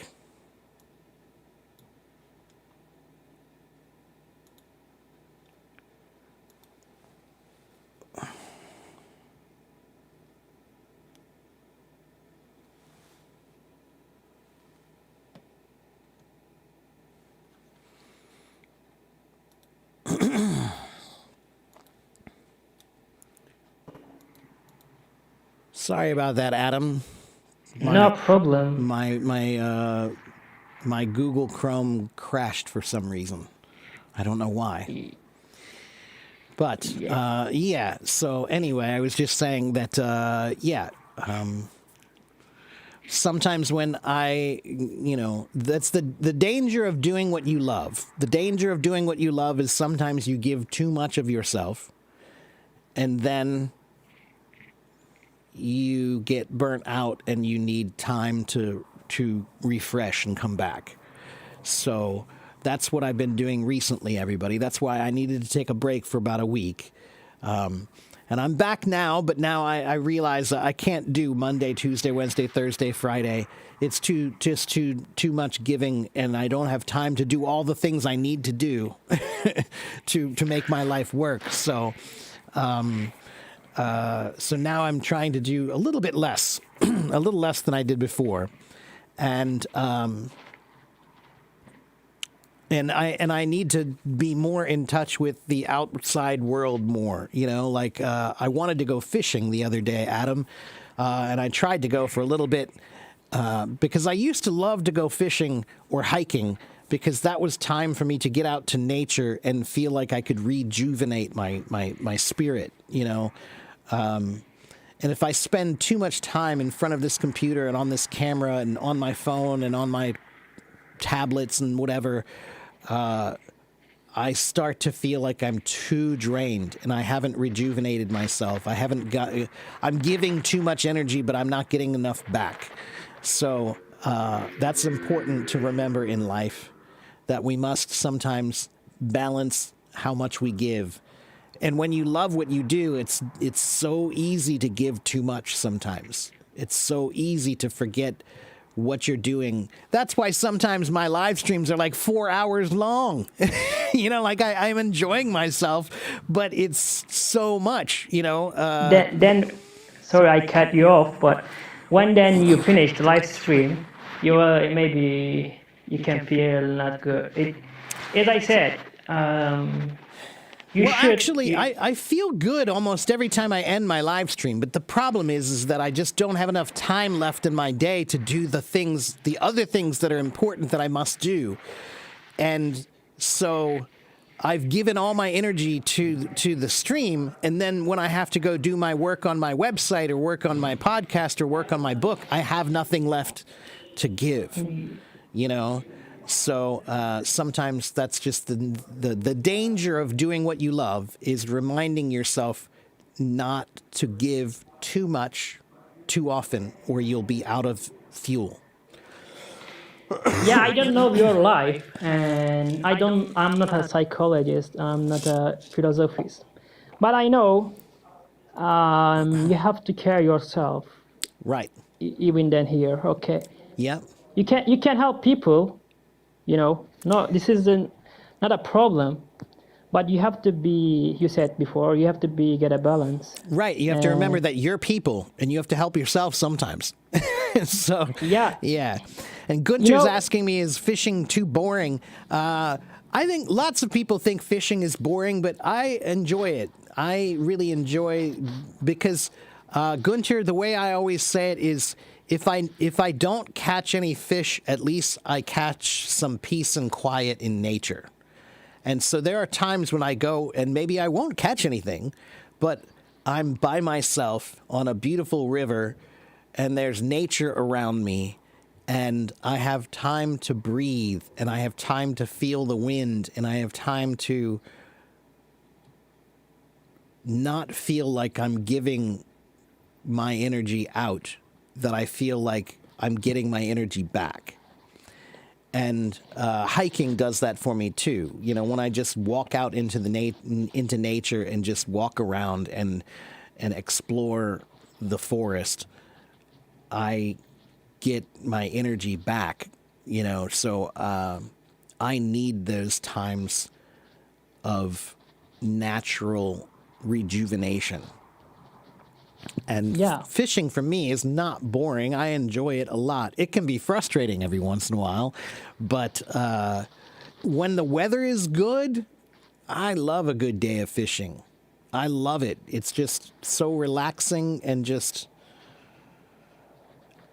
Sorry about that, Adam. No problem. My Google Chrome crashed for some reason. I don't know why. But yeah. So anyway, I was just saying that sometimes when that's the danger of doing what you love. The danger of doing what you love is sometimes you give too much of yourself, and then you get burnt out and you need time to refresh and come back. So that's what I've been doing recently, everybody. That's why I needed to take a break for about a week. And I'm back now, but now I realize I can't do Monday, Tuesday, Wednesday, Thursday, Friday. It's too much giving, and I don't have time to do all the things I need to do to make my life work. So so now I'm trying to do a little bit less, a little less than I did before, and I need to be more in touch with the outside world more. Like I wanted to go fishing the other day, Adam, and I tried to go for a little bit because I used to love to go fishing or hiking because that was time for me to get out to nature and feel like I could rejuvenate my spirit, and if I spend too much time in front of this computer and on this camera and on my phone and on my tablets and whatever, I start to feel like I'm too drained and I haven't rejuvenated myself. I'm giving too much energy, but I'm not getting enough back. So that's important to remember in life, that we must sometimes balance how much we give. And when you love what you do, it's so easy to give too much sometimes. It's so easy to forget what you're doing. That's why sometimes my live streams are like 4 hours long. Like I'm enjoying myself, but it's so much, Then, sorry, I cut you off, but when then you finish the live stream, maybe you can feel not good. As I said, I feel good almost every time I end my live stream, but the problem is that I just don't have enough time left in my day to do the other things that are important that I must do. And so I've given all my energy to the stream, and then when I have to go do my work on my website or work on my podcast or work on my book, I have nothing left to give, So sometimes that's just the danger of doing what you love, is reminding yourself not to give too much too often, or you'll be out of fuel. Yeah, I don't know your life, and I'm not a psychologist, I'm not a philosophist, but I know you have to care yourself. Right. Even then here, okay. Yeah. You can help people, No, this isn't not a problem, but you have to be. You said before, you have to get a balance. Right. You have to remember that you're people, and you have to help yourself sometimes. So yeah. And Gunter's asking me, is fishing too boring? I think lots of people think fishing is boring, but I enjoy it. I really enjoy, because Gunter, the way I always say it is, if I don't catch any fish, at least I catch some peace and quiet in nature. And so there are times when I go and maybe I won't catch anything, but I'm by myself on a beautiful river and there's nature around me, and I have time to breathe, and I have time to feel the wind, and I have time to not feel like I'm giving my energy out, that I feel like I'm getting my energy back. And hiking does that for me too. When I just walk out into into nature and just walk around and explore the forest, I get my energy back. So I need those times of natural rejuvenation. And fishing for me is not boring. I enjoy it a lot. It can be frustrating every once in a while, but when the weather is good, I love a good day of fishing. I love it. It's just so relaxing and just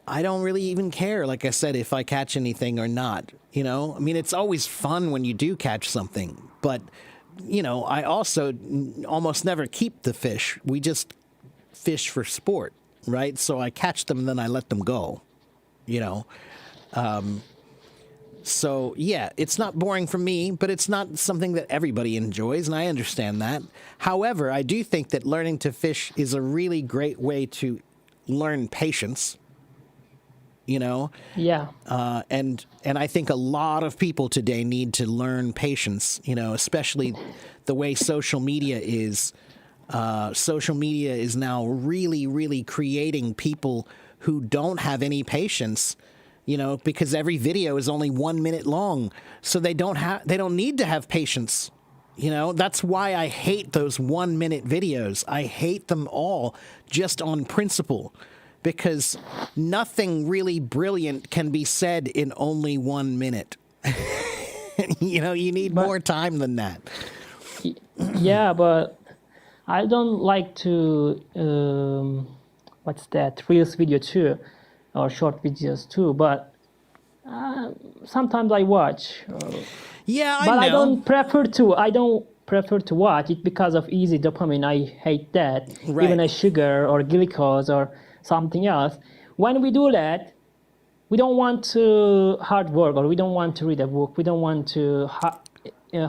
I don't really even care, like I said, if I catch anything or not. You know, I mean, it's always fun when you do catch something, but you know, I also almost never keep the fish. We just fish for sport, right? So I catch them, then I let them go. You know, so yeah, it's not boring for me, but it's not something that everybody enjoys, and I understand that. However, I do think that learning to fish is a really great way to learn patience. You know, Yeah. and I think a lot of people today need to learn patience. You know, especially the way social media is. Social media is now really, really creating people who don't have any patience. You know, because every video is only 1 minute long, so they don't need to have patience. You know, that's why I hate those 1 minute videos. I hate them all just on principle. Because nothing really brilliant can be said in only 1 minute. You know, you need more time than that. Yeah, but I don't like to what's that, reels video too, or short videos too. But sometimes I watch, Yeah, but I I know. don't prefer to. I don't prefer to watch it because of easy dopamine. I hate that. Right. Even a sugar or glucose or something else. When we do that, we don't want to hard work, or we don't want to read a book. We don't want to.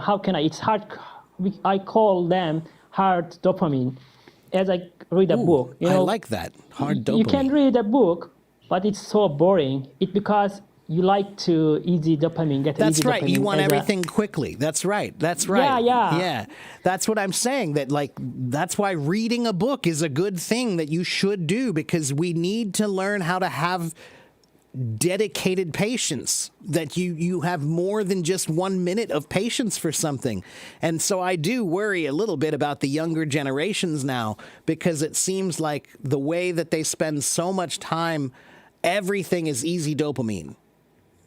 How can I? It's hard. I call them hard dopamine. As I read a book, I like that. Hard dopamine. you can read a book, but it's so boring. It's because you like to easy dopamine, get That's easy right. dopamine. You want as a- everything quickly. That's right. That's right. yeah. Yeah. That's what I'm saying. That like that's why reading a book is a good thing that you should do, because we need to learn how to have dedicated patience, that you have more than just 1 minute of patience for something. And so I do worry a little bit about the younger generations now, because it seems like the way that they spend so much time, everything is easy dopamine.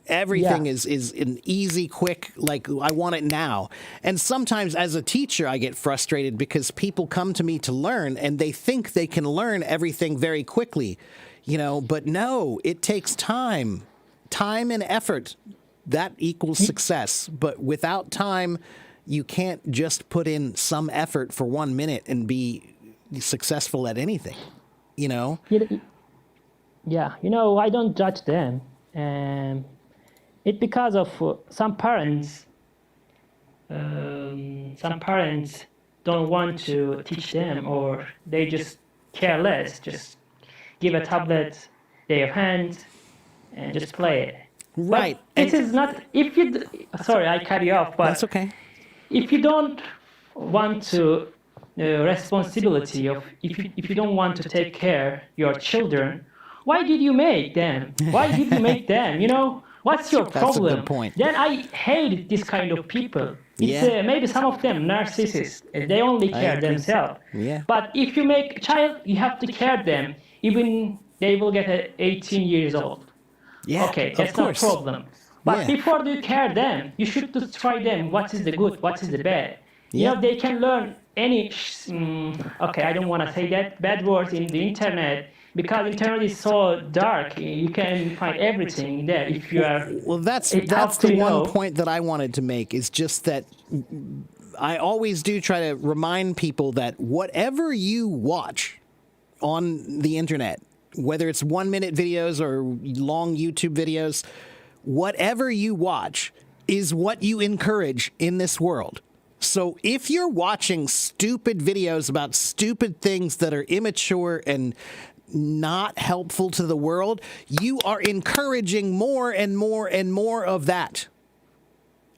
Everything Yeah. is an easy, quick, like I want it now. And sometimes as a teacher, I get frustrated because people come to me to learn and they think they can learn everything very quickly, you know, but no, it takes time and effort. That equals success. But without time, you can't just put in some effort for 1 minute and be successful at anything, you know? Yeah, I don't judge them. It's because of some parents. Some parents don't want to teach them, or they just care less. Just give a tablet, their hand, and just play it. Right. But it is not. If you, sorry, I cut you off. But That's okay. if you don't want to responsibility of, if you don't want to take care your children, why did you make them? Why did you make them? What's your That's a problem? good point. Then I hate this kind of people. It's Yeah. maybe some of them narcissists. They only care agree. themselves. Yeah. But if you make a child, you have to care them. Even they will get 18 years old. Yeah. Okay, of that's no course. problem. But Yeah. before you care them, you should just try them. What is the good? What is the bad? Yeah. They can learn any. Okay, I don't want to say that bad words in the internet, because internet is so dark. You can find everything there if you are. Well, that's It helps the to one know. point that I wanted to make, is just that I always do try to remind people that whatever you watch on the internet, whether it's 1 minute videos or long YouTube videos, whatever you watch is what you encourage in this world. So if you're watching stupid videos about stupid things that are immature and not helpful to the world, you are encouraging more and more and more of that.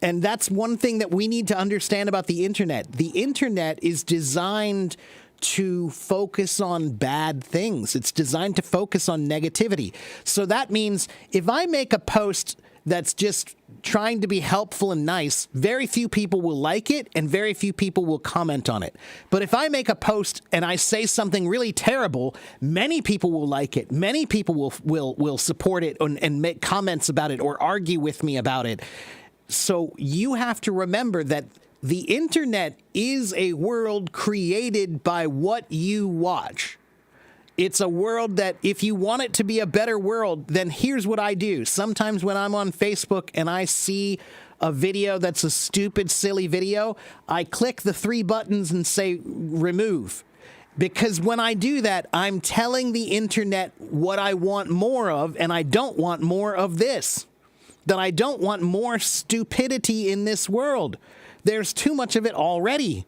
And that's one thing that we need to understand about the internet. The internet is designed to focus on bad things. It's designed to focus on negativity. So that means if I make a post that's just trying to be helpful and nice, very few people will like it and very few people will comment on it. But if I make a post and I say something really terrible, many people will like it. Many people will support it and make comments about it or argue with me about it. So you have to remember that the internet is a world created by what you watch. It's a world that if you want it to be a better world, then here's what I do. Sometimes when I'm on Facebook and I see a video that's a stupid, silly video, I click the 3 buttons and say remove. Because when I do that, I'm telling the internet what I want more of, and I don't want more of this. That I don't want more stupidity in this world. There's too much of it already.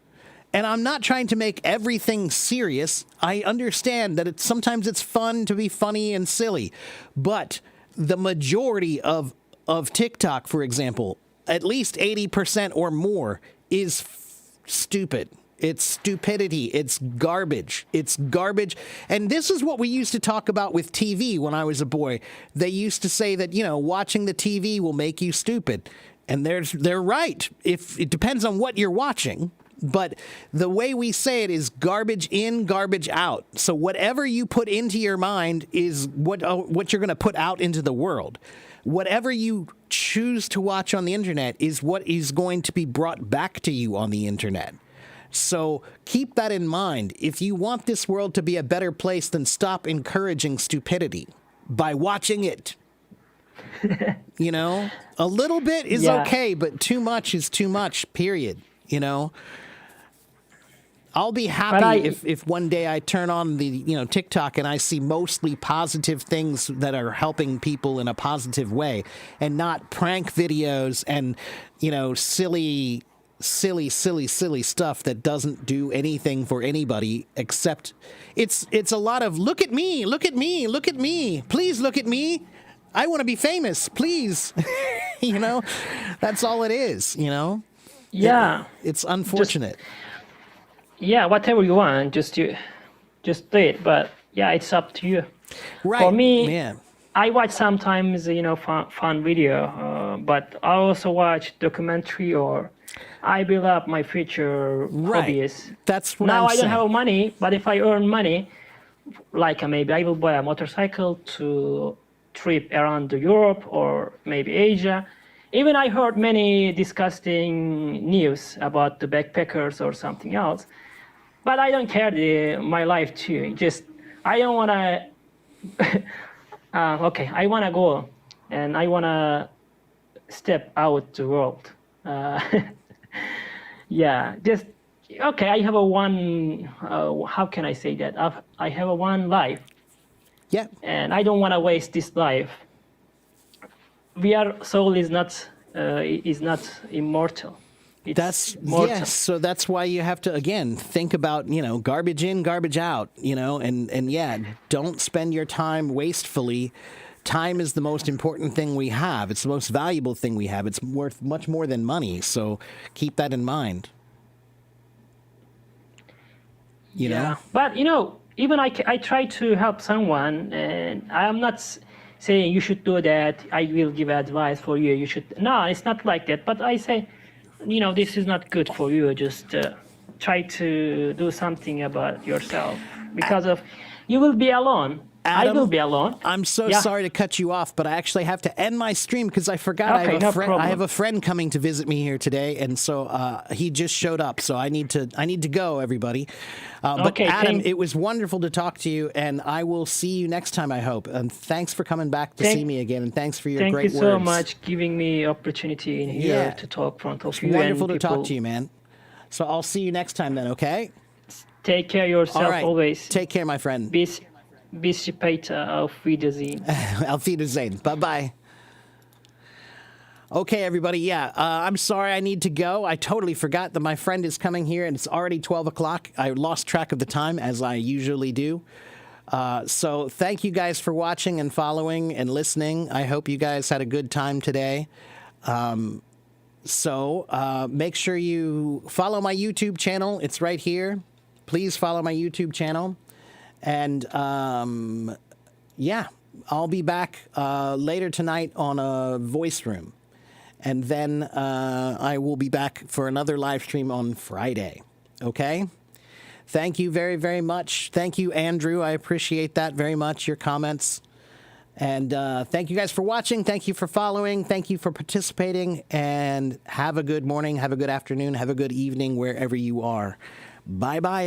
And I'm not trying to make everything serious. I understand that sometimes it's fun to be funny and silly. But the majority of TikTok, for example, at least 80% or more is stupid. It's stupidity. It's garbage. It's garbage. And this is what we used to talk about with TV when I was a boy. They used to say that, watching the TV will make you stupid. And they're right. If it depends on what you're watching. But the way we say it is garbage in, garbage out. So whatever you put into your mind is what you're going to put out into the world. Whatever you choose to watch on the internet is what is going to be brought back to you on the internet. So keep that in mind. If you want this world to be a better place, then stop encouraging stupidity by watching it. A little bit is okay, but too much is too much, period. I'll be happy if one day I turn on the TikTok and I see mostly positive things that are helping people in a positive way, and not prank videos and silly stuff that doesn't do anything for anybody except it's a lot of look at me, please look at me. I want to be famous, please. That's all it is. Yeah, it's unfortunate. Whatever you want, just do it. But it's up to you. Right. For me, yeah. I watch sometimes, fun video, but I also watch documentary, or I build up my future hobbies. That's what now I'm I saying. don't have money, but if I earn money, like maybe I will buy a motorcycle to trip around Europe or maybe Asia. Even I heard many disgusting news about the backpackers or something else, but I don't care my life too. Just I don't want to. I want to go and I want to step out the world. Just okay. I have a one. How can I say that? I have a one life. Yeah. And I don't want to waste this life. Soul is not immortal. It's mortal. Yes. So that's why you have to again think about garbage in, garbage out. And don't spend your time wastefully. Time is the most important thing we have. It's the most valuable thing we have. It's worth much more than money. So keep that in mind. You know? But even I try to help someone, and I am not saying you should do that. I will give advice for you. You should. No, it's not like that. But I say, this is not good for you. Just try to do something about yourself, because you will be alone. Adam, I will be alone. I'm so sorry to cut you off, but I actually have to end my stream because I forgot I have a friend coming to visit me here today, and so he just showed up. So I need to go, everybody. But Adam, it was wonderful to talk to you, and I will see you next time, I hope. And thanks for coming back to see me again, and thanks for your great words. Thank you so much giving me opportunity in here to talk in front of you. It's wonderful to talk to you, man. So I'll see you next time then, okay? Take care of yourself. All right. Always. Take care, my friend. Bis später, auf Wiedersehen. Auf Wiedersehen. Bye-bye. Okay, everybody. Yeah, I'm sorry I need to go. I totally forgot that my friend is coming here, and it's already 12 o'clock. I lost track of the time, as I usually do. So thank you guys for watching and following and listening. I hope you guys had a good time today. So make sure you follow my YouTube channel. It's right here. Please follow my YouTube channel. And, I'll be back later tonight on a voice room. And then I will be back for another live stream on Friday. Okay? Thank you very, very much. Thank you, Andrew. I appreciate that very much, your comments. And thank you guys for watching. Thank you for following. Thank you for participating. And have a good morning. Have a good afternoon. Have a good evening wherever you are. Bye-bye.